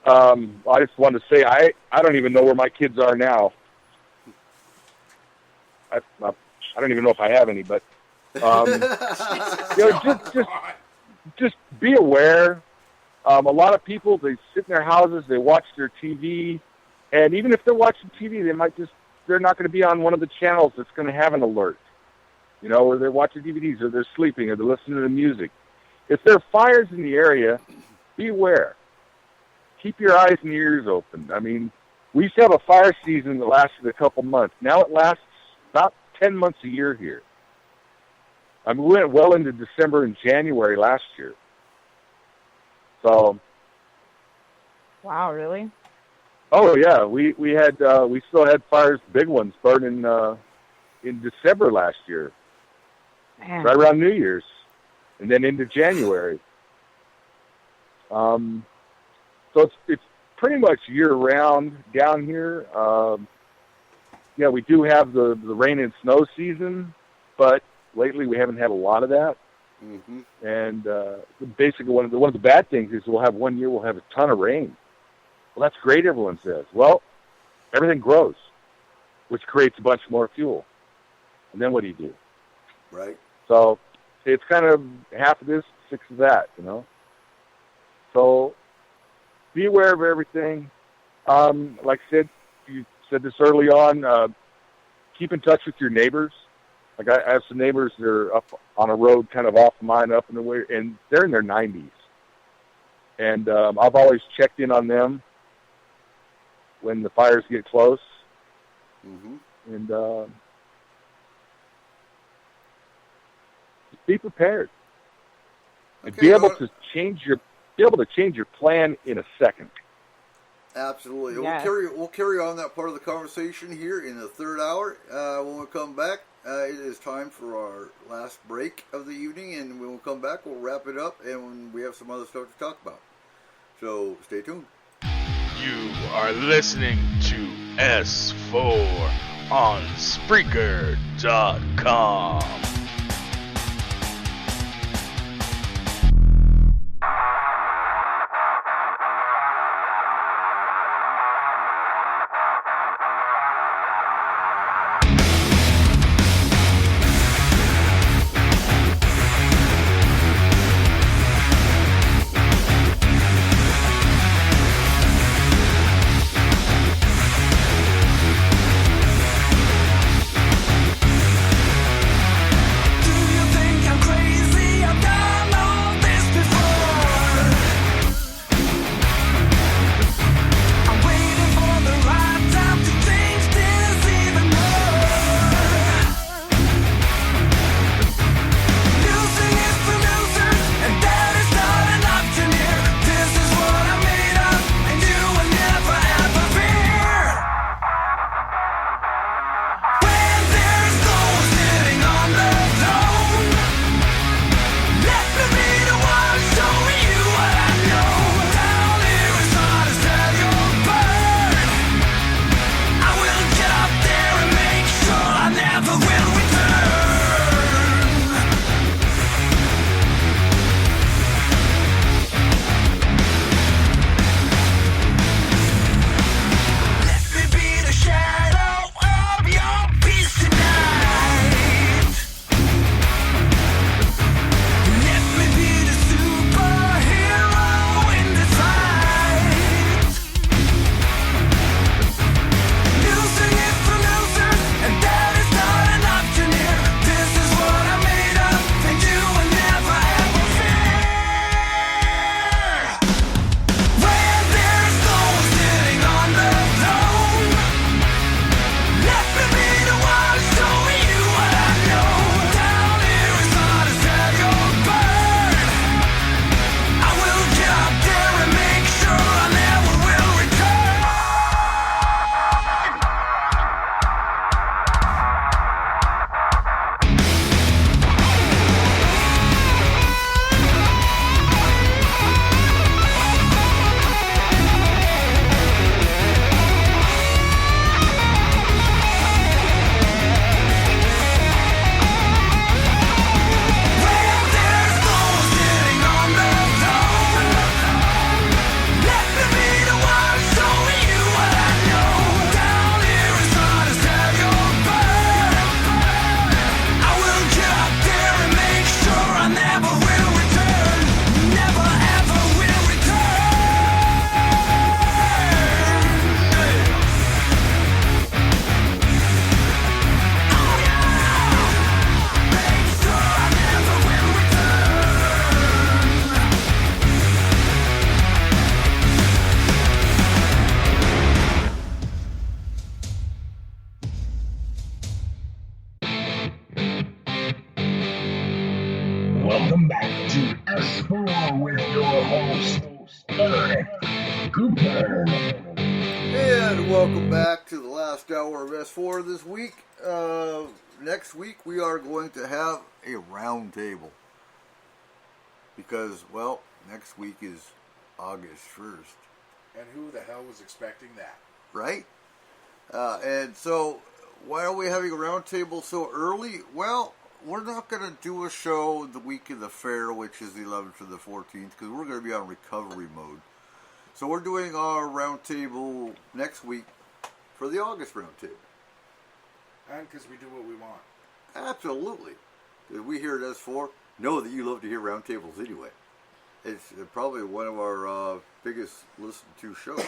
Speaker 5: I just wanted to say I don't even know where my kids are now. I don't even know if I have any, but just be aware. A lot of people, they sit in their houses, they watch their TV, and even if they're watching TV, they're not going to be on one of the channels that's going to have an alert. Or they're watching DVDs, or they're sleeping, or they're listening to music. If there are fires in the area, be aware. Keep your eyes and ears open. I mean, we used to have a fire season that lasted a couple months. Now it lasts about 10 months a year here. I mean, we went well into December and January last year. So.
Speaker 6: Wow, really?
Speaker 5: Oh yeah, we still had fires, big ones, burning in December last year, right around New Year's, and then into January. So it's pretty much year-round down here. We do have the rain and snow season, but lately we haven't had a lot of that.
Speaker 2: Mm-hmm.
Speaker 5: And basically one of the bad things is we'll have a ton of rain. Well, that's great, everyone says. Well, everything grows, which creates a bunch more fuel. And then what do you do?
Speaker 2: Right.
Speaker 5: So it's kind of half of this, 6 of that, So be aware of everything. Like I said, you said this early on, keep in touch with your neighbors. Like I have some neighbors that are up on a road kind of off mine up in the way, and they're in their 90s. And I've always checked in on them when the fires get close.
Speaker 2: Mm-hmm.
Speaker 5: And just be prepared. And
Speaker 2: Okay,
Speaker 5: be able
Speaker 2: well,
Speaker 5: to change your plan in a second.
Speaker 2: absolutely.
Speaker 6: Yes.
Speaker 2: We'll carry on that part of the conversation here in the third hour. When we come back, it is time for our last break of the evening, and when we come back, we'll wrap it up, and we have some other stuff to talk about. So stay tuned.
Speaker 7: You are listening to S4 on Spreaker.com.
Speaker 8: Welcome back to S4 with your host, Eric Cooper.
Speaker 2: And welcome back to the last hour of S4 this week. Next week we are going to have a round table. Because, well, next week is August 1st.
Speaker 4: And who the hell was expecting that?
Speaker 2: Right? And so, why are we having a round table so early? Well, we're not going to do a show the week of the fair, which is the 11th to the 14th, because we're going to be on recovery mode. So we're doing our round table next week for the August round table.
Speaker 4: And because we do what we want.
Speaker 2: Absolutely. Because we here at S4 know that you love to hear round tables anyway. It's probably one of our biggest listened to shows.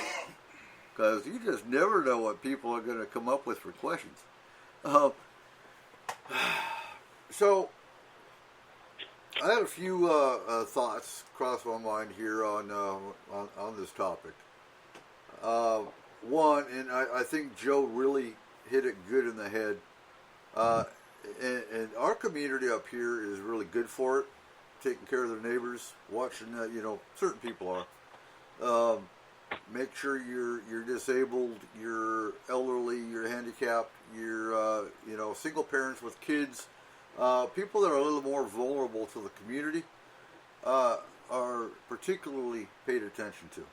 Speaker 2: Because you just never know what people are going to come up with for questions. So, I had a few thoughts cross my mind here on this topic. One, and I think Joe really hit it good in the head. And our community up here is really good for it, taking care of their neighbors, watching that. Certain people are. Make sure you're disabled, you're elderly, you're handicapped, you're single parents with kids, people that are a little more vulnerable to the community are particularly paid attention to.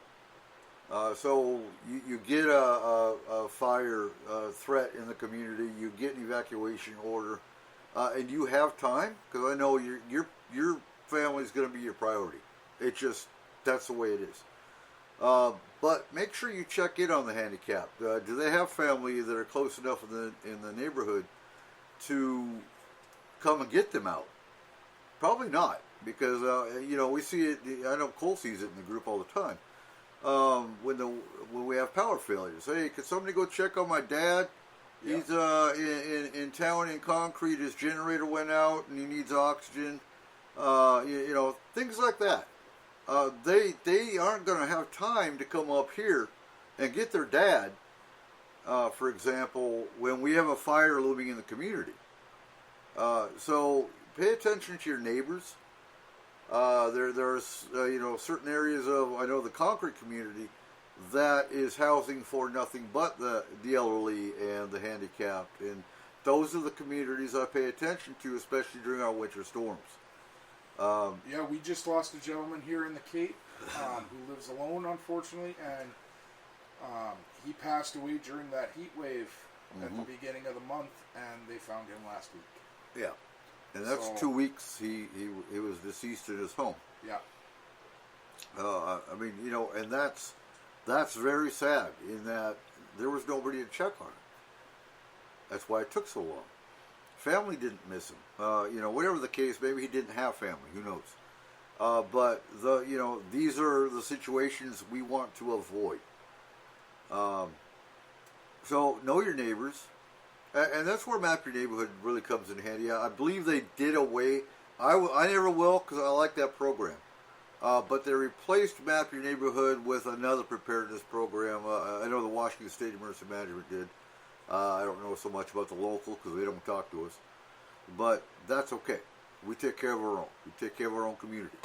Speaker 2: So you get a fire threat in the community, you get an evacuation order, and you have time, because I know your family's going to be your priority. That's the way it is. But make sure you check in on the handicapped. Do they have family that are close enough in the neighborhood to come and get them out? Probably not, because we see it. I know Cole sees it in the group all the time. When we have power failures, hey, could somebody go check on my dad? Yeah. He's in town in concrete. His generator went out and he needs oxygen. Things like that. They aren't going to have time to come up here and get their dad, for example, when we have a fire looming in the community. So pay attention to your neighbors. There's certain areas of, I know, the concrete community that is housing for nothing but the elderly and the handicapped, and those are the communities I pay attention to, especially during our winter storms.
Speaker 4: We just lost a gentleman here in the Cape who lives alone, unfortunately, and he passed away during that heat wave at the beginning of the month, and they found him last week.
Speaker 2: Yeah, and that's 2 weeks he was deceased in his home.
Speaker 4: Yeah.
Speaker 2: And that's very sad in that there was nobody to check on it. That's why it took so long. Family didn't miss him. Whatever the case, maybe he didn't have family. Who knows? But these are the situations we want to avoid. So know your neighbors, and that's where Map Your Neighborhood really comes in handy. I believe they did away. I never will, because I like that program. But they replaced Map Your Neighborhood with another preparedness program. I know the Washington State Emergency Management did. I don't know so much about the local because they don't talk to us. But that's okay. We take care of our own. We take care of our own community.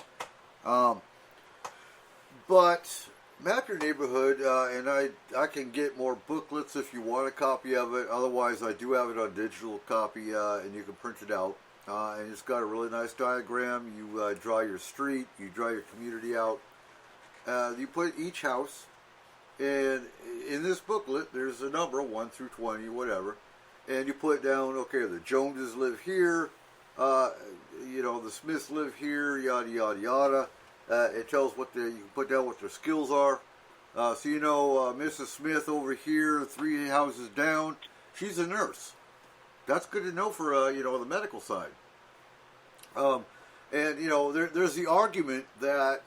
Speaker 2: But Map Your Neighborhood, and I can get more booklets if you want a copy of it. Otherwise, I do have it on digital copy, and you can print it out. And it's got a really nice diagram. You draw your street. You draw your community out. You put each house. And in this booklet, there's a number, 1 through 20, whatever. And you put down, okay, the Joneses live here, the Smiths live here, yada, yada, yada. It tells you can put down what their skills are. Mrs. Smith over here, 3 houses down, she's a nurse. That's good to know for, the medical side. There's the argument that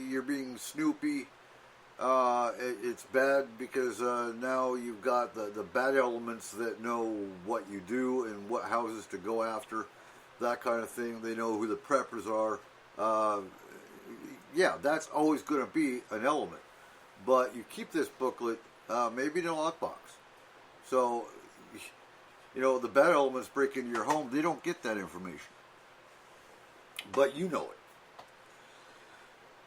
Speaker 2: you're being snoopy. It's bad because now you've got the bad elements that know what you do and what houses to go after, that kind of thing. They know who the preppers are. That's always going to be an element. But you keep this booklet maybe in a lockbox. So, the bad elements break into your home, they don't get that information. But you know it.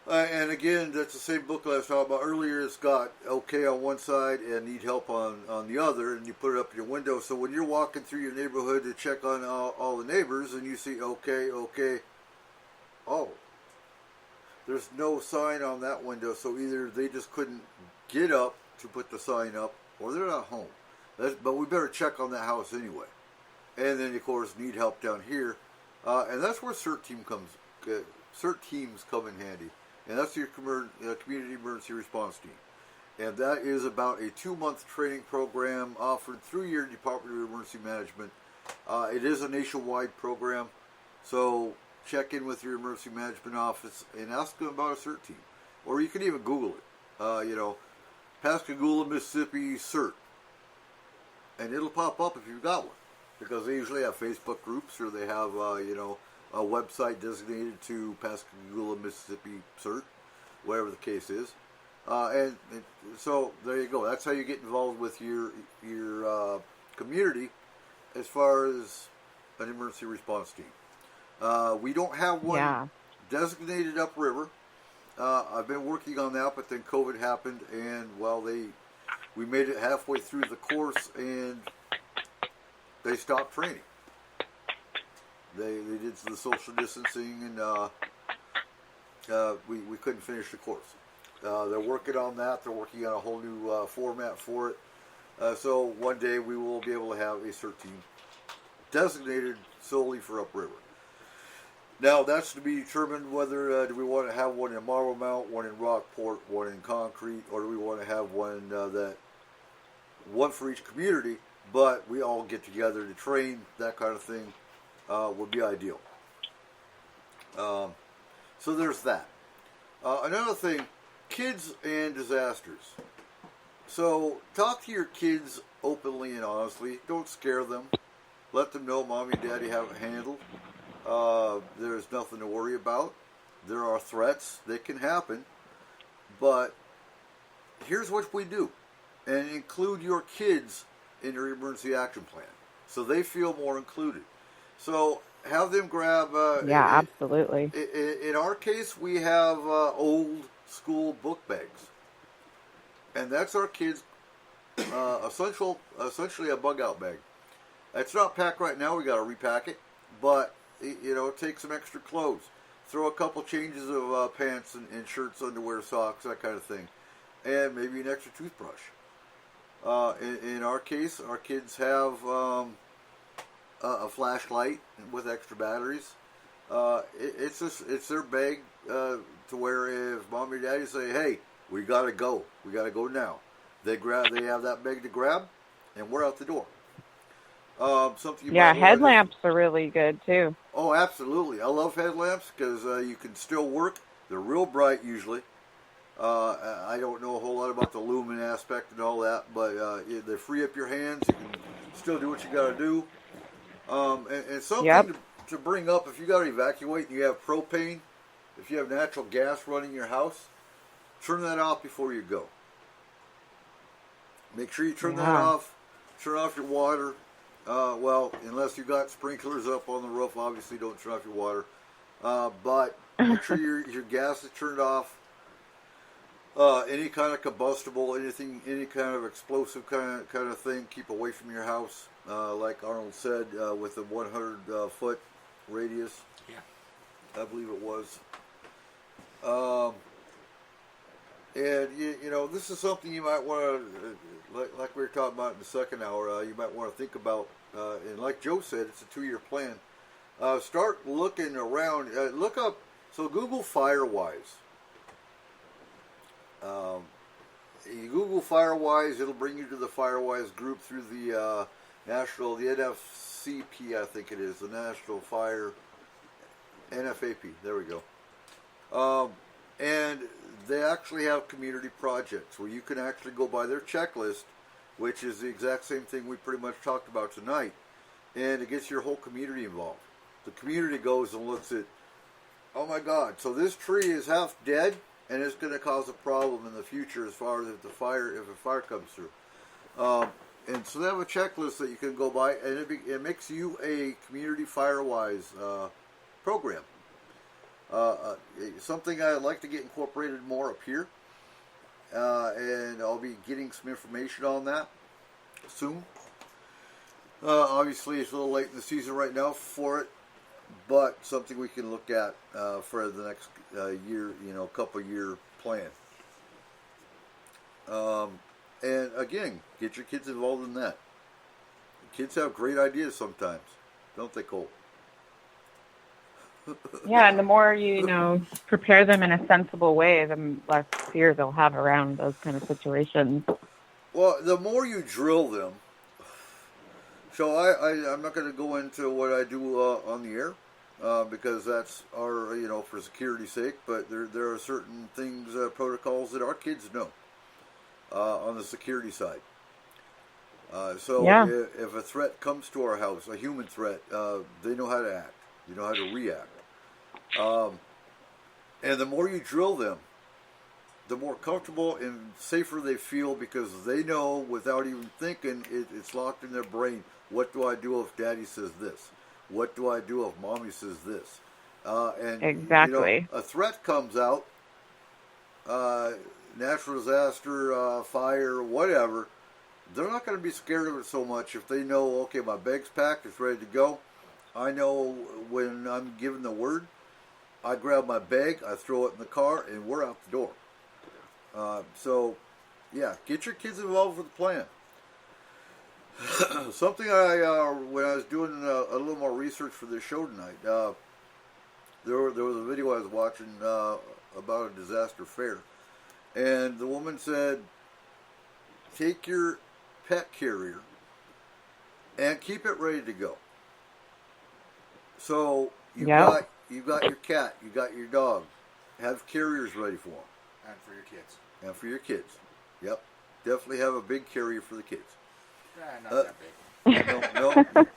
Speaker 2: And again, that's the same booklet I was talking about earlier. It's got okay on one side and need help on the other, and you put it up in your window. So when you're walking through your neighborhood to check on all the neighbors, and you see okay, oh, there's no sign on that window, so either they just couldn't get up to put the sign up, or they're not home. But we better check on that house anyway. And then, of course, need help down here. And that's where CERT teams come in handy. And that's your Community Emergency Response Team. And that is about a 2-month training program offered through your Department of Emergency Management. It is a nationwide program, so check in with your emergency management office and ask them about a CERT team. Or you can even Google it. Pascagoula, Mississippi CERT. And it'll pop up if you've got one. Because they usually have Facebook groups, or they have, a website designated to Pascagoula, Mississippi CERT, whatever the case is. So there you go. That's how you get involved with your community as far as an emergency response team. We don't have one designated upriver. I've been working on that, but then COVID happened, and we made it halfway through the course, and they stopped training. They did the social distancing, and we couldn't finish the course. They're working on that. They're working on a whole new format for it. So one day we will be able to have a CERT team designated solely for upriver. Now that's to be determined whether do we want to have one in Marblemount, one in Rockport, one in Concrete, or do we want to have one one for each community, but we all get together to train, that kind of thing would be ideal. So there's that. Another thing, kids and disasters. So talk to your kids openly and honestly. Don't scare them. Let them know Mommy and Daddy have it handled. There's nothing to worry about. There are threats that can happen, but here's what we do, and include your kids in your emergency action plan so they feel more included. So have them grab
Speaker 6: absolutely.
Speaker 2: In our case, we have old school book bags, and that's our kids' essentially a bug out bag. It's not packed right now. We got to repack it, but take some extra clothes, throw a couple changes of pants and shirts, underwear, socks, that kind of thing, and maybe an extra toothbrush. In our case, our kids have a flashlight with extra batteries. It's their bag to where if Mom or Daddy say, "Hey, we gotta go now," they have that bag to grab, and we're out the door.
Speaker 6: Headlamps are really good too.
Speaker 2: Oh, absolutely. I love headlamps because you can still work. They're real bright usually. I don't know a whole lot about the lumen aspect and all that, but they free up your hands. You can still do what you got to do. And something to bring up, if you got to evacuate and you have propane, if you have natural gas running your house, turn that off before you go. Make sure you turn that off. Turn off your water. Unless you got sprinklers up on the roof, obviously don't turn off your water. But make sure your gas is turned off. Any kind of combustible, any kind of explosive kind of thing, keep away from your house. Like Arnold said, with a 100-foot radius.
Speaker 3: Yeah.
Speaker 2: I believe it was. This is something you might want to, like we were talking about in the second hour, you might want to think about. And like Joe said, it's a 2-year plan. Start looking around. Look up. So Google Firewise. You Google Firewise, it'll bring you to the Firewise group through the the NFCP, I think it is, the National Fire, NFAP. There we go. And they actually have community projects where you can actually go by their checklist, which is the exact same thing we pretty much talked about tonight, and it gets your whole community involved. The community goes and looks at, oh my God, so this tree is half dead, and it's going to cause a problem in the future as far as if a fire comes through. And so they have a checklist that you can go by, and it makes you a community Firewise program. Something I'd like to get incorporated more up here. And I'll be getting some information on that soon. Obviously, it's a little late in the season right now for it, but something we can look at for the next year, couple-year plan. And again, get your kids involved in that. Kids have great ideas sometimes, don't they, Cole?
Speaker 6: Yeah, and the more you prepare them in a sensible way, the less fear they'll have around those kind of situations.
Speaker 2: Well, the more you drill them. So I'm not going to go into what I do on the air because that's our for security's sake. But there are certain things, protocols that our kids know on the security side. If a threat comes to our house, a human threat, they know how to act. They know how to react. And the more you drill them, the more comfortable and safer they feel, because they know without even thinking, it's locked in their brain. What do I do if Daddy says this? What do I do if Mommy says this? And
Speaker 6: exactly.
Speaker 2: A threat comes out, natural disaster, fire, whatever. They're not going to be scared of it so much if they know, okay, my bag's packed, it's ready to go. I know when I'm given the word, I grab my bag, I throw it in the car, and we're out the door. So, yeah, get your kids involved with the plan. Something when I was doing a little more research for this show tonight, there was a video I was watching about a disaster fair, and the woman said, take your pet carrier and keep it ready to go. So you've got your cat, you got your dog, have carriers ready for them.
Speaker 4: And for your kids.
Speaker 2: And for your kids. Yep. Definitely have a big carrier for the kids.
Speaker 4: Not that big.
Speaker 2: No,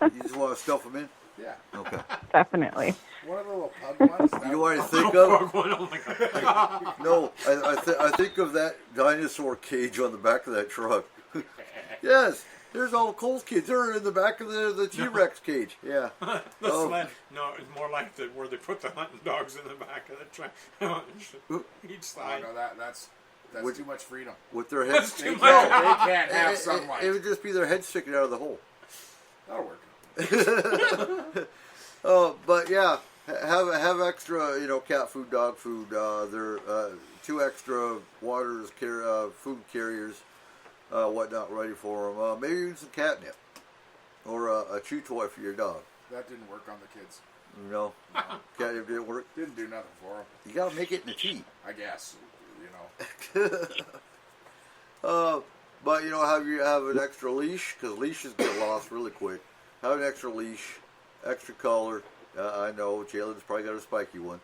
Speaker 2: you just want to stuff them in?
Speaker 4: Yeah.
Speaker 2: Okay.
Speaker 6: Definitely.
Speaker 4: One of the little pug ones.
Speaker 2: You know what I think of?
Speaker 3: Oh my God.
Speaker 2: No, I think of that dinosaur cage on the back of that truck. Yes, there's all Cole's kids. They're in the back of the T-Rex cage. Yeah.
Speaker 3: No, it's more like where they put the hunting dogs in the back of the truck. Each side.
Speaker 4: No, that's too much freedom.
Speaker 2: With their heads.
Speaker 3: Too much.
Speaker 4: They can't have sunlight.
Speaker 2: It would just be their heads sticking out of the hole.
Speaker 4: That'll work.
Speaker 2: But yeah, have extra, cat food, dog food. There 2 extra waters, food carriers, whatnot, ready for them. Maybe even some catnip or a chew toy for your dog.
Speaker 4: That didn't work on the kids.
Speaker 2: No, catnip didn't work.
Speaker 4: Didn't do nothing for them.
Speaker 2: You gotta make it in the tea.
Speaker 4: I guess,
Speaker 2: But have an extra leash, because leashes get lost really quick. Have an extra leash, extra collar. I know Jalen's probably got a spiky one.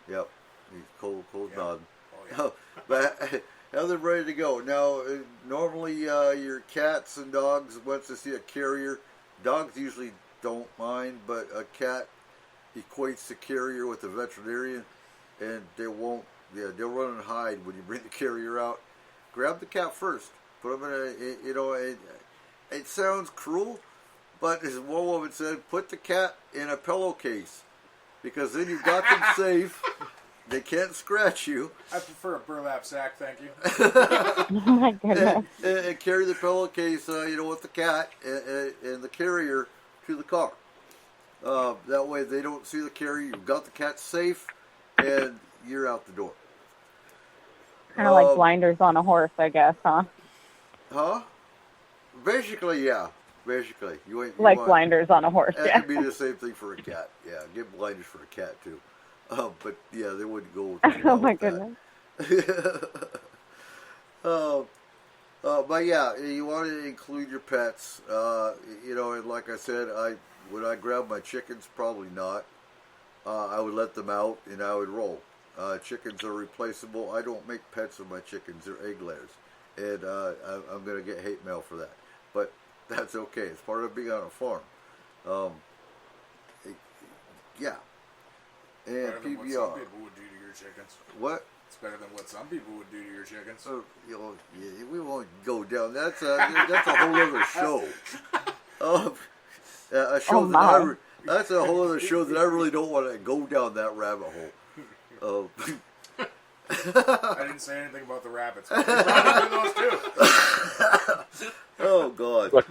Speaker 2: Yep, he's cold nodding.
Speaker 4: Oh, yeah.
Speaker 2: But have them ready to go. Now, normally your cats and dogs, once they see a carrier, dogs usually don't mind, but a cat equates the carrier with the veterinarian, and they won't. Yeah, they'll run and hide when you bring the carrier out. Grab the cat first. Put them in it sounds cruel, but as one woman said, put the cat in a pillowcase, because then you've got them safe. They can't scratch you.
Speaker 4: I prefer a burlap sack, thank you.
Speaker 6: Oh my goodness.
Speaker 2: And carry the pillowcase, with the cat and the carrier to the car. That way they don't see the carrier. You've got the cat safe, and you're out the door.
Speaker 6: Kind of like blinders on a horse, I guess, huh?
Speaker 2: Huh? Basically, yeah. Basically, you
Speaker 6: blinders on a horse.
Speaker 2: That
Speaker 6: Yeah.
Speaker 2: could be the same thing for a cat. Yeah, get blinders for a cat too. But yeah, they wouldn't go with
Speaker 6: Oh my goodness.
Speaker 2: But yeah, you want to include your pets. And like I said, would I grab my chickens? Probably not. I would let them out and I would roll. Chickens are replaceable. I don't make pets of my chickens. They're egg layers. And I'm going to get hate mail for that. But that's okay. It's part of being on a farm. Yeah. And
Speaker 4: better than
Speaker 2: PBR.
Speaker 4: what some people would do to your chickens.
Speaker 2: What?
Speaker 4: It's better than what some people would do to your chickens.
Speaker 2: We won't go down. That's a whole other show. A show that's a whole other show that I really don't want to go down that rabbit hole.
Speaker 4: I didn't say anything about the rabbits. But we brought into those too.
Speaker 2: Oh God!
Speaker 5: Look,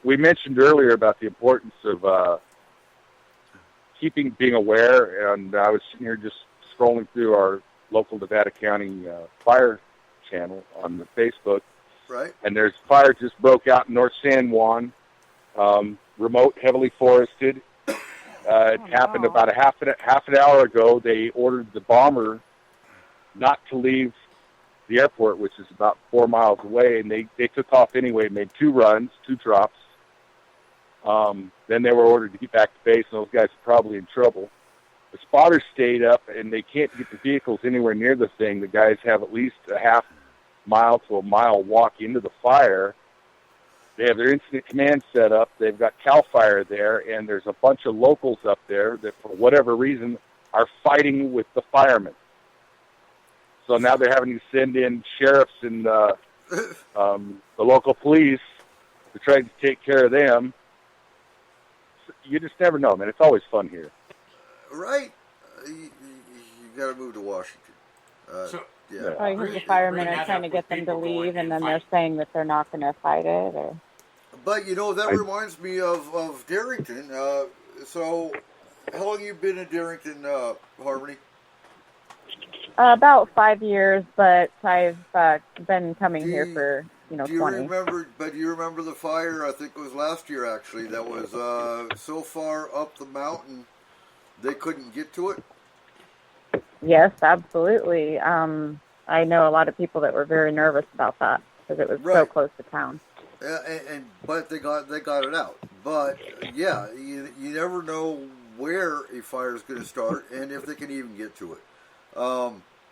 Speaker 5: we mentioned earlier about the importance of being aware, and I was sitting here just scrolling through our local Nevada County fire channel on the Facebook.
Speaker 2: Right.
Speaker 5: And there's fire just broke out in North San Juan, remote, heavily forested. It happened about half an hour ago. They ordered the bomber not to leave the airport, which is about 4 miles away, and they took off anyway, made 2 runs, 2 drops. Then they were ordered to get back to base, and those guys are probably in trouble. The spotters stayed up, and they can't get the vehicles anywhere near the thing. The guys have at least a half mile to a mile walk into the fire. They have their incident command set up. They've got CAL FIRE there, and there's a bunch of locals up there that, for whatever reason, are fighting with the firemen. So now they're having to send in sheriffs and the local police to try to take care of them. You just never know, man. It's always fun here.
Speaker 2: Right? You got to move to Washington. Yeah.
Speaker 6: I heard the firemen are trying to get them to leave, and then they're saying that they're not going to fight it. Or...
Speaker 2: But, that reminds me of Darrington. So, how long have you been in Darrington, Harmony?
Speaker 6: About 5 years, but I've been coming here for, 20.
Speaker 2: Do you remember the fire? I think it was last year, actually, that was so far up the mountain, they couldn't get to it?
Speaker 6: Yes, absolutely. I know a lot of people that were very nervous about that because it was so close to town.
Speaker 2: But they got it out. But yeah, you never know where a fire is going to start and if they can even get to it.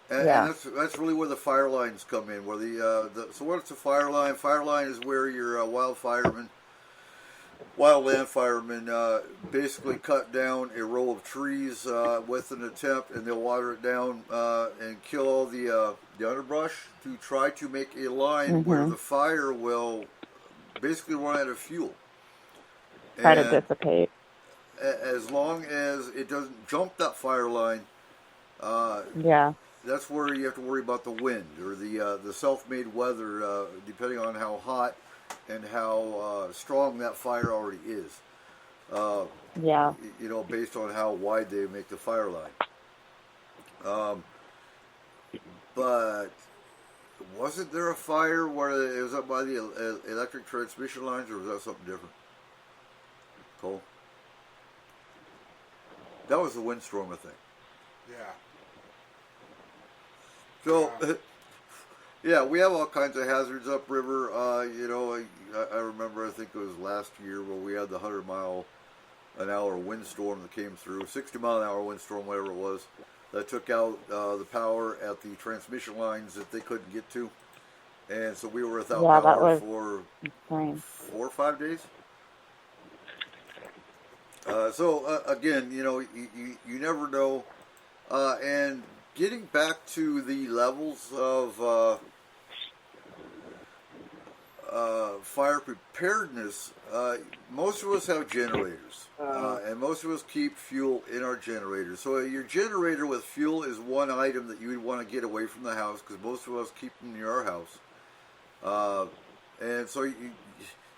Speaker 2: And that's really where the fire lines come in. Where so what's a fire line? Fire line is where your wildland firemen basically cut down a row of trees with an attempt, and they'll water it down and kill all the underbrush to try to make a line where the fire will basically run out of fuel.
Speaker 6: Try to dissipate.
Speaker 2: As long as it doesn't jump that fire line, that's where you have to worry about the wind or the self-made weather, depending on how hot and how strong that fire already is. Based on how wide they make the fire line. But wasn't there a fire where it was up by the electric transmission lines, or was that something different? Cole? That was the windstorm, I think.
Speaker 4: Yeah.
Speaker 2: So, we have all kinds of hazards upriver. I remember, I think it was last year where we had the 100-mile-an-hour windstorm that came through, 60-mile-an-hour windstorm, whatever it was, that took out the power at the transmission lines that they couldn't get to. And so we were without power for 4 or 5 days. Again, you never know. And getting back to the levels of fire preparedness, most of us have generators, and most of us keep fuel in our generators. So your generator with fuel is one item that you would want to get away from the house, because most of us keep them near our house. And so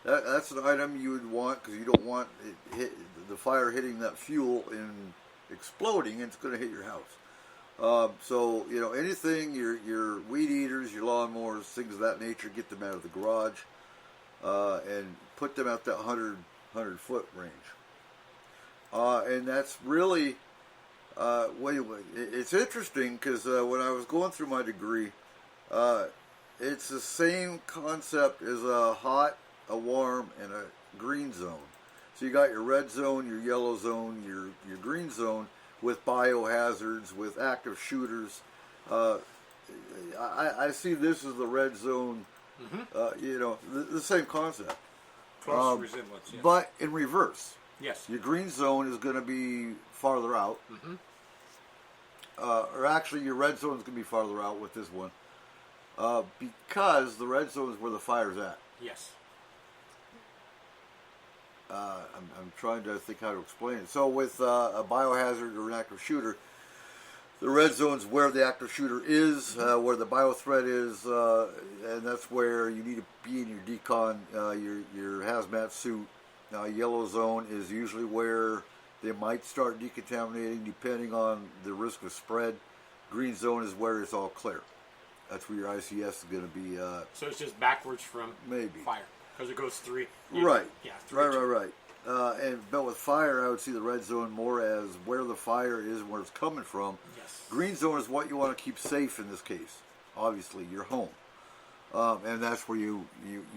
Speaker 2: that's an item you would want, because you don't want the fire hitting that fuel and exploding, and it's going to hit your house. Anything, your weed eaters, your lawnmowers, things of that nature, get them out of the garage and put them at that 100-foot range. And that's really, it's interesting because when I was going through my degree, it's the same concept as a hot, a warm, and a green zone. So you got your red zone, your yellow zone, your green zone, with biohazards, with active shooters. I see this as the red zone, the same concept.
Speaker 3: Close resemblance, yes.
Speaker 2: But in reverse.
Speaker 3: Yes.
Speaker 2: Your green zone is going to be farther out. Or actually, your red zone is going to be farther out with this one. Because the red zone is where the fire's at.
Speaker 3: Yes.
Speaker 2: I'm trying to think how to explain it. So with a biohazard or an active shooter, the red zone is where the active shooter is, where the biothreat is, and that's where you need to be in your decon, your hazmat suit. Yellow zone is usually where they might start decontaminating, depending on the risk of spread. Green zone is where it's all clear. That's where your ICS is going to be.
Speaker 3: So it's just backwards from fire. Because it goes three.
Speaker 2: Right.
Speaker 3: Yeah.
Speaker 2: Right. But with fire, I would see the red zone more as where the fire is and where it's coming from.
Speaker 3: Yes.
Speaker 2: Green zone is what you want to keep safe in this case. Obviously, your home, and that's where you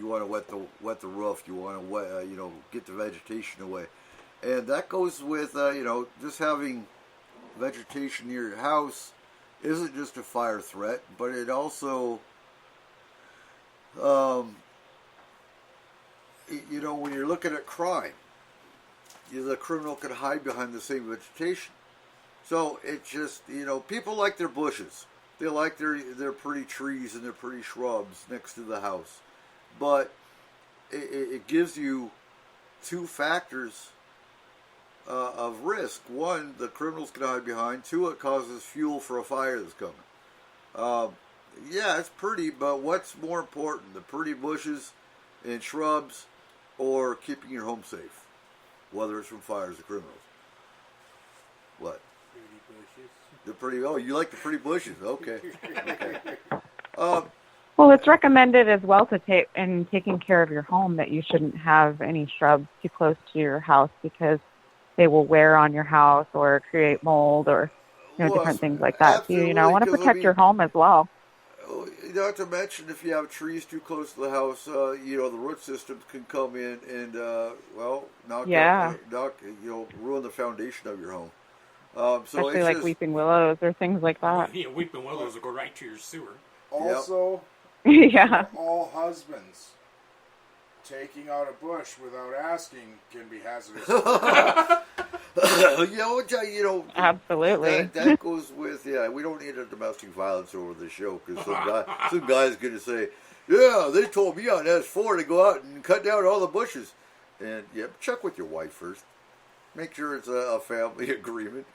Speaker 2: want to wet the roof. You want to get the vegetation away, and that goes with just having vegetation near your house isn't just a fire threat, but it also when you're looking at crime, the criminal can hide behind the same vegetation. So it's just, people like their bushes. They like their pretty trees and their pretty shrubs next to the house. But it gives you two factors of risk. One, the criminals can hide behind. Two, it causes fuel for a fire that's coming. Yeah, it's pretty, but what's more important, the pretty bushes and shrubs or keeping your home safe, whether it's from fires or criminals? What?
Speaker 3: Pretty bushes.
Speaker 2: The pretty, oh, you like the pretty bushes. Okay.
Speaker 6: Well, it's recommended as well to take in taking care of your home that you shouldn't have any shrubs too close to your house because they will wear on your house or create mold or different things like that. So you want to protect your home as well.
Speaker 2: Not to mention, if you have trees too close to the house, the root systems can come in and ruin the foundation of your home.
Speaker 6: Especially like weeping willows or things like that.
Speaker 3: Yeah, weeping willows will go right to your sewer.
Speaker 4: Also,
Speaker 6: yeah.
Speaker 4: All husbands taking out a bush without asking can be hazardous.
Speaker 6: Absolutely.
Speaker 2: That goes with, we don't need a domestic violence over the show because some guy's going to say, yeah, they told me on S-4 to go out and cut down all the bushes. And, check with your wife first. Make sure it's a family agreement,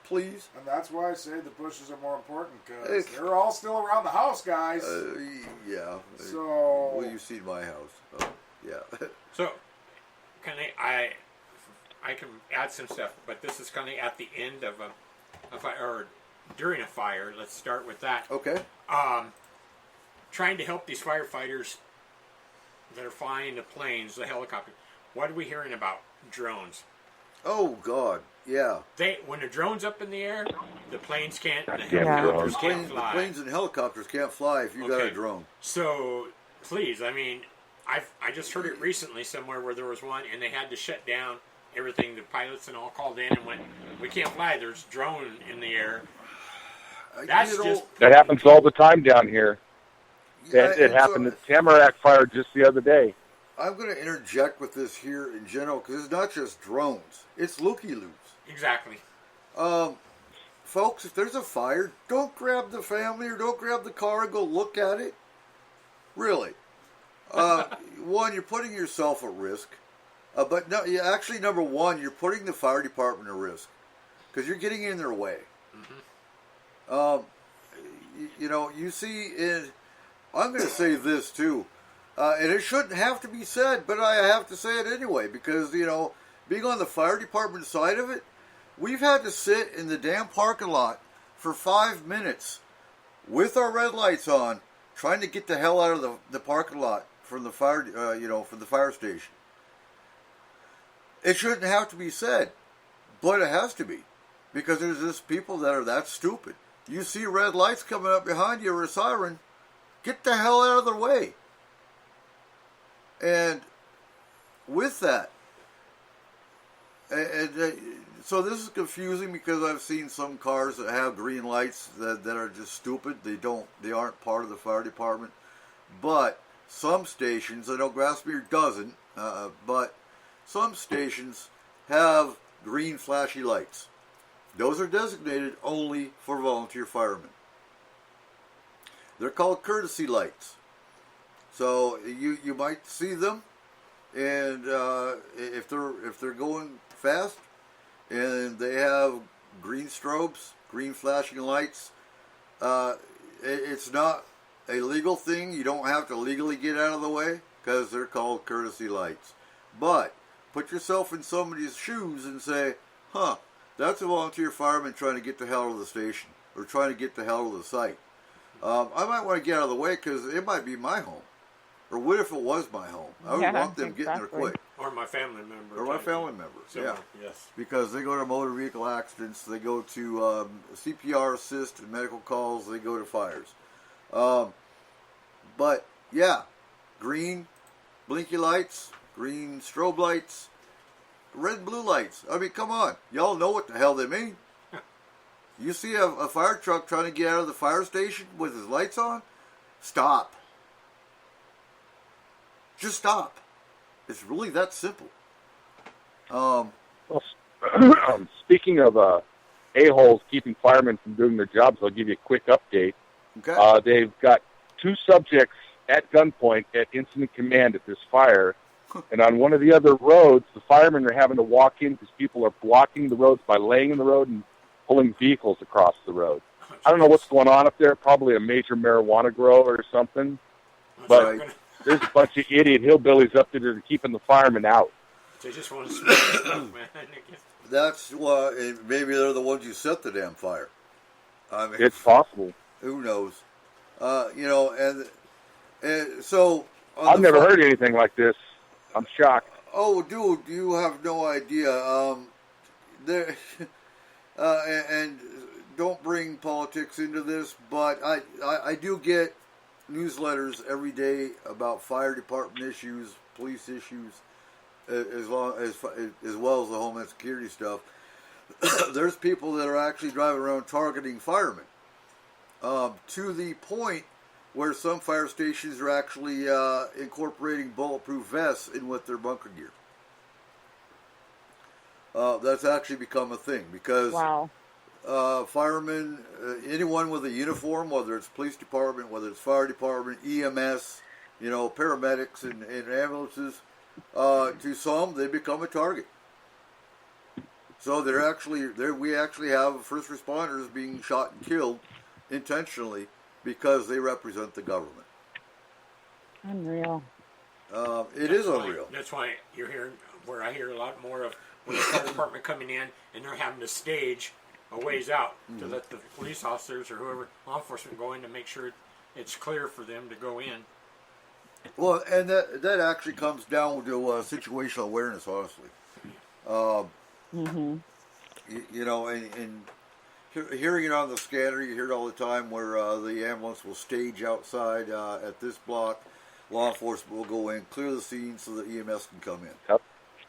Speaker 2: please.
Speaker 4: And that's why I say the bushes are more important because they're all still around the house, guys.
Speaker 2: Yeah.
Speaker 4: So.
Speaker 2: Well, you've seen my house. Oh, yeah.
Speaker 3: So, I can add some stuff, but this is kind of at the end of a fire, or during a fire. Let's start with that.
Speaker 2: Okay.
Speaker 3: Trying to help these firefighters that are flying the planes, the helicopters. What are we hearing about? Drones.
Speaker 2: Oh, God, yeah.
Speaker 3: When the drone's up in the air, the planes can't, the
Speaker 2: helicopters
Speaker 3: can't fly.
Speaker 2: The planes and helicopters can't fly if you got a drone.
Speaker 3: So, please, I just heard it recently somewhere where there was one, and they had to shut down everything. The pilots and all called in and went, we can't fly, there's drone in the air.
Speaker 5: That happens all the time down here. It happened at Tamarack Fire just the other day.
Speaker 2: I'm going to interject with this here in general because it's not just drones. It's looky-loos.
Speaker 3: Exactly.
Speaker 2: Folks, if there's a fire, don't grab the family or don't grab the car and go look at it. Really. One, you're putting yourself at risk. But no, actually, number one, you're putting the fire department at risk because you're getting in their way. Mm-hmm. You see, I'm going to say this too. And it shouldn't have to be said, but I have to say it anyway because, being on the fire department side of it, we've had to sit in the damn parking lot for 5 minutes with our red lights on trying to get the hell out of the parking lot from the fire, from the fire station. It shouldn't have to be said, but it has to be because there's just people that are that stupid. You see red lights coming up behind you or a siren, get the hell out of their way. And with that, so this is confusing because I've seen some cars that have green lights that are just stupid. They aren't part of the fire department. But some stations, I know Grassmere doesn't, but some stations have green flashy lights. Those are designated only for volunteer firemen. They're called courtesy lights. So you might see them, and if they're going fast, and they have green strobes, green flashing lights, it's not a legal thing. You don't have to legally get out of the way because they're called courtesy lights. But put yourself in somebody's shoes and say, that's a volunteer fireman trying to get the hell out of the station or trying to get the hell out of the site. I might want to get out of the way because it might be my home. Or what if it was my home? I would want them getting there quick.
Speaker 3: Or my family member.
Speaker 2: Or my family member, yeah.
Speaker 3: Yes.
Speaker 2: Because they go to motor vehicle accidents, they go to CPR assist and medical calls, they go to fires. But, yeah, green blinky lights, green strobe lights, red and blue lights. I mean, come on. Y'all know what the hell they mean. You see a fire truck trying to get out of the fire station with his lights on? Stop. Just stop. It's really that simple.
Speaker 5: Speaking of a-holes keeping firemen from doing their jobs, I'll give you a quick update.
Speaker 2: Okay.
Speaker 5: They've got 2 subjects at gunpoint at incident command at this fire. And on one of the other roads, the firemen are having to walk in because people are blocking the roads by laying in the road and pulling vehicles across the road. I don't know what's going on up there, probably a major marijuana grow or something. But there's a bunch of idiot hillbillies up there that are keeping the firemen out.
Speaker 3: They just want to smoke stuff, man.
Speaker 2: That's why maybe they're the ones who set the damn fire. I mean,
Speaker 5: It's possible.
Speaker 2: who knows? And so
Speaker 5: I've never heard anything like this. I'm shocked.
Speaker 2: Oh, dude, you have no idea. There, and don't bring politics into this, but I do get newsletters every day about fire department issues, police issues, as well as the Homeland Security stuff. There's people that are actually driving around targeting firemen, to the point where some fire stations are actually incorporating bulletproof vests in with their bunker gear. That's actually become a thing because firemen, anyone with a uniform, whether it's police department, whether it's fire department, EMS, paramedics and ambulances, to some they become a target. So we actually have first responders being shot and killed intentionally because they represent the government.
Speaker 6: Unreal.
Speaker 2: It is unreal.
Speaker 3: That's why you're hearing, where I hear a lot more of when the fire department coming in and they're having to stage a ways out to let the police officers or whoever, law enforcement, go in to make sure it's clear for them to go in.
Speaker 2: Well, and that actually comes down to situational awareness, honestly. And hearing it on the scanner, you hear it all the time where the ambulance will stage outside at this block. Law enforcement will go in, clear the scene so that EMS can come in.
Speaker 5: Yep.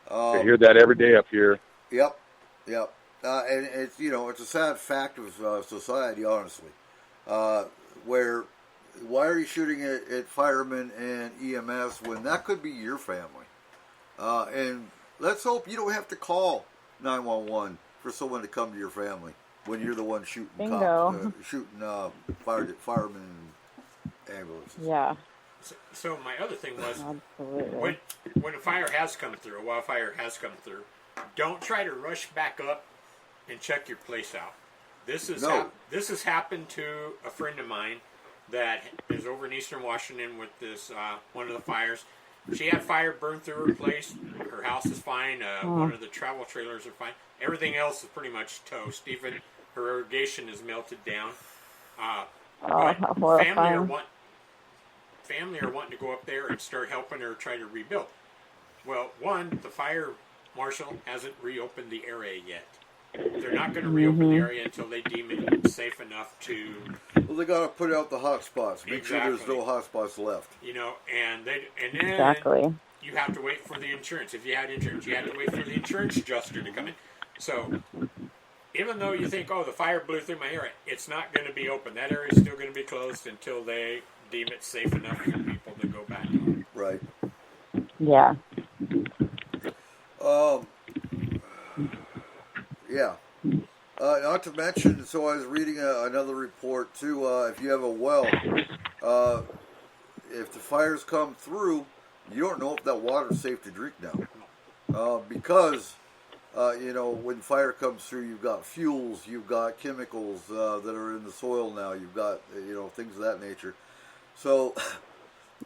Speaker 5: I hear that every day up here.
Speaker 2: Yep. And it's it's a sad fact of society, honestly. Why are you shooting at firemen and EMS when that could be your family? And let's hope you don't have to call 911 for someone to come to your family when you're the one shooting firemen and ambulances.
Speaker 6: Yeah.
Speaker 3: So my other thing was,
Speaker 6: Absolutely.
Speaker 3: when a fire has come through, a wildfire has come through, don't try to rush back up and check your place out. This has happened to a friend of mine that is over in eastern Washington with this one of the fires. She had fire burn through her place. Her house is fine. One of the travel trailers are fine. Everything else is pretty much toast. Even her irrigation is melted down. Family are wanting to go up there and start helping her try to rebuild. Well, the fire marshal hasn't reopened the area yet. They're not going to reopen the area until they deem it safe enough to.
Speaker 2: Well, they got to put out the hot spots. Make sure there's no hot spots left.
Speaker 3: And then you have to wait for the insurance. If you had insurance, you had to wait for the insurance adjuster to come in. So even though you think, the fire blew through my area, it's not going to be open. That area is still going to be closed until they deem it safe enough for people to go back on.
Speaker 2: Right.
Speaker 6: Yeah.
Speaker 2: Yeah. Not to mention, so I was reading another report too. If you have a well, if the fires come through, you don't know if that water is safe to drink now, because when fire comes through, you've got fuels, you've got chemicals that are in the soil now, you've got things of that nature. So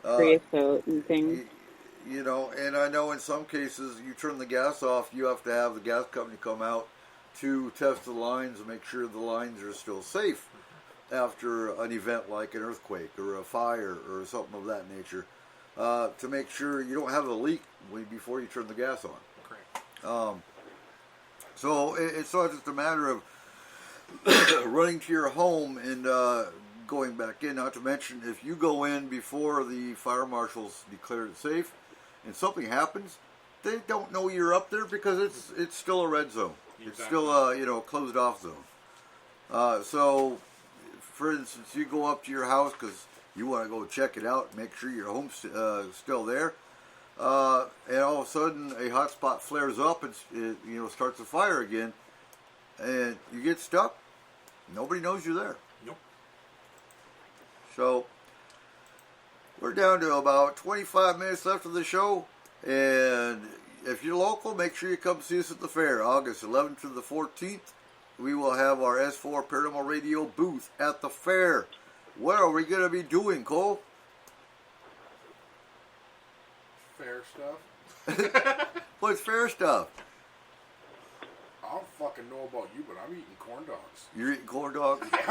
Speaker 6: creosote and things.
Speaker 2: And I know in some cases you turn the gas off, you have to have the gas company come out to test the lines and make sure the lines are still safe after an event like an earthquake or a fire or something of that nature, to make sure you don't have a leak before you turn the gas on.
Speaker 3: Correct.
Speaker 2: So it's not just a matter of running to your home and going back in. Not to mention, if you go in before the fire marshals declare it safe and something happens, they don't know you're up there because it's still a red zone. Exactly. It's still a closed off zone. So, for instance, you go up to your house because you want to go check it out, make sure your home's still there, and all of a sudden a hot spot flares up and it starts a fire again, and you get stuck. Nobody knows you're there.
Speaker 3: Nope.
Speaker 2: So we're down to about 25 minutes left of the show, and if you're local, make sure you come see us at the fair, August 11th to the 14th. We will have our S-4 Paranormal Radio booth at the fair. What are we going to be doing, Cole?
Speaker 4: Fair stuff.
Speaker 2: What's fair stuff?
Speaker 4: I don't fucking know about you, but I'm eating corn dogs.
Speaker 2: You're eating corn dogs? Okay.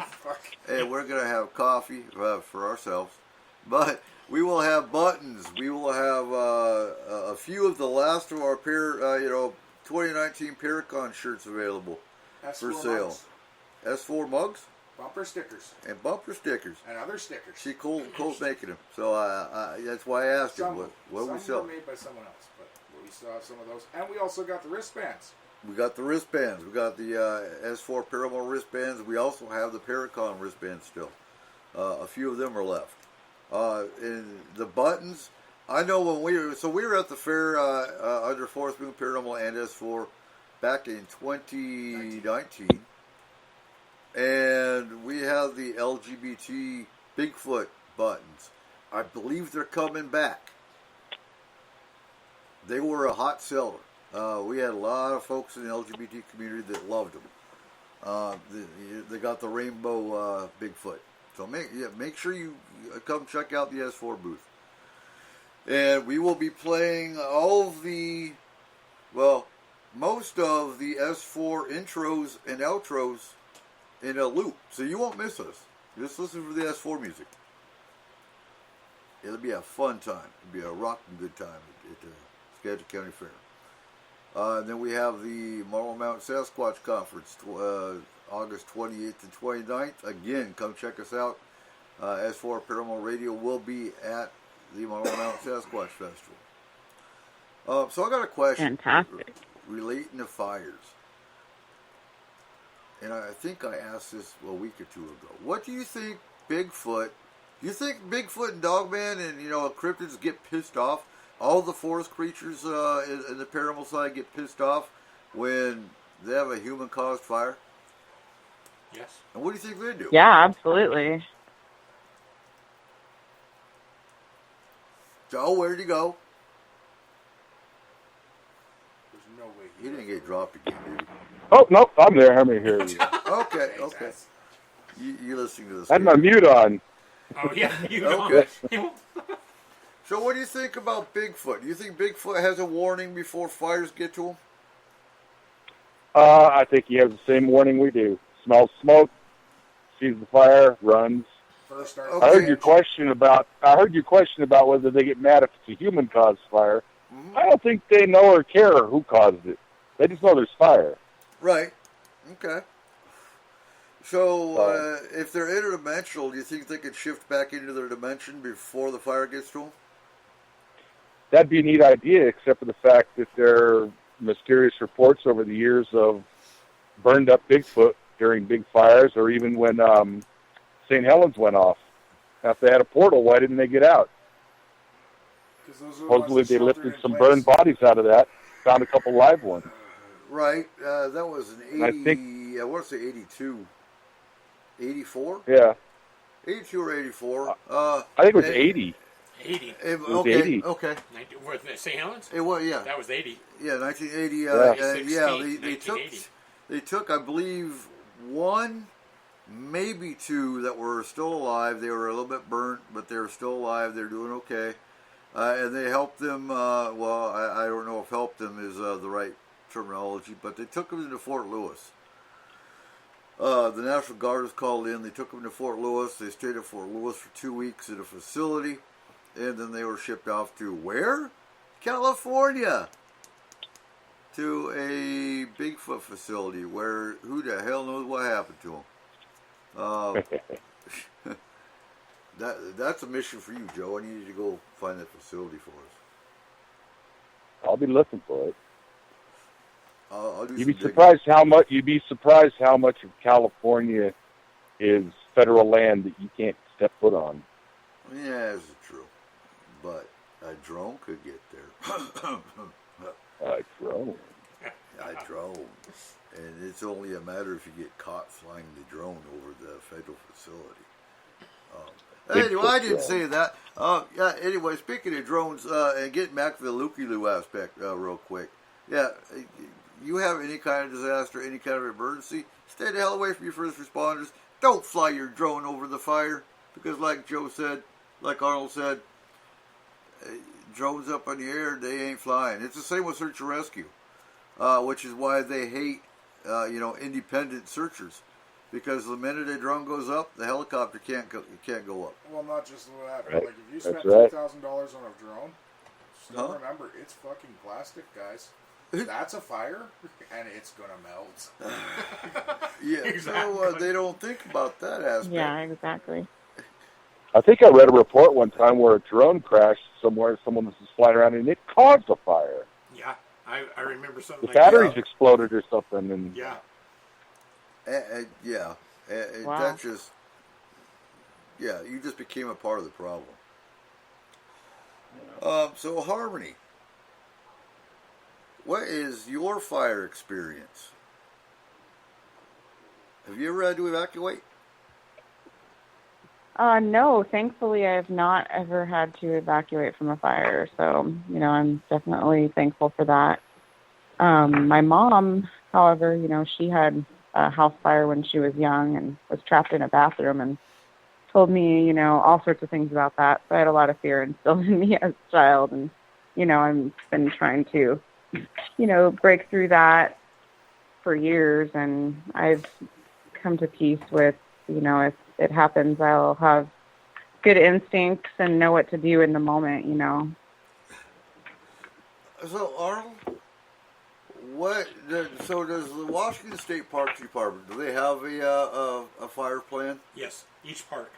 Speaker 4: Fuck.
Speaker 2: And we're going to have coffee for ourselves. But we will have buttons. We will have a few of the last of our 2019 Paracon shirts available for sale.
Speaker 4: Mugs.
Speaker 2: S4 mugs?
Speaker 4: Bumper stickers.
Speaker 2: And bumper stickers.
Speaker 4: And other stickers.
Speaker 2: See, Cole's making them. So that's why I asked him, what do we sell?
Speaker 4: Some were made by someone else, but we still have some of those. And we also got the wristbands.
Speaker 2: We got the wristbands. We got the S4 Paranormal wristbands. We also have the Paracon wristbands still. A few of them are left. And the buttons, I know when we were at the fair under Fourth Moon Paranormal and S4 back in 2019. And we have the LGBT Bigfoot buttons. I believe they're coming back. They were a hot seller. We had a lot of folks in the LGBT community that loved them. They got the rainbow Bigfoot. So make sure you come check out the S4 booth. And we will be playing most of the S4 intros and outros in a loop. So you won't miss us. Just listen for the S4 music. It'll be a fun time. It'll be a rocking good time at the Skagit County Fair. And then we have the Marblemount Sasquatch Conference, August 28th and 29th. Again, come check us out. S4 Paranormal Radio will be at the Marblemount Sasquatch Festival. So I got a question.
Speaker 6: Fantastic.
Speaker 2: Relating to fires. And I think I asked this a week or two ago. What do you think Bigfoot... Do you think Bigfoot and Dogman and, cryptids get pissed off? All the forest creatures in the paranormal side get pissed off when they have a human-caused fire?
Speaker 3: Yes.
Speaker 2: And what do you think they do?
Speaker 6: Yeah, absolutely.
Speaker 2: Joe, where'd you go?
Speaker 4: There's no way
Speaker 2: He didn't get dropped again, did he?
Speaker 5: Oh, nope, I'm there. I'm here.
Speaker 2: Okay. You listening to this?
Speaker 5: I had my mute on.
Speaker 3: Oh, yeah.
Speaker 2: Okay. So what do you think about Bigfoot? Do you think Bigfoot has a warning before fires get to him?
Speaker 5: I think he has the same warning we do. Smells smoke, sees the fire, runs.
Speaker 4: First
Speaker 2: Okay.
Speaker 5: I heard your question about whether they get mad if it's a human-caused fire.
Speaker 2: Mm-hmm.
Speaker 5: I don't think they know or care who caused it. They just know there's fire.
Speaker 2: Right. Okay. So, if they're interdimensional, do you think they could shift back into their dimension before the fire gets to them?
Speaker 5: That'd be a neat idea, except for the fact that there are mysterious reports over the years of burned up Bigfoot during big fires, or even when St. Helens went off. Now, if they had a portal, why didn't they get out? Supposedly they lifted some burned bodies out of that, found a couple live ones.
Speaker 2: Right. That was an 80... I want to say 82. 84?
Speaker 5: Yeah.
Speaker 2: 82 or 84.
Speaker 5: I think it was 80.
Speaker 3: 80.
Speaker 2: Okay.
Speaker 5: 80.
Speaker 2: Okay.
Speaker 3: With St. Helens?
Speaker 2: It was, yeah.
Speaker 3: That was 80.
Speaker 2: Yeah, 1980.
Speaker 3: Yeah.
Speaker 2: They took, I believe, one, maybe two that were still alive. They were a little bit burnt, but they were still alive. They're doing okay. And they helped them, I don't know if helped them is the right terminology, but they took them into Fort Lewis. The National Guard was called in. They took them to Fort Lewis. They stayed at Fort Lewis for 2 weeks at a facility. And then they were shipped off to where? California. To a Bigfoot facility where who the hell knows what happened to them. That's a mission for you, Joe. I need you to go find that facility for us.
Speaker 5: I'll be looking for it.
Speaker 2: I'll do
Speaker 5: You'd
Speaker 2: some
Speaker 5: be surprised how much of California is federal land that you can't step foot on.
Speaker 2: Yeah, this is true. But a drone could get there.
Speaker 5: A drone.
Speaker 2: A drone. And it's only a matter if you get caught flying the drone over the federal facility. Anyway, I didn't say that. Yeah. Anyway, speaking of drones, and getting back to the looky-loo aspect, real quick. Yeah, you have any kind of disaster, any kind of emergency, stay the hell away from your first responders. Don't fly your drone over the fire because, like Joe said, like Arnold said, drones up in the air, they ain't flying. It's the same with search and rescue, which is why they hate, independent searchers. Because the minute a drone goes up, the helicopter can't go up.
Speaker 4: Well, not just that.
Speaker 5: Right.
Speaker 4: Like if you spent
Speaker 5: right.
Speaker 4: $2,000 on a drone, still remember it's fucking plastic, guys. That's a fire, and it's gonna melt.
Speaker 2: Yeah,
Speaker 3: Exactly.
Speaker 2: So they don't think about that aspect.
Speaker 6: Yeah, exactly.
Speaker 5: I think I read a report one time where a drone crashed somewhere. Someone was just flying around, and it caused a fire.
Speaker 3: Yeah, I remember something
Speaker 5: The
Speaker 3: like
Speaker 5: batteries
Speaker 3: that.
Speaker 5: exploded or something, and
Speaker 3: Yeah.
Speaker 2: Yeah.
Speaker 6: Wow.
Speaker 2: That just, you just became a part of the problem. So Harmony, what is your fire experience? Have you ever had to evacuate?
Speaker 6: No, thankfully I've not ever had to evacuate from a fire, so, I'm definitely thankful for that. My mom, however, she had a house fire when she was young and was trapped in a bathroom and told me, all sorts of things about that. So I had a lot of fear instilled in me as a child, and, I've been trying to, break through that for years, and I've come to peace with, if it happens, I'll have good instincts and know what to do in the moment,
Speaker 2: So Arnold, so does the Washington State Parks Department, do they have a fire plan?
Speaker 3: Yes, each park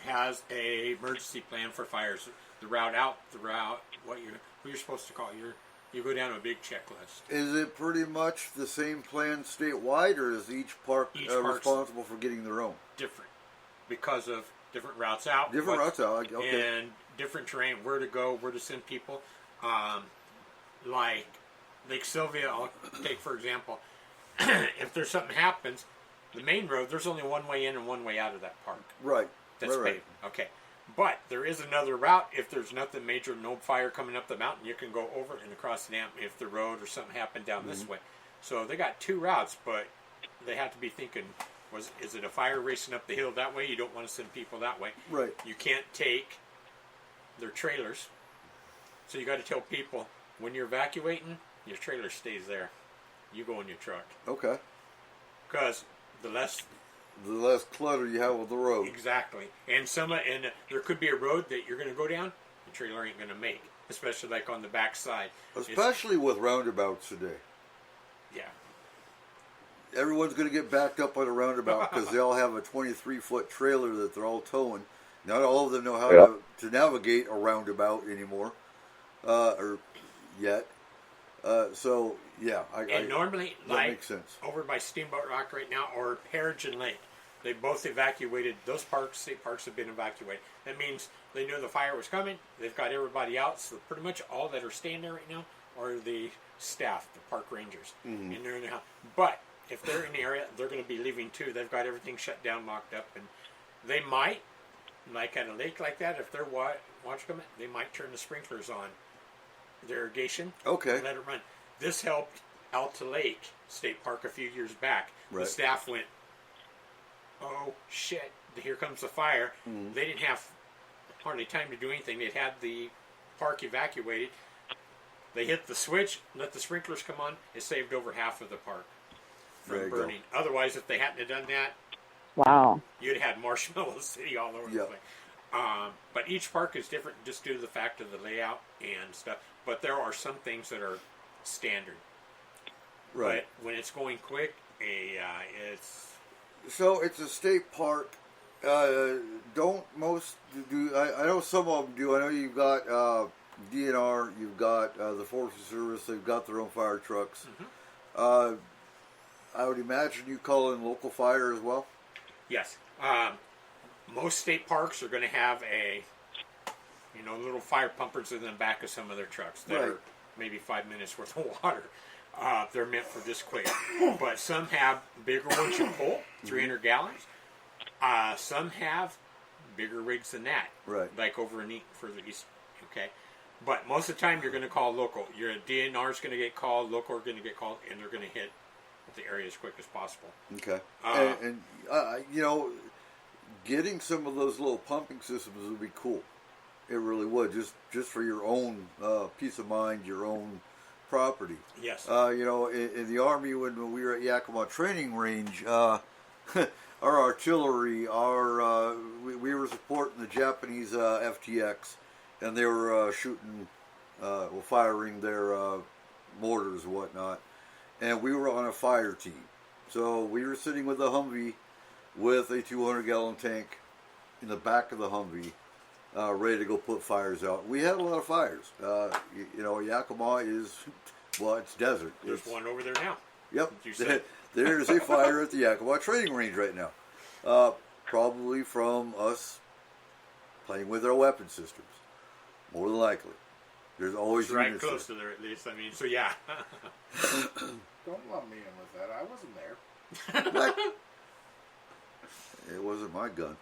Speaker 3: has a emergency plan for fires. The route out, what you're supposed to call it. You go down a big checklist.
Speaker 2: Is it pretty much the same plan statewide, or is each park responsible for getting their own? Different,
Speaker 3: because of different routes out.
Speaker 2: Routes out, okay.
Speaker 3: And different terrain, where to go, where to send people. Like Lake Sylvia, I'll take for example. If there's something happens, the main road, there's only one way in and one way out of that park.
Speaker 2: Right.
Speaker 3: That's
Speaker 2: right.
Speaker 3: paved. Okay. But there is another route. If there's nothing major, no fire coming up the mountain, you can go over and across the dam if the road or something happened down this way. So they got two routes, but they have to be thinking, is it a fire racing up the hill that way? You don't want to send people that way.
Speaker 2: Right.
Speaker 3: You can't take their trailers. So you got to tell people, when you're evacuating, your trailer stays there. You go in your truck.
Speaker 2: Okay.
Speaker 3: Because the less
Speaker 2: clutter you have with the road.
Speaker 3: Exactly. And there could be a road that you're going to go down, the trailer ain't going to make, especially like on the back side.
Speaker 2: Especially with roundabouts today.
Speaker 3: Yeah.
Speaker 2: Everyone's going to get backed up on a roundabout because they all have a 23-foot trailer that they're all towing. Not all of them know how to navigate a roundabout anymore, or yet.
Speaker 3: Normally,
Speaker 2: that
Speaker 3: like
Speaker 2: makes sense.
Speaker 3: Over by Steamboat Rock right now, or Peregrine Lake, they both evacuated. Those state parks have been evacuated. That means they knew the fire was coming. They've got everybody out. So pretty much all that are staying there right now are the staff, the park rangers, and they're in their house. But if they're in the area, they're going to be leaving too. They've got everything shut down, locked up, and they might, like at a lake like that, if they're watching coming, they might turn the sprinklers on, the irrigation.
Speaker 2: Okay.
Speaker 3: Let it run. This helped Alta Lake State Park a few years back.
Speaker 2: Right.
Speaker 3: The staff went, oh shit, here comes the fire. They didn't have hardly time to do anything. They'd had the park evacuated. They hit the switch, let the sprinklers come on. It saved over half of the park from burning. Otherwise, if they hadn't have done that,
Speaker 6: wow,
Speaker 3: you'd have had Marshmallow City all over the place. But each park is different just due to the fact of the layout and stuff. But there are some things that are standard.
Speaker 2: Right.
Speaker 3: But when it's going quick, it's...
Speaker 2: So it's a state park. Don't most do? I know some of them do. I know you've got DNR, you've got the Forest Service. They've got their own fire trucks. I would imagine you call in local fire as well.
Speaker 3: Yes. Most state parks are going to have a, little fire pumpers in the back of some of their trucks that are maybe 5 minutes worth of water. They're meant for this quick. But some have bigger ones you pull, 300 gallons. Some have bigger rigs than that.
Speaker 2: Right.
Speaker 3: Like over in further east. Okay. But most of the time, you're going to call local. Your DNR is going to get called, local are going to get called, and they're going to hit the area as quick as possible.
Speaker 2: Okay. Getting some of those little pumping systems would be cool. It really would, just for your own peace of mind, your own property.
Speaker 3: Yes.
Speaker 2: In the Army, when we were at Yakima Training Range, our artillery, we were supporting the Japanese FTX, and they were firing their mortars and whatnot, and we were on a fire team. So we were sitting with a Humvee with a 200-gallon tank in the back of the Humvee, ready to go put fires out. We had a lot of fires. Yakima is, it's desert.
Speaker 3: There's one over there now.
Speaker 2: Yep.
Speaker 3: You said.
Speaker 2: There's a fire at the Yakima Training Range right now. Probably from us playing with our weapon systems. More than likely. There's always
Speaker 3: it's right
Speaker 2: units
Speaker 3: close
Speaker 2: there.
Speaker 3: to there, at least. I mean, so yeah.
Speaker 4: Don't lump me in with that. I wasn't there.
Speaker 2: What? It wasn't my gun.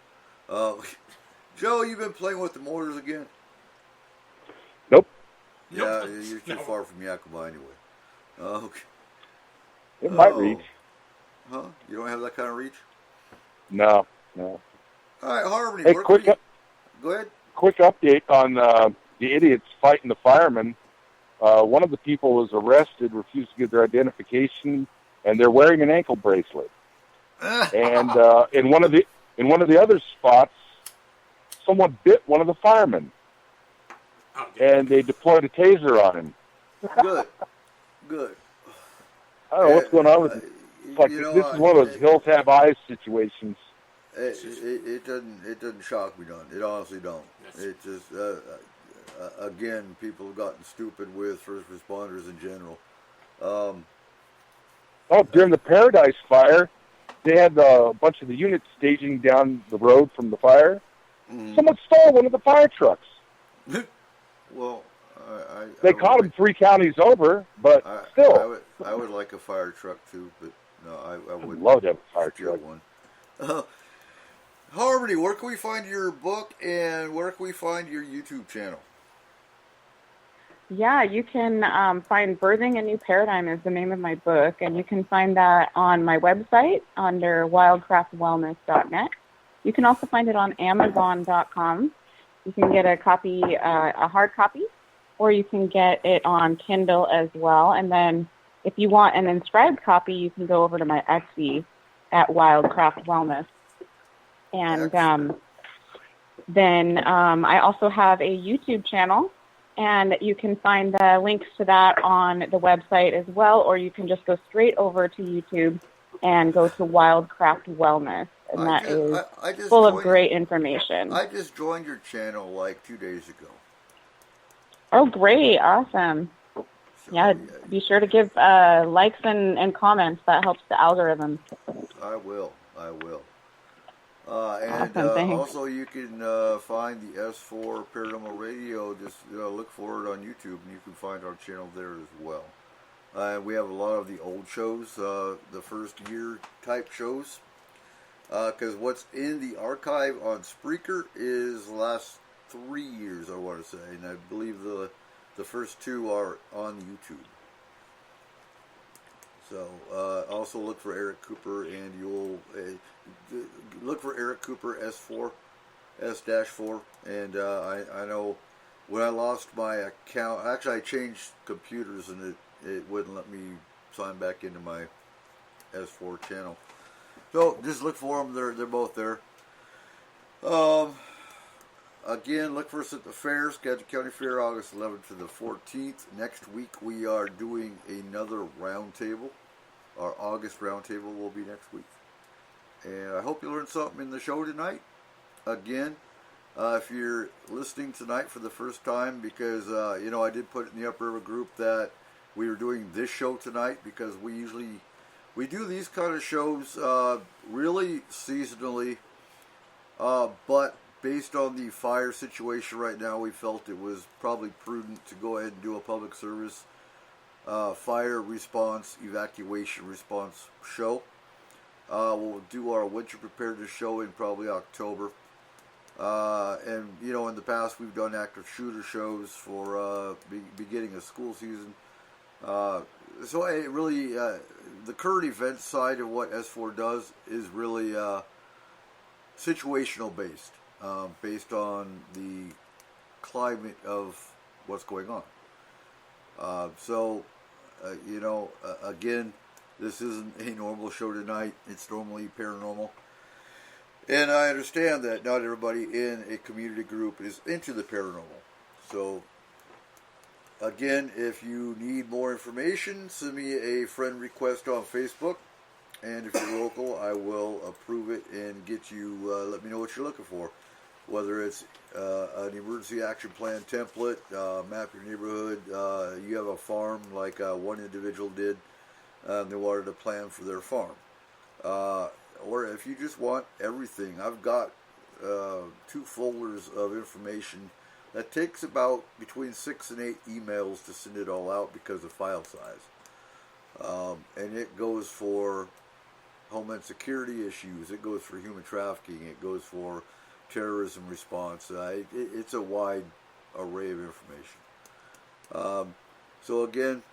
Speaker 2: Joe, you've been playing with the mortars again?
Speaker 5: Nope.
Speaker 2: Yeah, you're too far from Yakima anyway. Okay.
Speaker 5: It might reach.
Speaker 2: Huh? You don't have that kind of reach?
Speaker 5: No.
Speaker 2: All right, Harmony.
Speaker 5: Hey,
Speaker 2: Go ahead.
Speaker 5: Quick update on the idiots fighting the firemen. One of the people was arrested, refused to give their identification, and they're wearing an ankle bracelet. And in one of the other spots, someone bit one of the firemen, and they deployed a taser on him.
Speaker 2: Good.
Speaker 5: I don't know what's going on with it. It's like this is one of those hills have eyes situations.
Speaker 2: It doesn't shock me none. It honestly don't. It just again, people have gotten stupid with first responders in general.
Speaker 5: During the Paradise Fire, they had a bunch of the units staging down the road from the fire. Mm-hmm. Someone stole one of the fire trucks.
Speaker 2: Well,
Speaker 5: they caught him 3 counties over, but still.
Speaker 2: I would like a fire truck too, but no, I would
Speaker 5: love to have a fire truck.
Speaker 2: One. Harmony, where can we find your book and where can we find your YouTube channel?
Speaker 6: Yeah, you can find Birthing a New Paradigm is the name of my book, and you can find that on my website under wildcraftwellness.net. You can also find it on Amazon.com. You can get a copy, a hard copy, or you can get it on Kindle as well. And then if you want an inscribed copy, you can go over to my Etsy at Wildcraft Wellness. And then I also have a YouTube channel, and you can find the links to that on the website as well, or you can just go straight over to YouTube and go to Wildcraft Wellness, and that is full of great information.
Speaker 2: I just joined your channel like 2 days ago.
Speaker 6: Oh, great. Awesome. So, yeah, be sure to give likes and comments. That helps the algorithm.
Speaker 2: I will.
Speaker 6: Awesome,
Speaker 2: also, you can find the S-4 Paranormal Radio. Just look for it on YouTube, and you can find our channel there as well. We have a lot of the old shows, the first year type shows, because what's in the archive on Spreaker is the last 3 years, I want to say, and I believe the first 2 are on YouTube. So also look for Eric Cooper, and you'll look for Eric Cooper S4, S-4, and I know when I lost my account, actually I changed computers and it wouldn't let me sign back into my S4 channel. So just look for them; they're both there. Again, look for us at the fair, Skagit County Fair, August 11th to the 14th. Next week we are doing another roundtable. Our August roundtable will be next week. And I hope you learned something in the show tonight. Again, if you're listening tonight for the first time, because, I did put it in the Upriver group that we were doing this show tonight, because we do these kind of shows really seasonally, but based on the fire situation right now, we felt it was probably prudent to go ahead and do a public service fire response, evacuation response show. We'll do our winter preparedness show in probably October. And, you know, in the past we've done active shooter shows for beginning of school season. So it really, the current event side of what S4 does is really situational based, based on the climate of what's going on. You know, again, this isn't a normal show tonight. It's normally paranormal. And I understand that not everybody in a community group is into the paranormal. So, again, if you need more information, send me a friend request on Facebook. And if you're local, I will approve it and get you, let me know what you're looking for. Whether it's an emergency action plan template, map your neighborhood, you have a farm like one individual did, they wanted a plan for their farm. Or if you just want everything, I've got 2 folders of information that takes about between 6 and 8 emails to send it all out because of file size. And it goes for homeland security issues, it goes for human trafficking, it goes for terrorism response. It's a wide array of information. So again,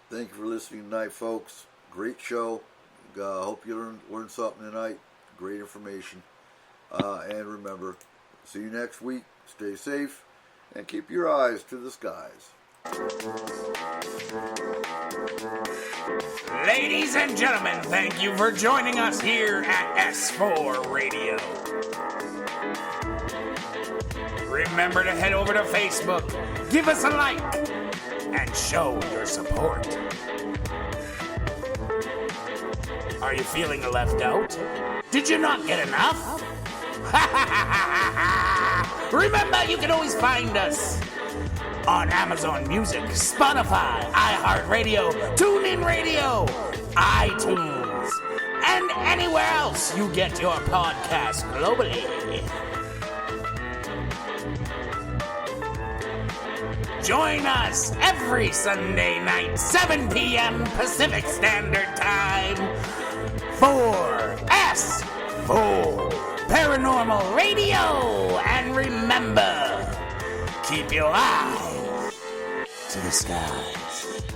Speaker 2: thank you for listening tonight, folks. Great show. Hope you learned something tonight. Great information. And remember, see you next week. Stay safe and keep your eyes to the skies.
Speaker 1: Ladies and gentlemen, thank you for joining us here at S4 Radio. Remember to head over to Facebook, give us a like, and show your support. Are you feeling left out? Did you not get enough? Remember, you can always find us on Amazon Music, Spotify, iHeartRadio, TuneIn Radio, iTunes, and anywhere else you get your podcast globally. Join us every Sunday night, 7 p.m. Pacific Standard Time for S-4 Paranormal Radio. And remember, keep your eyes to the skies.